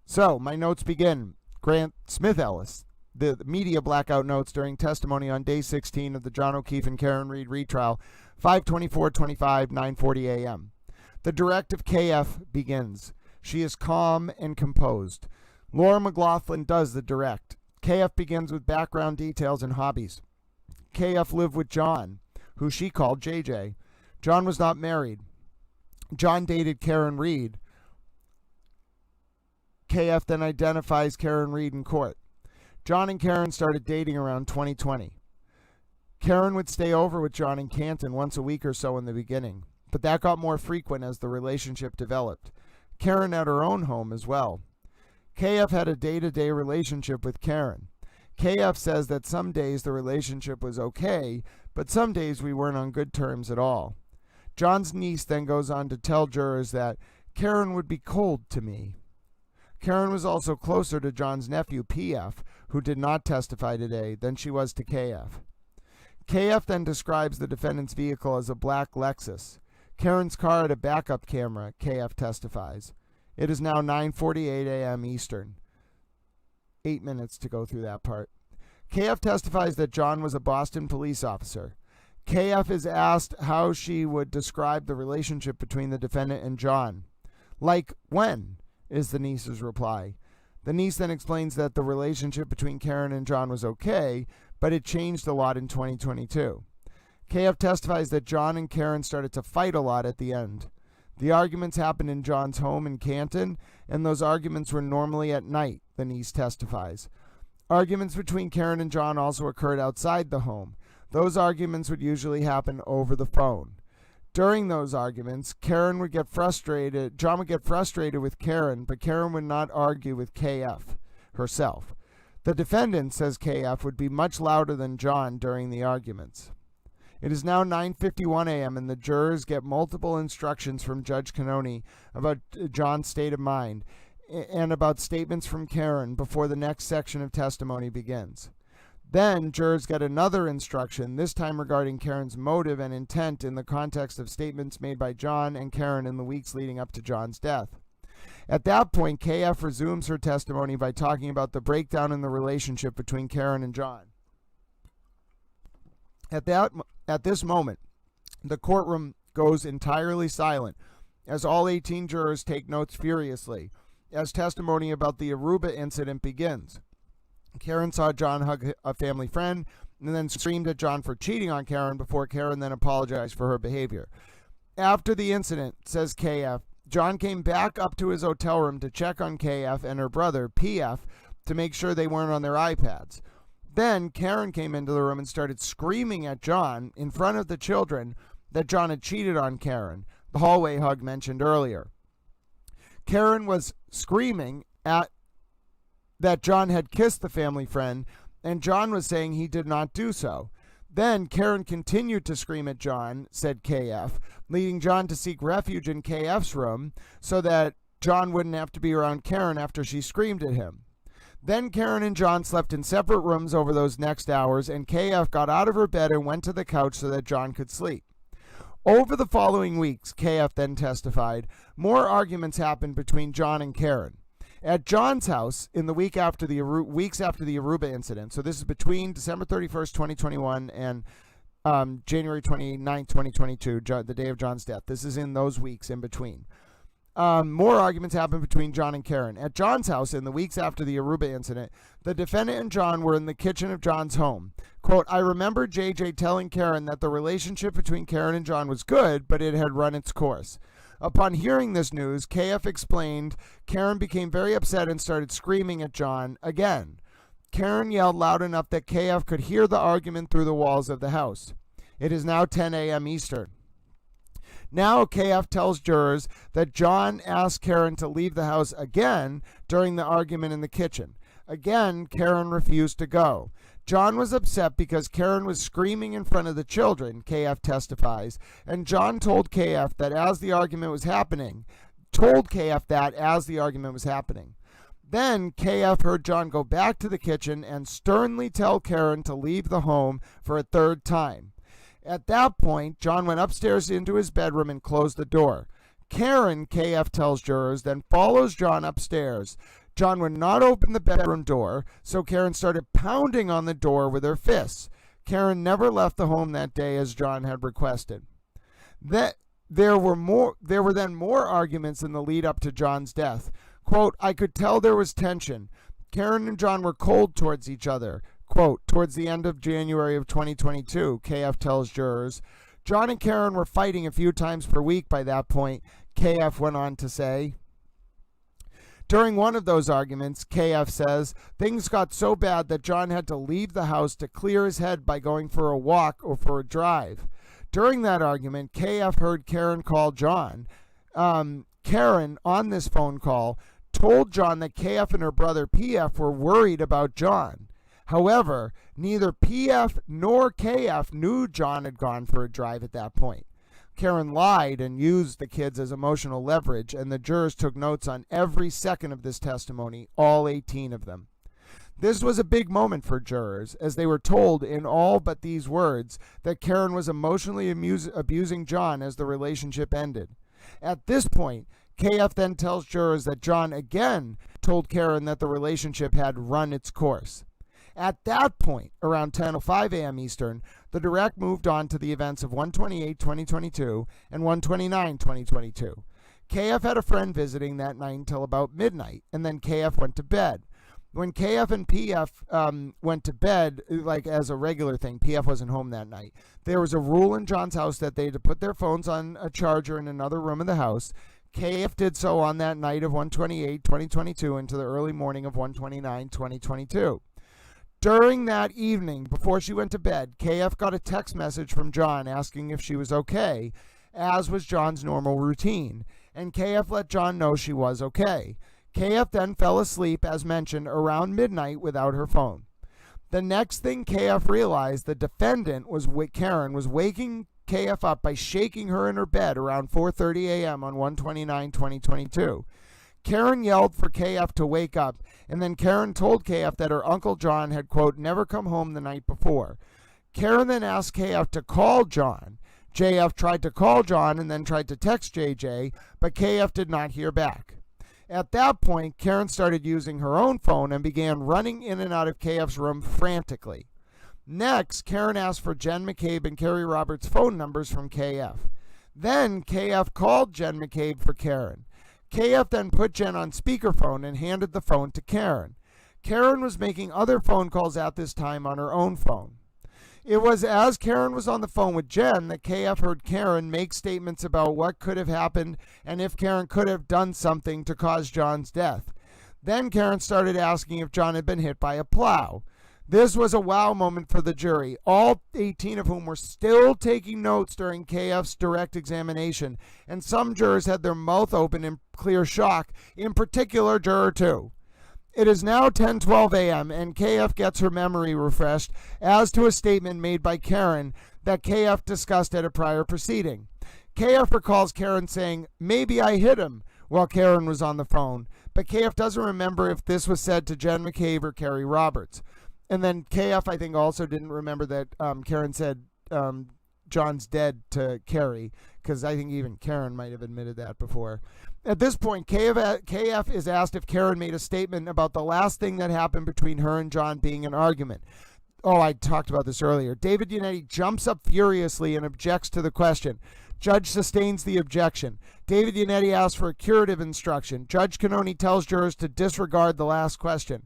So my notes begin. Grant Smith Ellis, the media blackout notes during testimony on day 16 of the John O'Keefe and Karen Reed retrial, 5/24/25, 9:40 a.m. The direct of KF begins. She is calm and composed. Laura McLaughlin does the direct. KF begins with background details and hobbies. KF lived with John, who she called JJ. John was not married. John dated Karen Reed. KF then identifies Karen Reed in court. John and Karen started dating around 2020. Karen would stay over with John in Canton once a week or so in the beginning, but that got more frequent as the relationship developed. Karen had her own home as well. KF had a day-to-day relationship with Karen. KF says that some days the relationship was okay, but some days we weren't on good terms at all. John's niece then goes on to tell jurors that Karen would be cold to me. Karen was also closer to John's nephew, PF, who did not testify today, than she was to KF. KF then describes the defendant's vehicle as a black Lexus. Karen's car had a backup camera, KF testifies. It is now 9:48 a.m. Eastern. 8 minutes to go through that part. KF testifies that John was a Boston police officer. KF is asked how she would describe the relationship between the defendant and John. Like when, is the niece's reply. The niece then explains that the relationship between Karen and John was okay, but it changed a lot in 2022. KF testifies that John and Karen started to fight a lot at the end. The arguments happened in John's home in Canton, and those arguments were normally at night, the niece testifies. Arguments between Karen and John also occurred outside the home. Those arguments would usually happen over the phone. During those arguments, John would get frustrated with Karen, but Karen would not argue with KF herself. The defendant says KF would be much louder than John during the arguments. It is now 9:51 a.m. and the jurors get multiple instructions from Judge Cannoni about John's state of mind. and about statements from Karen before the next section of testimony begins. Then jurors get another instruction, this time regarding Karen's motive and intent in the context of statements made by John and Karen in the weeks leading up to John's death. At that point, KF resumes her testimony by talking about the breakdown in the relationship between Karen and John. At this moment, the courtroom goes entirely silent as all 18 jurors take notes furiously as testimony about the Aruba incident begins. Karen saw John hug a family friend and then screamed at John for cheating on Karen before Karen then apologized for her behavior. After the incident, says KF, John came back up to his hotel room to check on KF and her brother, PF, to make sure they weren't on their iPads. Then Karen came into the room and started screaming at John in front of the children that John had cheated on Karen, the hallway hug mentioned earlier. Karen was screaming at that John had kissed the family friend, and John was saying he did not do so. Then Karen continued to scream at John, said KF, leading John to seek refuge in KF's room so that John wouldn't have to be around Karen after she screamed at him. Then Karen and John slept in separate rooms over those next hours, and KF got out of her bed and went to the couch so that John could sleep. Over the following weeks, KF then testified, more arguments happened between John and Karen. At John's house, in the weeks after the Aruba incident, so this is between December 31st, 2021 and January 29th, 2022, the day of John's death. This is in those weeks in between. More arguments happened between John and Karen. At John's house, in the weeks after the Aruba incident, the defendant and John were in the kitchen of John's home. Quote, I remember JJ telling Karen that the relationship between Karen and John was good, but it had run its course. Upon hearing this news, KF explained Karen became very upset and started screaming at John again. Karen yelled loud enough that KF could hear the argument through the walls of the house. It is now 10 a.m. Eastern. Now KF tells jurors that John asked Karen to leave the house again during the argument in the kitchen. Again, Karen refused to go. John was upset because Karen was screaming in front of the children, KF testifies, and John told KF that as the argument was happening, Then KF heard John go back to the kitchen and sternly tell Karen to leave the home for a third time. At that point, John went upstairs into his bedroom and closed the door. Karen, KF tells jurors, then follows John upstairs. John would not open the bedroom door, so Karen started pounding on the door with her fists. Karen never left the home that day as John had requested. There were then more arguments in the lead up to John's death. Quote, I could tell there was tension. Karen and John were cold towards each other. Quote, towards the end of January of 2022, KF tells jurors. John and Karen were fighting a few times per week by that point, KF went on to say. During one of those arguments, KF says, things got so bad that John had to leave the house to clear his head by going for a walk or for a drive. During that argument, KF heard Karen call John. Karen, on this phone call, told John that KF and her brother PF were worried about John. However, neither PF nor KF knew John had gone for a drive at that point. Karen lied and used the kids as emotional leverage, and the jurors took notes on every second of this testimony, all 18 of them. This was a big moment for jurors, as they were told in all but these words that Karen was emotionally abusing John as the relationship ended. At this point, KF then tells jurors that John again told Karen that the relationship had run its course. At that point, around 10:05 a.m. Eastern, the direct moved on to the events of 1/28/2022 and 1/29/2022. KF had a friend visiting that night until about midnight, and then KF went to bed. When KF and PF went to bed, like as a regular thing, PF wasn't home that night. There was a rule in John's house that they had to put their phones on a charger in another room of the house. KF did so on that night of 1/28/2022 into the early morning of 1/29/2022. During that evening, before she went to bed, KF got a text message from John asking if she was okay, as was John's normal routine, and KF let John know she was okay. KF then fell asleep, as mentioned, around midnight without her phone. The next thing KF realized, the defendant, Karen, was waking KF up by shaking her in her bed around 4:30 a.m. on 1/29/2022. Karen yelled for KF to wake up, and then Karen told KF that her Uncle John had, quote, never come home the night before. Karen then asked KF to call John. JF tried to call John and then tried to text JJ, but KF did not hear back. At that point, Karen started using her own phone and began running in and out of KF's room frantically. Next, Karen asked for Jen McCabe and Kerry Roberts' phone numbers from KF. Then KF called Jen McCabe for Karen. KF then put Jen on speakerphone and handed the phone to Karen. Karen was making other phone calls at this time on her own phone. It was as Karen was on the phone with Jen that KF heard Karen make statements about what could have happened and if Karen could have done something to cause John's death. Then Karen started asking if John had been hit by a plow. This was a wow moment for the jury, all 18 of whom were still taking notes during KF's direct examination, and some jurors had their mouth open in clear shock, in particular Juror 2. It is now 10:12 a.m., and KF gets her memory refreshed as to a statement made by Karen that KF discussed at a prior proceeding. KF recalls Karen saying, "Maybe I hit him," while Karen was on the phone, but KF doesn't remember if this was said to Jen McCabe or Kerry Roberts. And then KF, I think, also didn't remember that Karen said John's dead to Kerry, because I think even Karen might have admitted that before. At this point, KF is asked if Karen made a statement about the last thing that happened between her and John being an argument. Oh, I talked about this earlier. David Yannetti jumps up furiously and objects to the question. Judge sustains the objection. David Yannetti asks for a curative instruction. Judge Cannoni tells jurors to disregard the last question.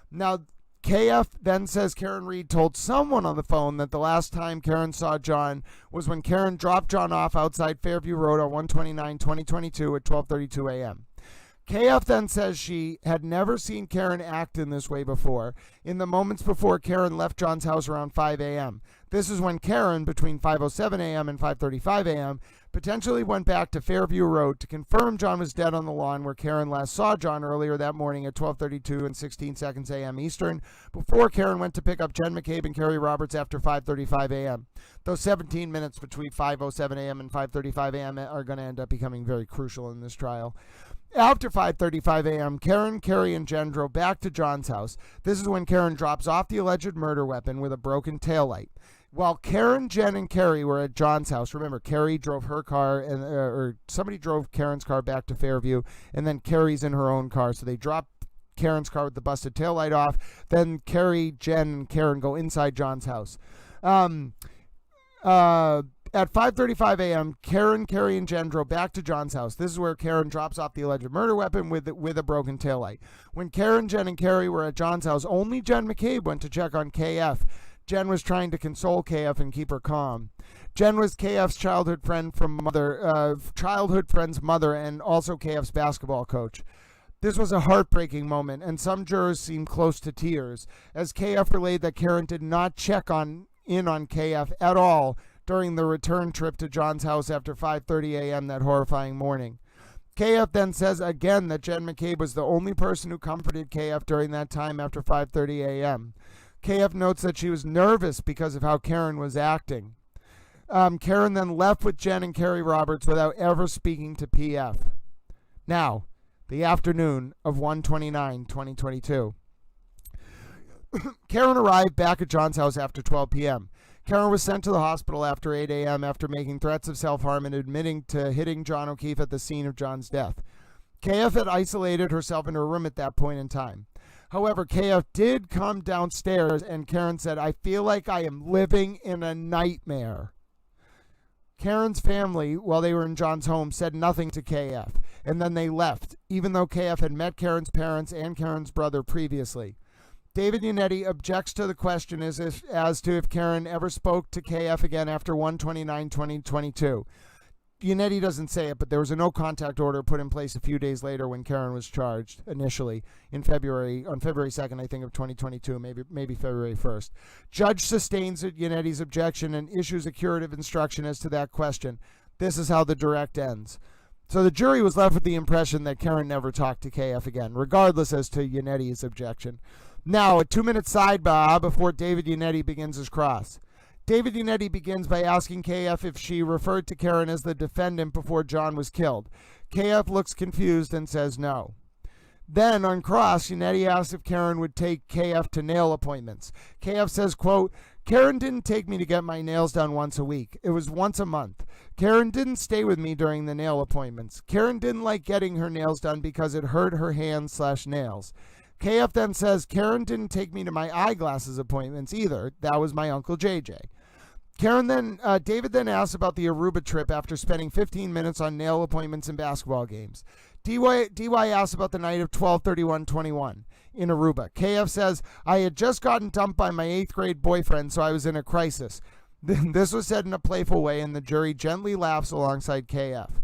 Now, KF then says Karen Reed told someone on the phone that the last time Karen saw John was when Karen dropped John off outside Fairview Road on 129-2022 at 12:32 a.m. KF then says she had never seen Karen act in this way before, in the moments before Karen left John's house around 5 a.m. This is when Karen, between 5:07 a.m. and 5:35 a.m., potentially went back to Fairview Road to confirm John was dead on the lawn where Karen last saw John earlier that morning at 12:32 and 16 seconds a.m. Eastern, before Karen went to pick up Jen McCabe and Kerry Roberts after 5:35 a.m. Those 17 minutes between 5:07 a.m. and 5:35 a.m. are going to end up becoming very crucial in this trial. After 5:35 a.m., Karen, Kerry, and Jen drove back to John's house. This is when Karen drops off the alleged murder weapon with a broken taillight. While Karen, Jen, and Kerry were at John's house, remember, Kerry drove her car, or somebody drove Karen's car back to Fairview, and then Kerry's in her own car. So they drop Karen's car with the busted taillight off. Then Kerry, Jen, and Karen go inside John's house. At 5:35 a.m., Karen, Kerry, and Jen drove back to John's house. This is where Karen drops off the alleged murder weapon with a broken taillight. When Karen, Jen, and Kerry were at John's house, only Jen McCabe went to check on KF. Jen was trying to console KF and keep her calm. Jen was KF's childhood friend's mother, and also KF's basketball coach. This was a heartbreaking moment, and some jurors seemed close to tears, as KF relayed that Karen did not check in on KF at all during the return trip to John's house after 5:30 a.m. that horrifying morning. KF then says again that Jen McCabe was the only person who comforted KF during that time after 5:30 a.m. KF notes that she was nervous because of how Karen was acting. Karen then left with Jen and Kerry Roberts without ever speaking to PF. Now, the afternoon of 1/29/2022. Karen arrived back at John's house after 12 p.m. Karen was sent to the hospital after 8 a.m. after making threats of self-harm and admitting to hitting John O'Keefe at the scene of John's death. KF had isolated herself in her room at that point in time. However, KF did come downstairs, and Karen said, "I feel like I am living in a nightmare." Karen's family, while they were in John's home, said nothing to KF, and then they left, even though KF had met Karen's parents and Karen's brother previously. David Yannetti objects to the question as to if Karen ever spoke to KF again after 1/29/2022. Yannetti doesn't say it, but there was a no-contact order put in place a few days later when Karen was charged initially on February 2nd, I think, of 2022, maybe February 1st. Judge sustains Yannetti's objection and issues a curative instruction as to that question. This is how the direct ends. So the jury was left with the impression that Karen never talked to KF again, regardless as to Yannetti's objection. Now, a 2-minute sidebar before David Yannetti begins his cross. David Yannetti begins by asking KF if she referred to Karen as the defendant before John was killed. KF looks confused and says no. Then on cross, Yannetti asked if Karen would take KF to nail appointments. KF says, quote, Karen didn't take me to get my nails done once a week. It was once a month. Karen didn't stay with me during the nail appointments. Karen didn't like getting her nails done because it hurt her hands/nails. KF then says, Karen didn't take me to my eyeglasses appointments either. That was my Uncle JJ. David then asks about the Aruba trip after spending 15 minutes on nail appointments and basketball games. DY asks about the night of 12/31/21 in Aruba. KF says, I had just gotten dumped by my 8th grade boyfriend, so I was in a crisis. This was said in a playful way, and the jury gently laughs alongside KF.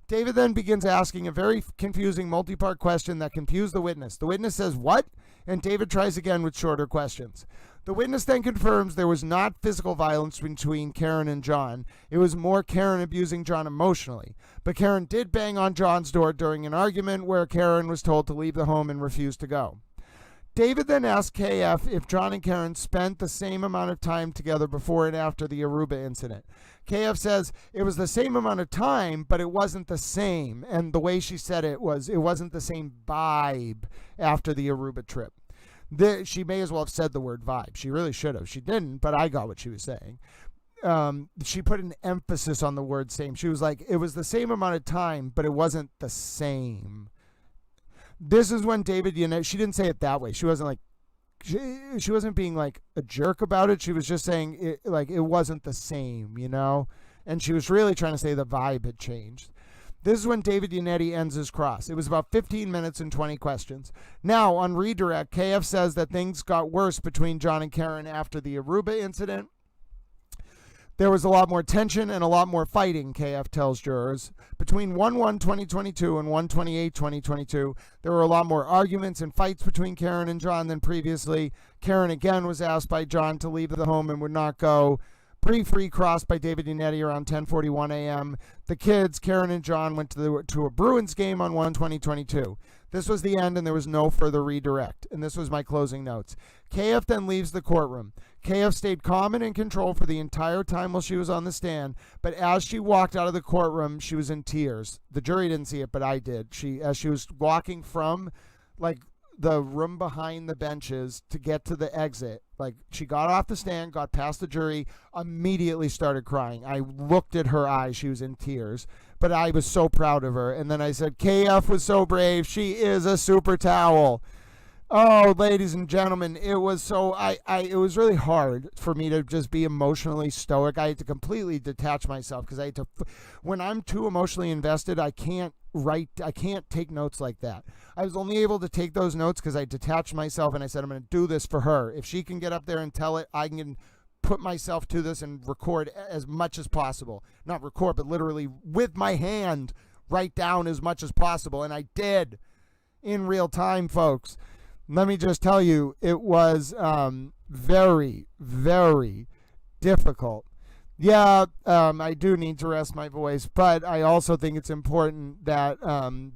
David then begins asking a very confusing multi-part question that confused the witness. The witness says, what? And David tries again with shorter questions. The witness then confirms there was not physical violence between Karen and John. It was more Karen abusing John emotionally. But Karen did bang on John's door during an argument where Karen was told to leave the home and refused to go. David then asked KF if John and Karen spent the same amount of time together before and after the Aruba incident. KF says it was the same amount of time, but it wasn't the same. And the way she said it wasn't the same vibe after the Aruba trip. She may as well have said the word vibe. She really should have. She didn't, but I got what she was saying. She put an emphasis on the word same. She was like, it was the same amount of time, but it wasn't the same. This is when David, she didn't say it that way. She wasn't like, she wasn't being like a jerk about it. She was just saying it wasn't the same, and she was really trying to say the vibe had changed. This is when David Yannetti ends his cross. It was about 15 minutes and 20 questions. Now, on redirect, KF says that things got worse between John and Karen after the Aruba incident. There was a lot more tension and a lot more fighting, KF tells jurors. Between 1/1/2022 and 1/28/2022, there were a lot more arguments and fights between Karen and John than previously. Karen again was asked by John to leave the home and would not go. Pre-free cross by David Yannetti around 10:41 a.m. The kids, Karen and John, went to a Bruins game on 1/20/22. This was the end, and there was no further redirect. And this was my closing notes. KF then leaves the courtroom. KF stayed calm and in control for the entire time while she was on the stand, but as she walked out of the courtroom, she was in tears. The jury didn't see it, but I did. As she was walking from, the room behind the benches to get to the exit, she got off the stand, got past the jury, immediately started crying. I looked at her eyes. She was in tears, but I was so proud of her. And then I said, KF was so brave. She is a super towel. Oh, ladies and gentlemen, it was it was really hard for me to just be emotionally stoic. I had to completely detach myself because when I'm too emotionally invested, I can't take notes like that. I was only able to take those notes because I detached myself and I said, I'm going to do this for her. If she can get up there and tell it, I can put myself to this and record as much as possible. Not record, but literally with my hand, write down as much as possible. And I did in real time, folks. Let me just tell you, it was very, very difficult. Yeah, I do need to rest my voice, but I also think it's important that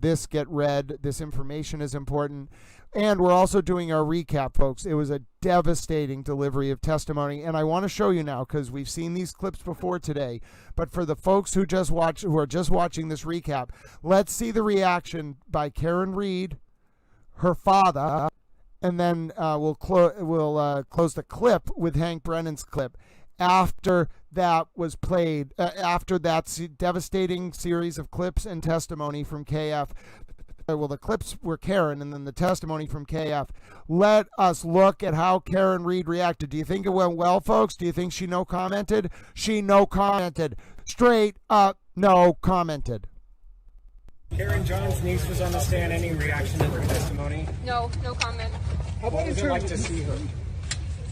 this get read. This information is important. And we're also doing our recap, folks. It was a devastating delivery of testimony, and I want to show you now because we've seen these clips before today. But for the folks who are just watching this recap, let's see the reaction by Karen Reed, her father, and then we'll close the clip with Hank Brennan's clip after that was played, after that devastating series of clips and testimony from KF. Well, the clips were Karen and then the testimony from KF. Let us look at how Karen Reed reacted. Do you think it went well, folks? Do you think she no commented? She no commented. Straight up no commented. Karen John's niece was on the stand. Any reaction to her testimony? No comment. How about would you like to see her?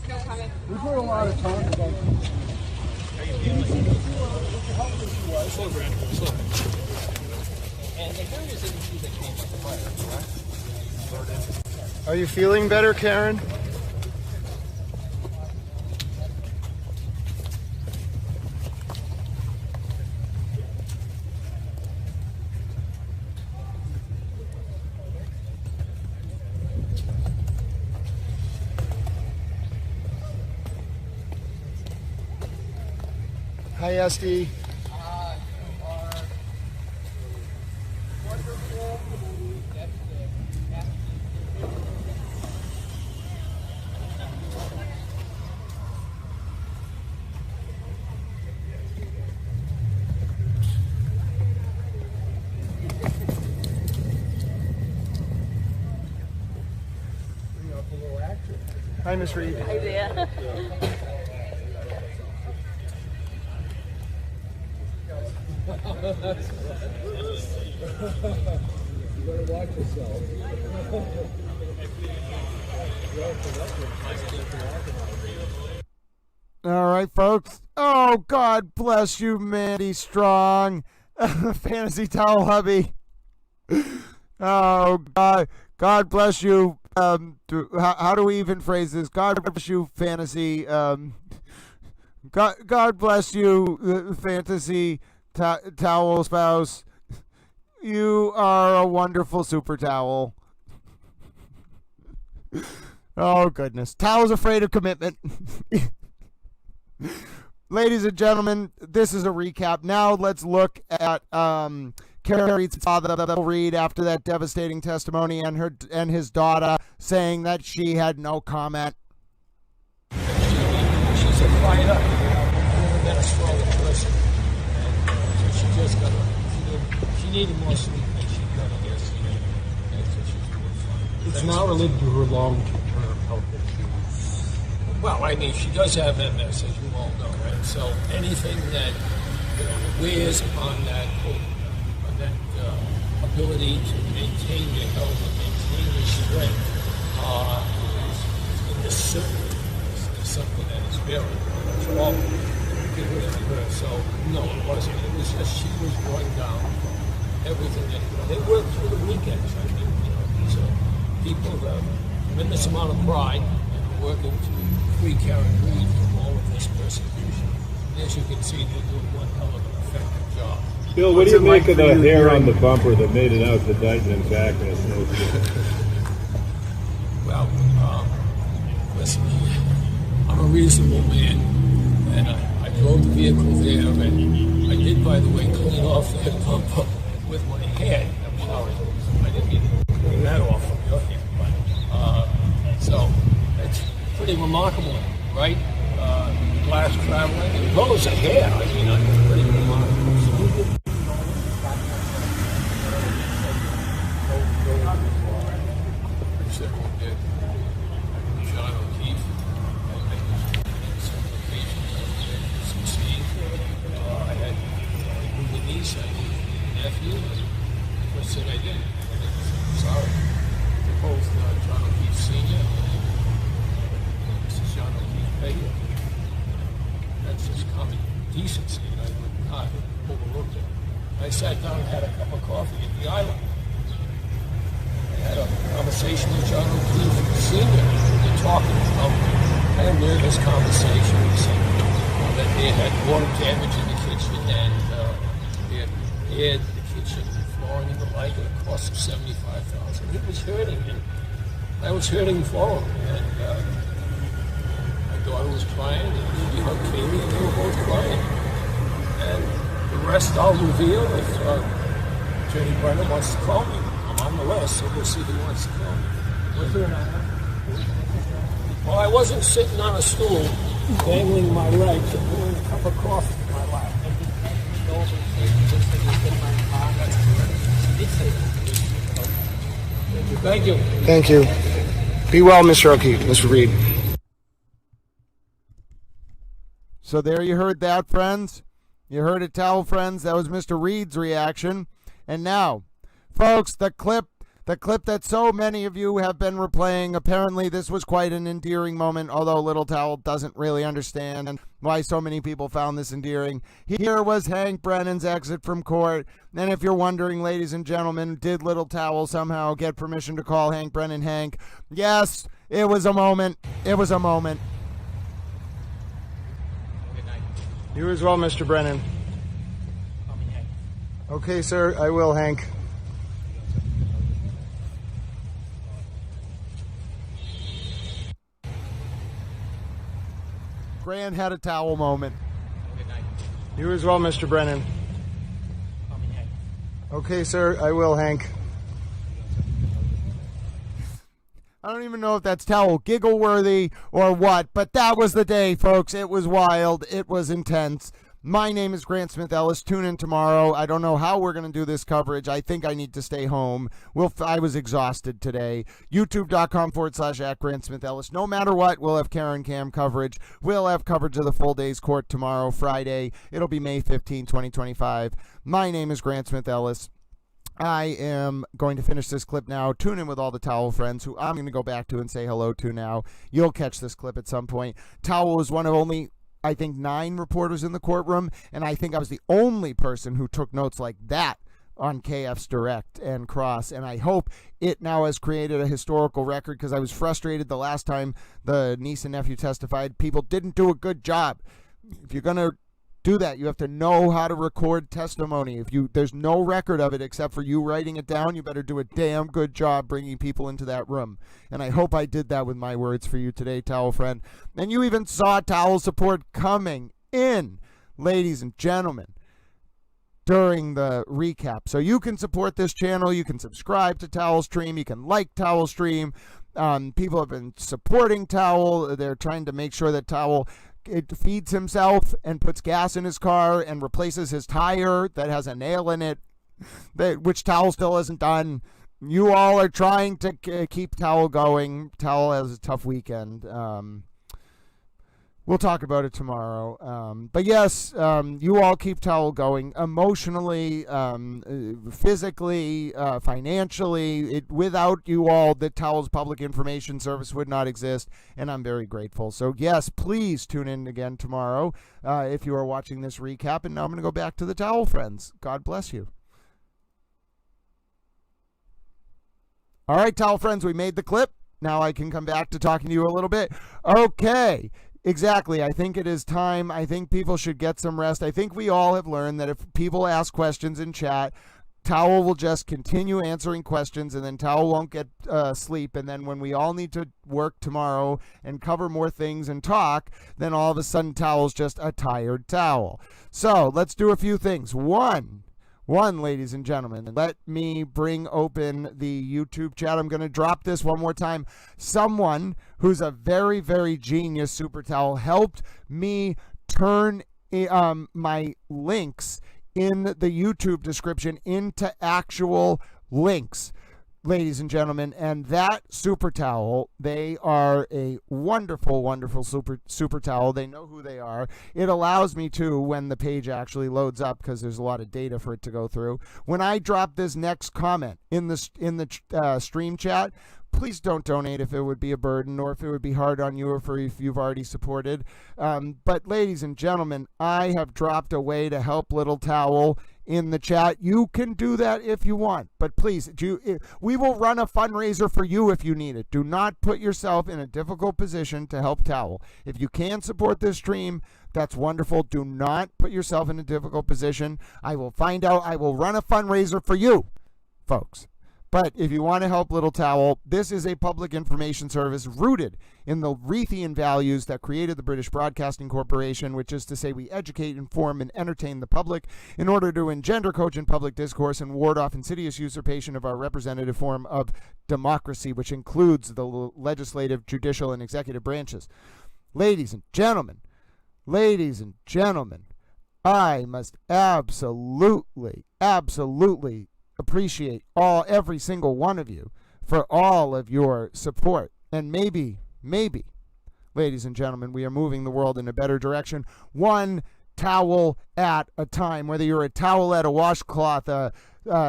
No comment. We've heard a lot of talk about Slow, Brad. Slow. And there was an issue that came with the fire, correct? Are you feeling better, Karen? Hi, Esty. You are wonderful. That's the Hi, Miss Reed. Hi there. You better watch yourself. All right, folks. Oh, God bless you, Mandy Strong. Fantasy Towel Hubby. Oh, God bless you. How do we even phrase this? God bless you, fantasy. God bless you, fantasy towel spouse. You are a wonderful super towel. Oh, goodness. Towel's afraid of commitment. Ladies and gentlemen, this is a recap. Now let's look at Carrie's father, Reed, after that devastating testimony, and his daughter saying that she had no comment. She said, fired up. Never met a stronger person. And so she just got she needed more sleep than she got, I guess. And so she's doing fine. It's not related to her long-term health issues. Well, I mean, she does have MS, as you all know, right? So anything that wears upon that ability to maintain your health and maintain your strength is certainly something that is very trouble. Get rid of her. So no, it wasn't. It was just she was going down from everything that they worked through the weekends. I mean, these are people that have tremendous amount of pride and are working to free Karen Reed from all of this persecution. And as you can see, they're doing one hell of an effective job. Bill, what do you make of the hair on the bumper that made it out to Dighton and back in a snowstorm? Well, listen, I'm a reasonable man, and I drove the vehicle there, and I did, by the way, clean off that bumper with my hand. I'm sorry, I didn't mean to clean that off from your hand, but, so it's pretty remarkable, right? Glass traveling, as well as the hair, I mean, it's pretty remarkable. So, John O'Keefe, some occasions some seeing. I had the niece, I had the nephew, the first thing I did, sorry, both John O'Keefe Sr. and Mrs. John O'Keefe Peggy. That's just common decency, and I would not overlook it. I sat down and had a cup of coffee at the island. I had a conversation with John O'Keefe Sr. They're talking about kind of nervous conversations that they had water damage in the kitchen and they had repaired the kitchen flooring and the like at a cost of $75,000. He was hurting, and I was hurting for him. And my daughter was crying, and he hugged Kaylee, and they were both crying. And the rest I'll reveal if Attorney Brennan wants to call me. On the list, so we'll see who wants to call me. Well, I wasn't sitting on a stool, dangling my legs and pouring a cup of coffee in my lap. Thank you. Thank you. Be well, Mr. O'Keefe, Mr. Reed. So there you heard that, friends. You heard it, towel friends. That was Mr. Reed's reaction. And now, folks, the clip that so many of you have been replaying. Apparently, this was quite an endearing moment, although Little Towel doesn't really understand why so many people found this endearing. Here was Hank Brennan's exit from court. And if you're wondering, ladies and gentlemen, did Little Towel somehow get permission to call Hank Brennan Hank? Yes, it was a moment. It was a moment. You as well, Mr. Brennan. Okay, sir, I will, Hank. Grant had a towel moment. You as well, Mr. Brennan. Okay, sir, I will, Hank. I don't even know if that's towel giggle worthy or what, but that was the day, folks. It was wild. It was intense. My name is Grant Smith Ellis. Tune in tomorrow. I don't know how we're going to do this coverage. I think I need to stay home. I was exhausted today. YouTube.com/@GrantSmithEllis. No matter what, we'll have Karen Cam coverage. We'll have coverage of the full day's court tomorrow, Friday. It'll be May 15, 2025. My name is Grant Smith Ellis. I am going to finish this clip now. Tune in with all the Towel friends who I'm going to go back to and say hello to now. You'll catch this clip at some point. Towel was one of only, I think, 9 reporters in the courtroom, and I think I was the only person who took notes like that on KF's Direct and Cross, and I hope it now has created a historical record, because I was frustrated the last time the niece and nephew testified. People didn't do a good job. If you're going to do that, you have to know how to record testimony. If there's no record of it except for you writing it down, you better do a damn good job bringing people into that room. And I hope I did that with my words for you today, Towel friend. And you even saw Towel support coming in, ladies and gentlemen, during the recap. So you can support this channel. You can subscribe to Towel Stream. You can like Towel Stream. People have been supporting Towel. They're trying to make sure that Towel feeds himself and puts gas in his car and replaces his tire that has a nail in it, which Towel still hasn't done. You all are trying to keep Towel going. Towel has a tough weekend. We'll talk about it tomorrow. But yes, you all keep Towel going emotionally, physically, financially. Without you all, the Towel's public information service would not exist, and I'm very grateful. So yes, please tune in again tomorrow if you are watching this recap. And now I'm going to go back to the Towel friends. God bless you. All right, Towel friends, we made the clip. Now I can come back to talking to you a little bit. Okay. Exactly. I think it is time. I think people should get some rest. I think we all have learned that if people ask questions in chat, Towel will just continue answering questions, and then Towel won't get sleep. And then when we all need to work tomorrow and cover more things and talk, then all of a sudden Towel's just a tired Towel. So let's do a few things. One, ladies and gentlemen, let me bring open the YouTube chat. I'm going to drop this one more time. Someone who's a very, very genius Super Towel helped me turn my links in the YouTube description into actual links, ladies and gentlemen. And that Super Towel, they are a wonderful, wonderful super Towel. They know who they are. It allows me to, when the page actually loads up, because there's a lot of data for it to go through, when I drop this next comment in the stream chat, please don't donate if it would be a burden or if it would be hard on you, or if you've already supported. But ladies and gentlemen, I have dropped a way to help little Towel in the chat. You can do that if you want, but please, we will run a fundraiser for you if you need it. Do not put yourself in a difficult position to help Towel. If you can support this stream, that's wonderful. Do not put yourself in a difficult position. I will find out. I will run a fundraiser for you, folks. But if you want to help little Towel, this is a public information service rooted in the Reithian values that created the British Broadcasting Corporation, which is to say we educate, inform, and entertain the public in order to engender cogent public discourse and ward off insidious usurpation of our representative form of democracy, which includes the legislative, judicial, and executive branches. Ladies and gentlemen, I must absolutely appreciate every single one of you for all of your support. And maybe, ladies and gentlemen, we are moving the world in a better direction, one towel at a time. Whether you're a towelette, a washcloth, a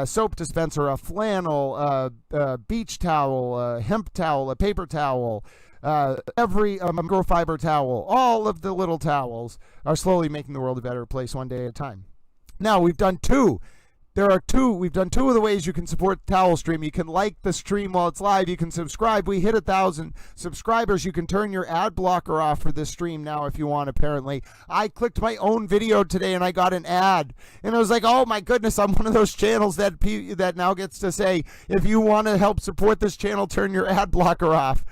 soap dispenser, a flannel, a beach towel, a hemp towel, a paper towel, every microfiber towel, all of the little towels are slowly making the world a better place one day at a time. Now, we've done two of the ways you can support Towel Stream. You can like the stream while it's live. You can subscribe. We hit 1,000 subscribers. You can turn your ad blocker off for this stream now if you want, apparently. I clicked my own video today and I got an ad. And I was like, oh my goodness, I'm one of those channels that now gets to say, if you want to help support this channel, turn your ad blocker off.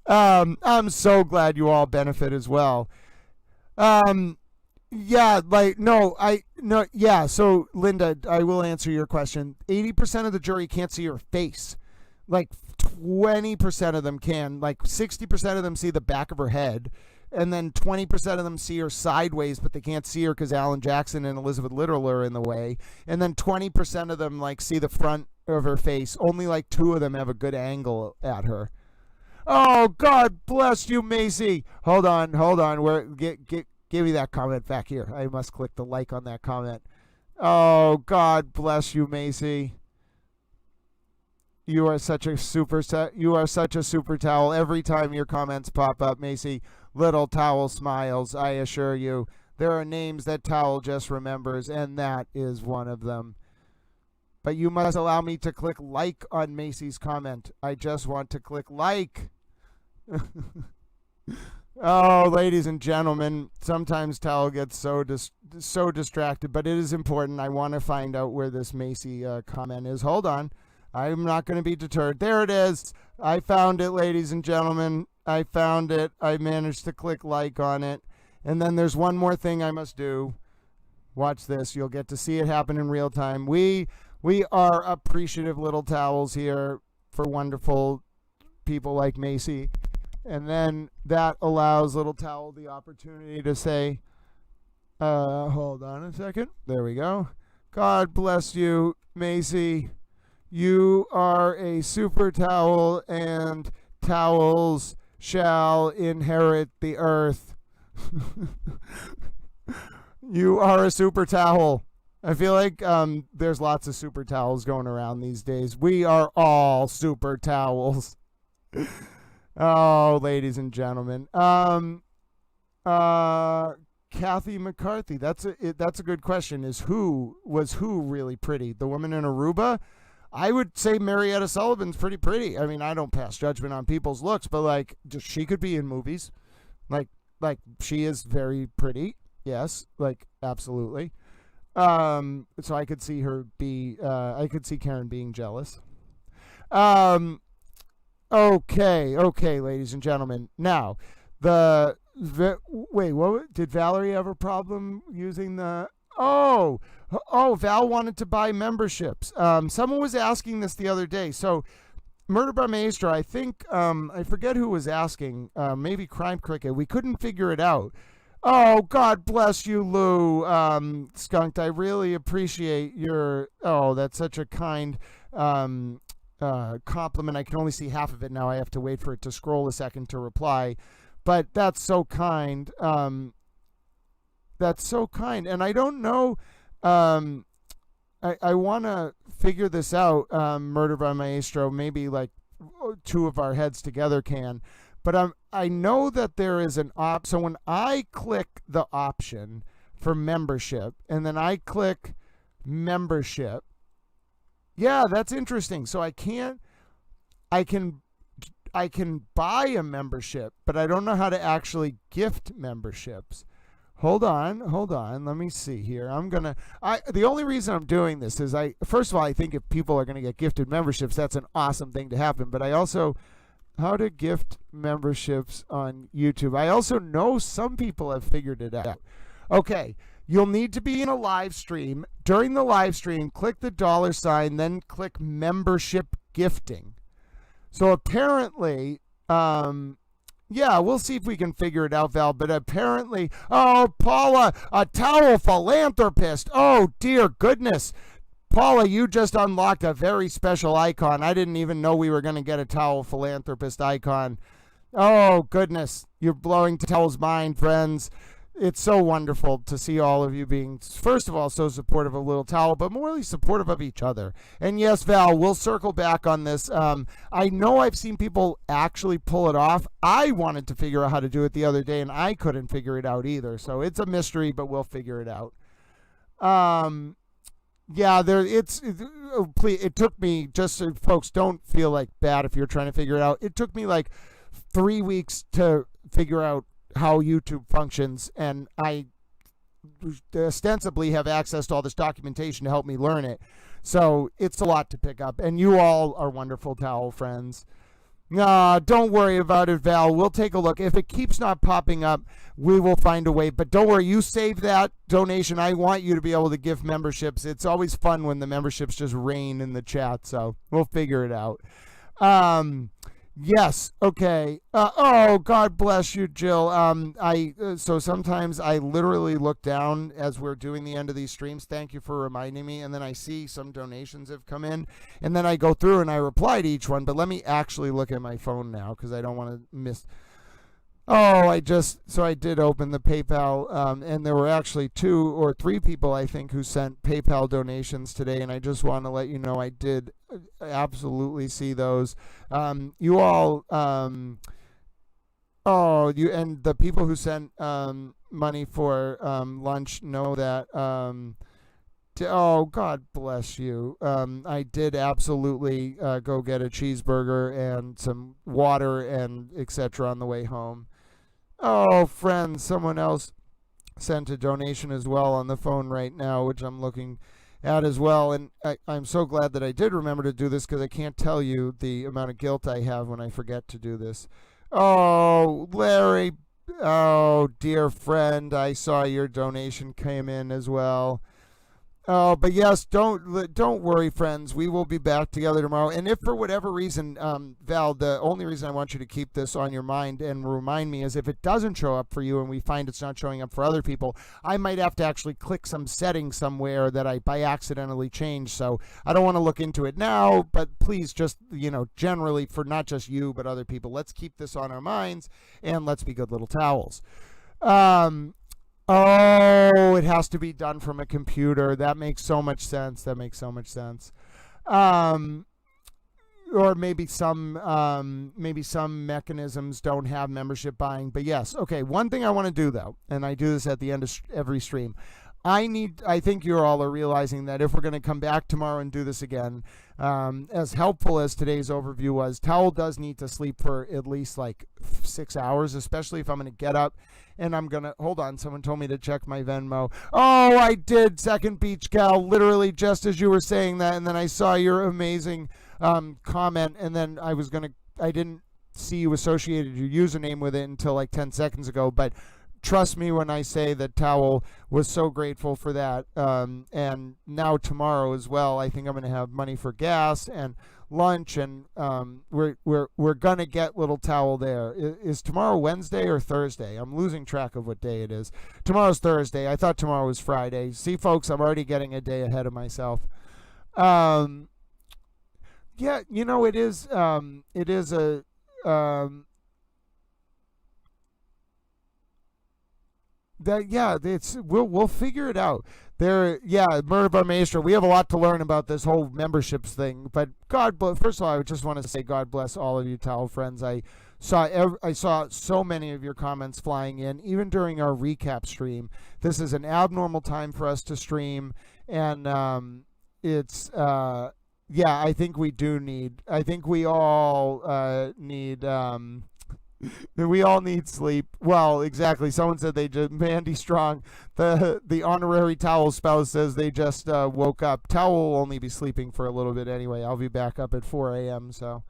I'm so glad you all benefit as well. So Linda, I will answer your question. 80% of the jury can't see your face. Like 20% of them can. Like 60% of them see the back of her head. and then 20% of them see her sideways, but they can't see her because Alan Jackson and Elizabeth Little are in the way. And then 20% of them like see the front of her face. Only like 2 of them have a good angle at her. Oh, God bless you, Macy. Hold on. Give me that comment back here. I must click the like on that comment. Oh, God bless you, Macy. You are such a super towel. Every time your comments pop up, Macy, little towel smiles, I assure you. There are names that Towel just remembers, and that is one of them. But you must allow me to click like on Macy's comment. I just want to click like. Oh, ladies and gentlemen, sometimes Towel gets so distracted, but it is important. I want to find out where this Macy comment is. Hold on. I'm not going to be deterred. There it is. I found it, ladies and gentlemen. I found it. I managed to click like on it. And then there's one more thing I must do. Watch this. You'll get to see it happen in real time. We are appreciative little towels here for wonderful people like Macy. And then that allows little towel the opportunity to say, hold on a second. There we go. God bless you, Macy. You are a super towel, and towels shall inherit the earth. You are a super towel. I feel like there's lots of super towels going around these days. We are all super towels. Oh, ladies and gentlemen. Kathy McCarthy. That's a good question. Was who really pretty? The woman in Aruba? I would say Marietta Sullivan's pretty pretty. I mean, I don't pass judgment on people's looks, but like, just she could be in movies. Like she is very pretty. Yes, like absolutely. So I could see her be. I could see Karen being jealous. Okay, ladies and gentlemen. Now, wait, what did Valerie have a problem using the? Oh, Val wanted to buy memberships. Someone was asking this the other day. So, Murder by Maestro, I think, I forget who was asking, maybe Crime Cricket. We couldn't figure it out. Oh, God bless you, Lou. Skunked, I really appreciate your, that's such a kind compliment. I can only see half of it now. I have to wait for it to scroll a second to reply. But that's so kind. That's so kind. And I don't know, I want to figure this out, Murder by Maestro. Maybe like 2 of our heads together can. But I know that there is an so when I click the option for membership, and then I click membership, yeah, that's interesting. So I can buy a membership, but I don't know how to actually gift memberships. Hold on. Let me see here. The only reason I'm doing this is first of all, I think if people are going to get gifted memberships, that's an awesome thing to happen. But I also, how to gift memberships on YouTube. I also know some people have figured it out. Okay. You'll need to be in a live stream. During the live stream, click the $, then click membership gifting. So apparently, yeah, we'll see if we can figure it out, Val. But apparently, Paula, a towel philanthropist. Oh, dear goodness. Paula, you just unlocked a very special icon. I didn't even know we were going to get a towel philanthropist icon. Oh, goodness. You're blowing Towel's mind, friends. It's so wonderful to see all of you being, first of all, so supportive of Little Towel, but more supportive of each other. And yes, Val, we'll circle back on this. I know I've seen people actually pull it off. I wanted to figure out how to do it the other day, and I couldn't figure it out either. So it's a mystery, but we'll figure it out. Yeah, it took me, just so folks don't feel like bad if you're trying to figure it out. It took me like 3 weeks to figure out how YouTube functions, and I ostensibly have access to all this documentation to help me learn it. So it's a lot to pick up, and you all are wonderful towel friends. Don't worry about it, Val. We'll take a look. If it keeps not popping up, we will find a way. But don't worry, you save that donation. I want you to be able to give memberships. It's always fun when the memberships just rain in the chat, so we'll figure it out. Yes. Okay. Oh, God bless you, Jill. So sometimes I literally look down as we're doing the end of these streams. Thank you for reminding me. And then I see some donations have come in, and then I go through and I reply to each one. But let me actually look at my phone now because I don't want to miss. Oh, I did open the PayPal, and there were actually 2 or 3 people, I think, who sent PayPal donations today, and I just want to let you know I did absolutely see those. You all, and the people who sent money for lunch know that. Oh, God bless you. I did absolutely go get a cheeseburger and some water and etc. on the way home. Oh, friends, someone else sent a donation as well on the phone right now, which I'm looking at as well. And I'm so glad that I did remember to do this because I can't tell you the amount of guilt I have when I forget to do this. Oh, Larry. Oh, dear friend, I saw your donation came in as well. Oh, but yes, don't worry, friends. We will be back together tomorrow. And if for whatever reason, Val, the only reason I want you to keep this on your mind and remind me is if it doesn't show up for you and we find it's not showing up for other people, I might have to actually click some setting somewhere that I by accidentally changed. So I don't want to look into it now, but please just, generally for not just you, but other people, let's keep this on our minds and let's be good little towels. Oh, it has to be done from a computer. That makes so much sense. Or maybe some mechanisms don't have membership buying. But yes, okay. One thing I want to do though, and I do this at the end of every stream. I think you all are realizing that if we're going to come back tomorrow and do this again, as helpful as today's overview was, Towel does need to sleep for at least like 6 hours, especially if I'm going to get up and I'm going to, hold on, someone told me to check my Venmo. Oh, I did, Second Beach Gal, literally just as you were saying that, and then I saw your amazing comment, and then I didn't see you associated your username with it until like 10 seconds ago, but trust me when I say that Towel was so grateful for that. And now tomorrow as well, I think I'm going to have money for gas and lunch, and we're going to get little Towel there. Is tomorrow Wednesday or Thursday? I'm losing track of what day it is. Tomorrow's Thursday. I thought tomorrow was Friday. See, folks, I'm already getting a day ahead of myself. Yeah, it is a we'll figure it out. Murder Bar Maestro, we have a lot to learn about this whole memberships thing. But first of all, I just want to say God bless all of you Towel friends. I saw so many of your comments flying in, even during our recap stream. This is an abnormal time for us to stream, and I think we all need we all need sleep. Well, exactly. Someone said Mandy Strong, the honorary Towel spouse, says they just woke up. Towel will only be sleeping for a little bit anyway. I'll be back up at 4 a.m. So,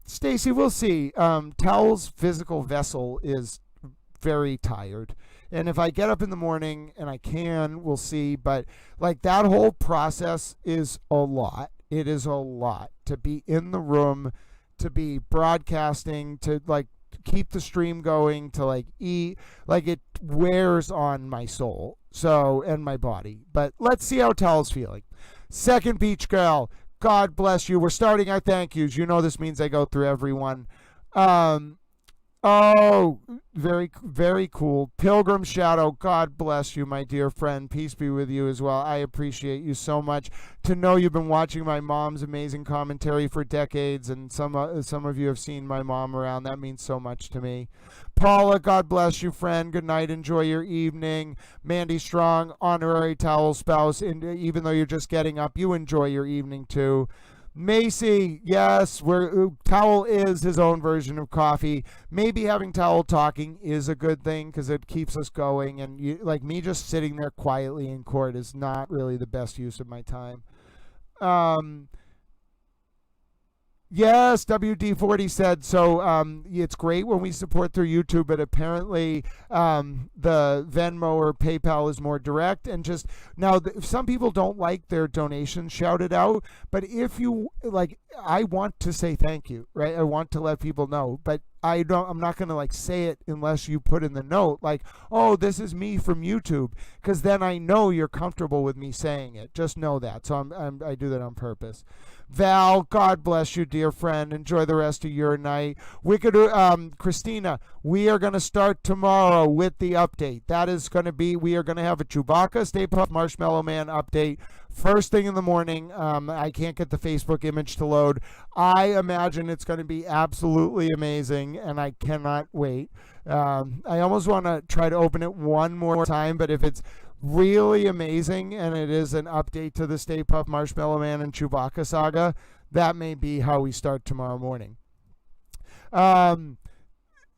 Stacy, we'll see. Towel's physical vessel is very tired. And if I get up in the morning and I can, we'll see. But like that whole process is a lot. It is a lot to be in the room, to be broadcasting, to like keep the stream going, to like eat. Like it wears on my soul, and my body. But let's see how Towel's feeling. Second Beach Girl, God bless you. We're starting our thank yous. You know this means I go through everyone. Oh, very, very cool. Pilgrim Shadow, God bless you, my dear friend. Peace be with you as well. I appreciate you so much. To know you've been watching my mom's amazing commentary for decades, and some of you have seen my mom around. That means so much to me. Paula, God bless you, friend. Good night. Enjoy your evening. Mandy Strong, honorary Towel spouse. And even though you're just getting up, you enjoy your evening too. Macy, yes, Towel is his own version of coffee. Maybe having Towel talking is a good thing because it keeps us going. And like me just sitting there quietly in court is not really the best use of my time. Yes, WD40 said so. It's great when we support through YouTube, but apparently the Venmo or PayPal is more direct. And just now, some people don't like their donations shouted out, but if you like, I want to say thank you, right? I want to let people know, but I'm not going to like say it unless you put in the note like, oh, this is me from YouTube, because then I know you're comfortable with me saying it. Just know that. So I do that on purpose. Val, God bless you, dear friend. Enjoy the rest of your night. Christina, we are going to start tomorrow with the update. That is going to be, we are going to have a Chewbacca, Stay Puft, Marshmallow Man update first thing in the morning. I can't get the Facebook image to load. I imagine it's going to be absolutely amazing, and I cannot wait. I almost want to try to open it one more time, but if it's really amazing and it is an update to the Stay Puft, Marshmallow Man, and Chewbacca saga, that may be how we start tomorrow morning.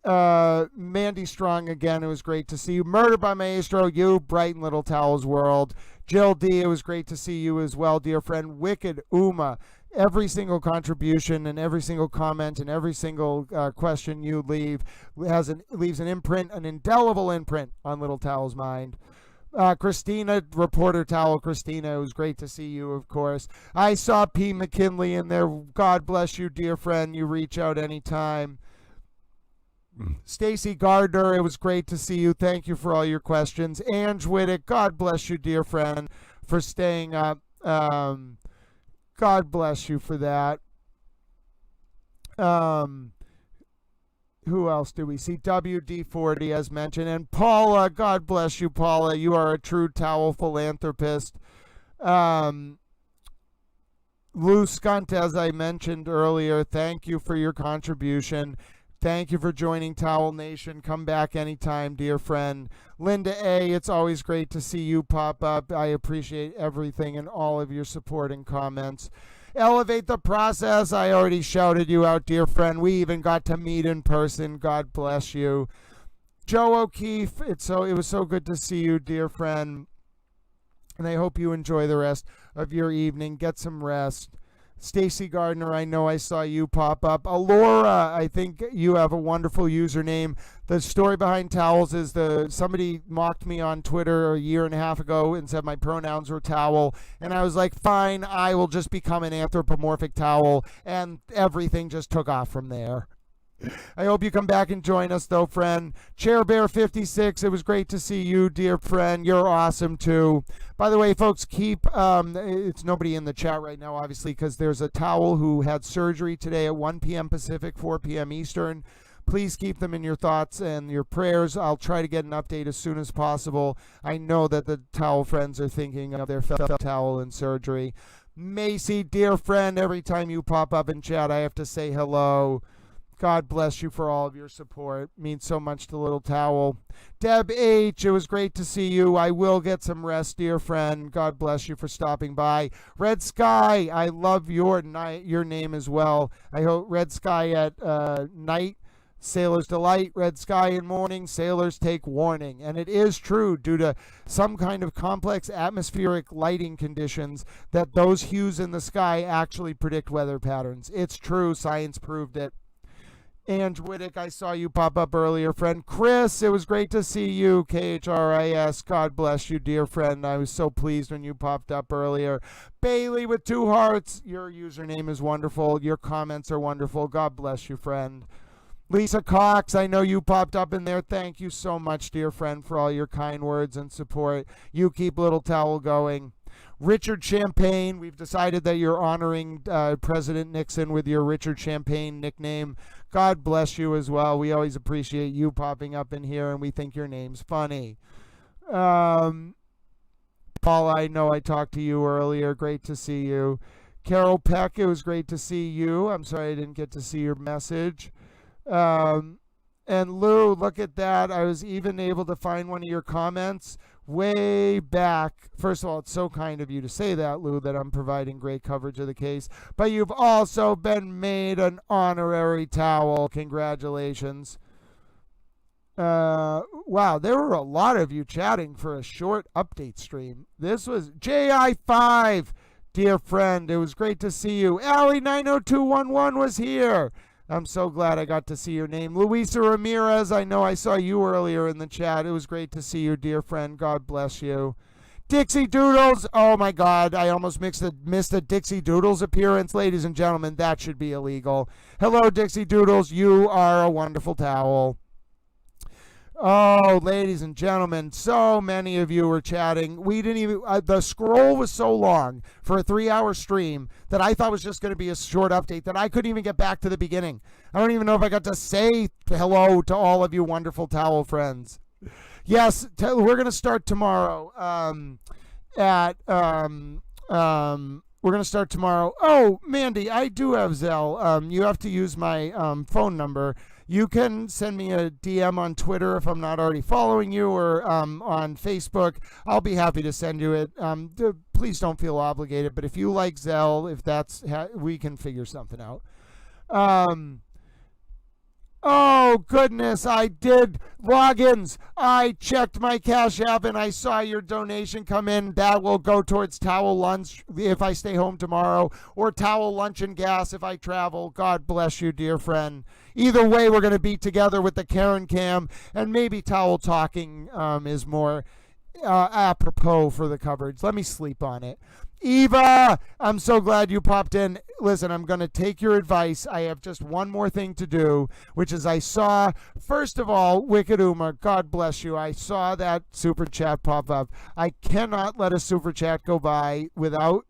Mandy Strong, again, it was great to see you. Murder by Maestro, you, Brighton Little Towels World. Jill D, it was great to see you as well, dear friend. Wicked Uma, every single contribution and every single comment and every single question you leave leaves an imprint, an indelible imprint on Little Towel's mind. Christina, Reporter Towel Christina, it was great to see you, of course. I saw P. McKinley in there. God bless you, dear friend. You reach out anytime. Stacy Gardner, it was great to see you. Thank you for all your questions. Ange Whittick, God bless you, dear friend, for staying up. God bless you for that. Who else do we see? WD40, as mentioned. And Paula, God bless you, Paula. You are a true towel philanthropist. Lou Skunt, as I mentioned earlier, thank you for your contribution. Thank you for joining Towel Nation. Come back anytime, dear friend. Linda A., it's always great to see you pop up. I appreciate everything and all of your support and comments. Elevate the Process, I already shouted you out, dear friend. We even got to meet in person. God bless you. Joe O'Keefe, it was so good to see you, dear friend. And I hope you enjoy the rest of your evening. Get some rest. Stacy Gardner, I know I saw you pop up. Alora, I think you have a wonderful username. The story behind towels is somebody mocked me on Twitter a year and a half ago and said my pronouns were towel. And I was like, fine, I will just become an anthropomorphic towel. And everything just took off from there. I hope you come back and join us, though, friend. Chair Bear 56, it was great to see you, dear friend. You're awesome, too. By the way, folks, it's nobody in the chat right now, obviously, because there's a towel who had surgery today at 1 p.m. Pacific, 4 p.m. Eastern. Please keep them in your thoughts and your prayers. I'll try to get an update as soon as possible. I know that the towel friends are thinking of their fellow towel in surgery. Macy, dear friend, every time you pop up in chat, I have to say hello. God bless you for all of your support. It means so much to Little Towel. Deb H., it was great to see you. I will get some rest, dear friend. God bless you for stopping by. Red Sky, I love your name as well. I hope Red Sky at night, Sailors delight. Red Sky in morning, sailors take warning. And it is true, due to some kind of complex atmospheric lighting conditions, that those hues in the sky actually predict weather patterns. It's true. Science proved it. Ange Whittick, I saw you pop up earlier, friend. Chris, it was great to see you. KHRIS, God bless you, dear friend. I was so pleased when you popped up earlier. Bailey with 2 hearts, your username is wonderful. Your comments are wonderful. God bless you, friend. Lisa Cox, I know you popped up in there. Thank you so much, dear friend, for all your kind words and support. You keep Little Towel going. Richard Champagne, we've decided that you're honoring President Nixon with your Richard Champagne nickname. God bless you as well. We always appreciate you popping up in here, and we think your name's funny. Paul, I know I talked to you earlier. Great to see you. Carol Peck, it was great to see you. I'm sorry I didn't get to see your message. And Lou, look at that. I was even able to find one of your comments way back. First of all, it's so kind of you to say that, Lou, that I'm providing great coverage of the case. But you've also been made an honorary towel. Congratulations. Wow, there were a lot of you chatting for a short update stream. This was JI5. dear friend. It was great to see you. Allie90211 was here. I'm so glad I got to see your name. Luisa Ramirez, I know I saw you earlier in the chat. It was great to see you, dear friend. God bless you. Dixie Doodles, oh my God, I almost missed a Dixie Doodles appearance. Ladies and gentlemen, that should be illegal. Hello, Dixie Doodles, you are a wonderful towel. Oh, ladies and gentlemen, so many of you were chatting. We didn't even, the scroll was so long for a 3-hour stream that I thought was just going to be a short update that I couldn't even get back to the beginning. I don't even know if I got to say hello to all of you wonderful towel friends. Yes, we're going to start tomorrow we're going to start tomorrow. Oh, Mandy, I do have Zelle. You have to use my phone number. You can send me a DM on Twitter if I'm not already following you, or on Facebook. I'll be happy to send you it. Please don't feel obligated, but if you like Zelle, if that's we can figure something out. Oh, goodness, I did logins. I checked my Cash App and I saw your donation come in. That will go towards towel lunch if I stay home tomorrow, or towel lunch and gas if I travel. God bless you, dear friend. Either way, we're going to be together with the Karen Cam, and maybe towel talking is more apropos for the coverage. Let me sleep on it. Eva, I'm so glad you popped in. Listen, I'm going to take your advice. I have just one more thing to do, which is I saw, first of all, Wicked Uma, God bless you. I saw that super chat pop up. I cannot let a super chat go by without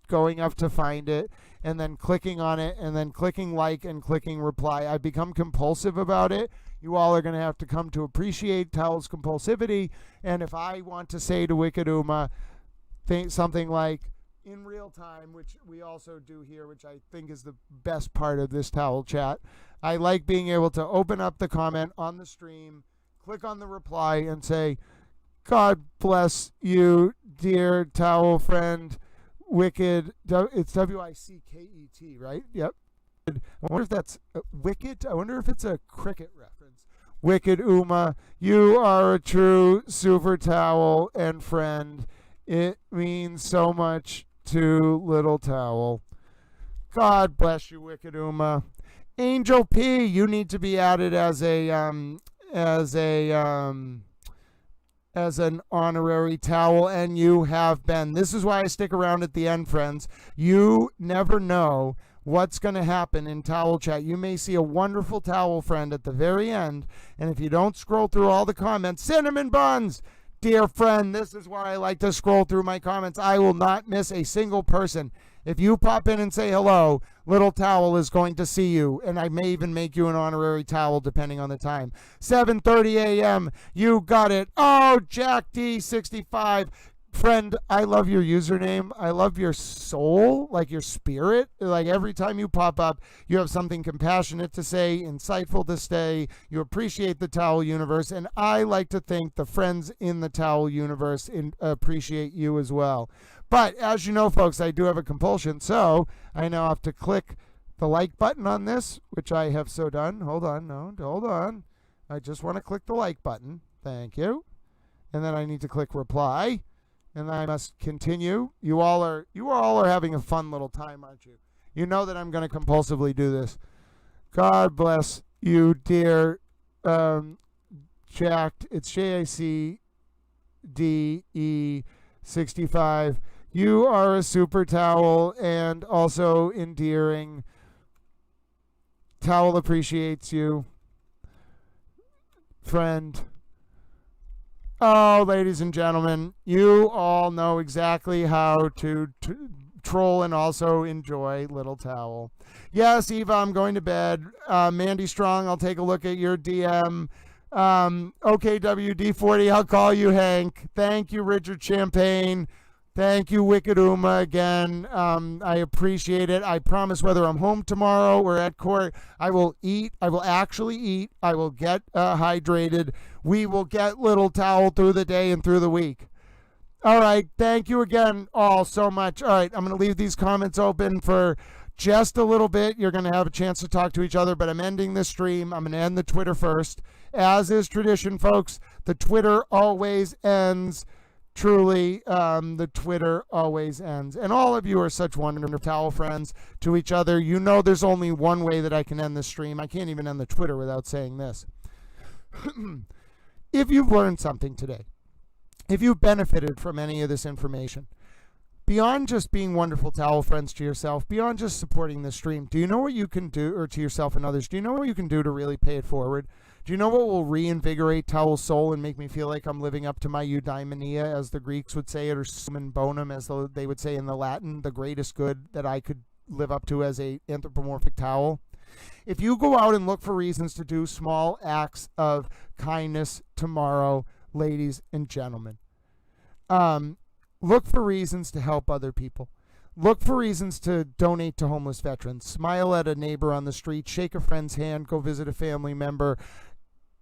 going up to find it and then clicking on it and then clicking like and clicking reply. I become compulsive about it. You all are going to have to come to appreciate Towel's compulsivity. And if I want to say to Wicked Uma, something like in real time, which we also do here, which I think is the best part of this towel chat. I like being able to open up the comment on the stream, click on the reply, and say, God bless you, dear towel friend, Wicked. It's W-I-C-K-E-T, right? Yep. I wonder if that's Wicked. I wonder if it's a cricket reference. Wicked Uma, you are a true super towel and friend. It means so much to Little Towel. God bless you, Wicked Uma. Angel P, you need to be added as an honorary towel, and you have been. This is why I stick around at the end, friends. You never know what's going to happen in towel chat. You may see a wonderful towel friend at the very end, and if you don't scroll through all the comments, cinnamon buns. Dear friend, this is why I like to scroll through my comments. I will not miss a single person. If you pop in and say hello, Little Towel is going to see you, and I may even make you an honorary towel depending on the time. 7:30 a.m. You got it. Oh, Jack D65. Friend, I love your username. I love your soul, like your spirit. Like every time you pop up, you have something compassionate to say, insightful to say. You appreciate the towel universe, and I like to think the friends in the towel universe appreciate you as well. But as you know, folks, I do have a compulsion, so I now have to click the like button on this, which I have so done. Hold on. I just want to click the like button. Thank you. And then I need to click reply. And I must continue. You all are having a fun little time, aren't you? You know that I'm going to compulsively do this. God bless you, dear Jack. It's JICDE65. You are a super towel and also endearing. Towel appreciates you, friend. Oh, ladies and gentlemen, you all know exactly how to troll and also enjoy Little Towel. Yes, Eva, I'm going to bed. Mandy Strong, I'll take a look at your DM. OKWD40, I'll call you Hank. Thank you, Richard Champagne. Thank you, Wicked Uma, again. I appreciate it. I promise whether I'm home tomorrow or at court, I will eat. I will actually eat. I will get hydrated. We will get Little Towel through the day and through the week. All right. Thank you again all so much. All right. I'm going to leave these comments open for just a little bit. You're going to have a chance to talk to each other, but I'm ending this stream. I'm going to end the Twitter first. As is tradition, folks, the Twitter always ends truly, the Twitter always ends. And all of you are such wonderful towel friends to each other. You know there's only one way that I can end the stream. I can't even end the Twitter without saying this. If you've learned something today, if you've benefited from any of this information, beyond just being wonderful towel friends to yourself, beyond just supporting the stream, do you know what you can do, or to yourself and others, do you know what you can do to really pay it forward? Do you know what will reinvigorate Towel's soul and make me feel like I'm living up to my eudaimonia, as the Greeks would say it, or summum bonum, as they would say in the Latin, the greatest good that I could live up to as a anthropomorphic towel? If you go out and look for reasons to do small acts of kindness tomorrow, ladies and gentlemen, look for reasons to help other people. Look for reasons to donate to homeless veterans. Smile at a neighbor on the street. Shake a friend's hand. Go visit a family member.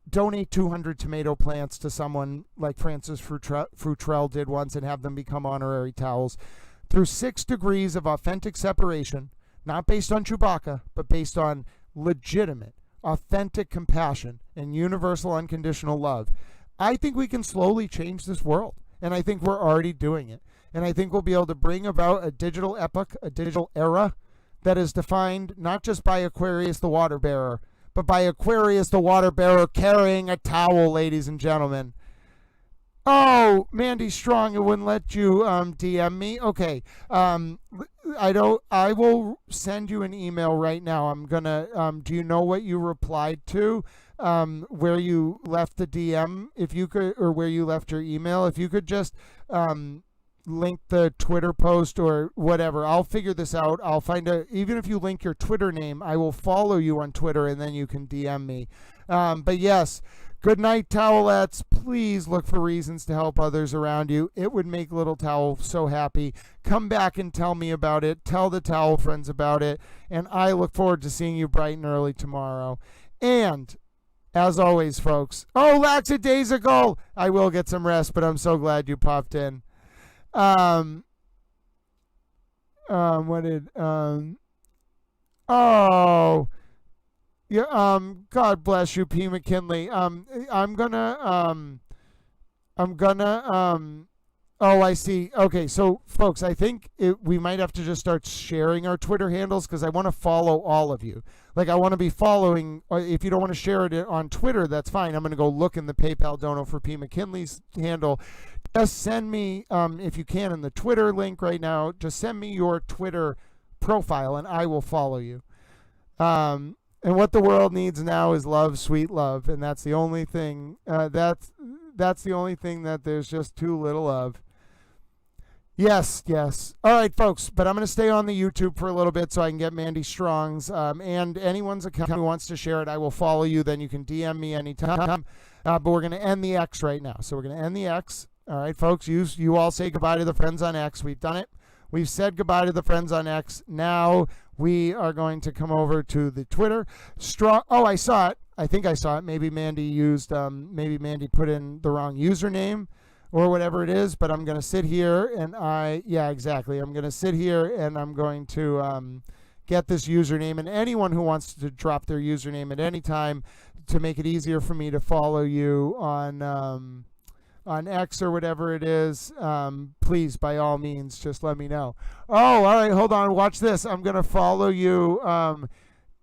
Donate 200 tomato plants to someone like Francis Futrell did once and have them become honorary towels. Through 6 degrees of authentic separation, not based on Chewbacca, but based on legitimate, authentic compassion and universal unconditional love, I think we can slowly change this world. And I think we're already doing it. And I think we'll be able to bring about a digital epoch, a digital era that is defined not just by Aquarius the water bearer, but by Aquarius the water bearer carrying a towel, ladies and gentlemen. Oh, Mandy Strong, it wouldn't let you DM me. Okay, I will send you an email right now. I'm gonna. Do you know what you replied to? Where you left the DM, if you could, or where you left your email, if you could just link the Twitter post or whatever. I'll figure this out. I'll find a, even if you link your Twitter name, I will follow you on Twitter and then you can DM me. But yes, good night, towelettes. Please look for reasons to help others around you. It would make Little Towel so happy. Come back and tell me about it. Tell the towel friends about it. And I look forward to seeing you bright and early tomorrow. And as always, folks, oh, lackadaisical! I will get some rest, but I'm so glad you popped in. Oh, yeah, God bless you, P. McKinley. Oh, I see. Okay, so folks, I think we might have to just start sharing our Twitter handles, because I want to follow all of you. Like, I want to be following. If you don't want to share it on Twitter, that's fine. I'm going to go look in the PayPal dono for P. McKinley's handle. Just send me, if you can, in the Twitter link right now, just send me your Twitter profile, and I will follow you. And what the world needs now is love, sweet love, and that's the only thing. That's the only thing that there's just too little of. Yes. All right, folks, but I'm going to stay on the YouTube for a little bit so I can get Mandy Strong's and anyone's account who wants to share it. I will follow you. Then you can DM me anytime. But we're going to end the X right now. So we're going to end the X. All right, folks, you all say goodbye to the friends on X. We've done it. We've said goodbye to the friends on X. Now we are going to come over to the Twitter. Oh, I saw it. I think I saw it. Maybe Mandy put in the wrong username or whatever it is, but I'm going to sit here and yeah, exactly. I'm going to sit here and I'm going to get this username, and anyone who wants to drop their username at any time to make it easier for me to follow you on X or whatever it is, please, by all means, just let me know. Oh, all right, hold on. Watch this. I'm going to follow you.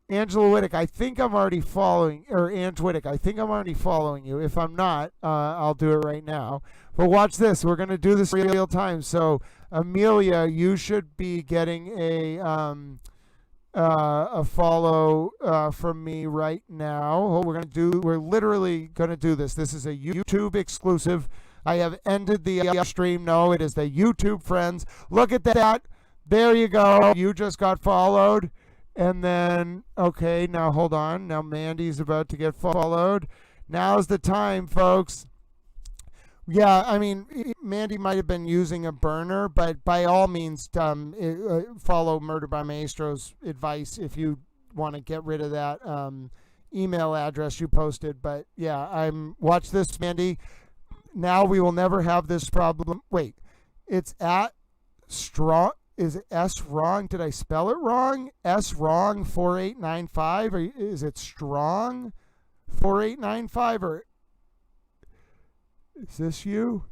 Angela Whittick, I think I'm already following, or Ange Whittick, I think I'm already following you. If I'm not, I'll do it right now. But watch this. We're going to do this real time. So, Amelia, you should be getting a follow from me right now. We're literally going to do this. This is a YouTube exclusive. I have ended the stream. No, it is the YouTube friends. Look at that. There you go. You just got followed. And then, okay, now hold on. Now Mandy's about to get followed. Now's the time, folks. Yeah, I mean, Mandy might have been using a burner, but by all means, follow Murder by Maestro's advice if you want to get rid of that email address you posted. But yeah, watch this, Mandy. Now we will never have this problem. Wait, it's at strong. Is it S wrong? Did I spell it wrong? S wrong 4895? Or is it strong 4895? Or is this you?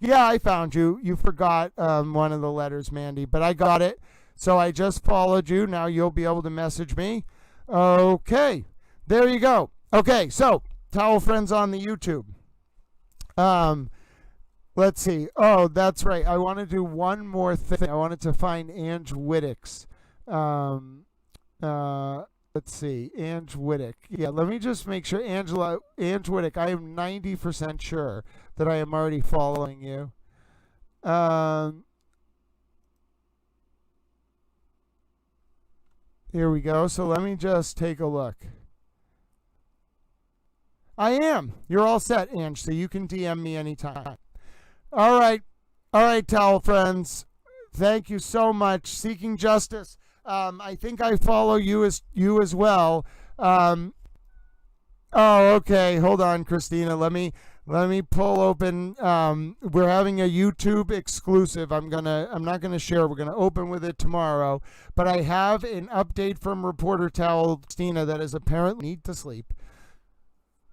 Yeah, I found you. You forgot one of the letters, Mandy, but I got it. So I just followed you. Now you'll be able to message me. Okay. There you go. Okay, so Towel Friends on the YouTube. Let's see. Oh, that's right. I want to do one more thing. I wanted to find Ange Wittick's. Let's see. Ange Wittick. Yeah, let me just make sure. Ange Wittick, I am 90% sure that I am already following you. Here we go. So let me just take a look. I am. You're all set, Ange, so you can DM me anytime. All right. All right, Towel Friends. Thank you so much. Seeking Justice. I think I follow you as well. Oh, okay. Hold on, Christina. Let me pull open. We're having a YouTube exclusive. I'm not gonna share. We're gonna open with it tomorrow. But I have an update from Reporter Towel Christina that is apparently need to sleep.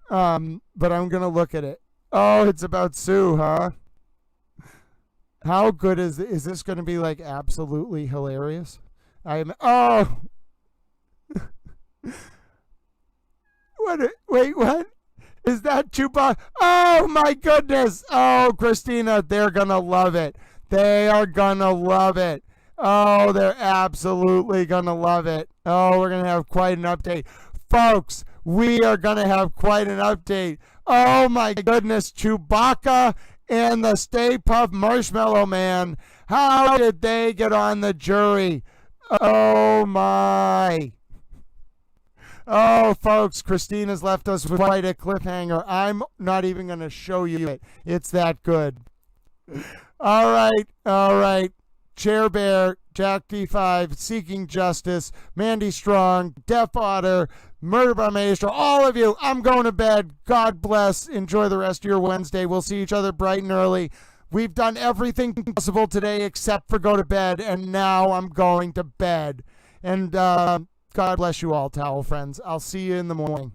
But I'm gonna look at it. Oh, it's about Sue, huh? How good is this going to be? Like absolutely hilarious? Oh. Wait, what? Is that Chewbacca? Oh my goodness. Oh, Christina, they're going to love it. They are going to love it. Oh, they're absolutely going to love it. Oh, we're going to have quite an update. Folks, we are going to have quite an update. Oh my goodness, Chewbacca and the Stay Puft Marshmallow Man. How did they get on the jury? Oh my. Oh, folks, Christina's left us with quite a cliffhanger. I'm not even going to show you it. It's that good. All right. Chair Bear, Jack D5, Seeking Justice, Mandy Strong, Def Otter, Murder by Maestro, all of you, I'm going to bed. God bless. Enjoy the rest of your Wednesday. We'll see each other bright and early. We've done everything possible today except for go to bed, and now I'm going to bed. And God bless you all, Towel Friends. I'll see you in the morning.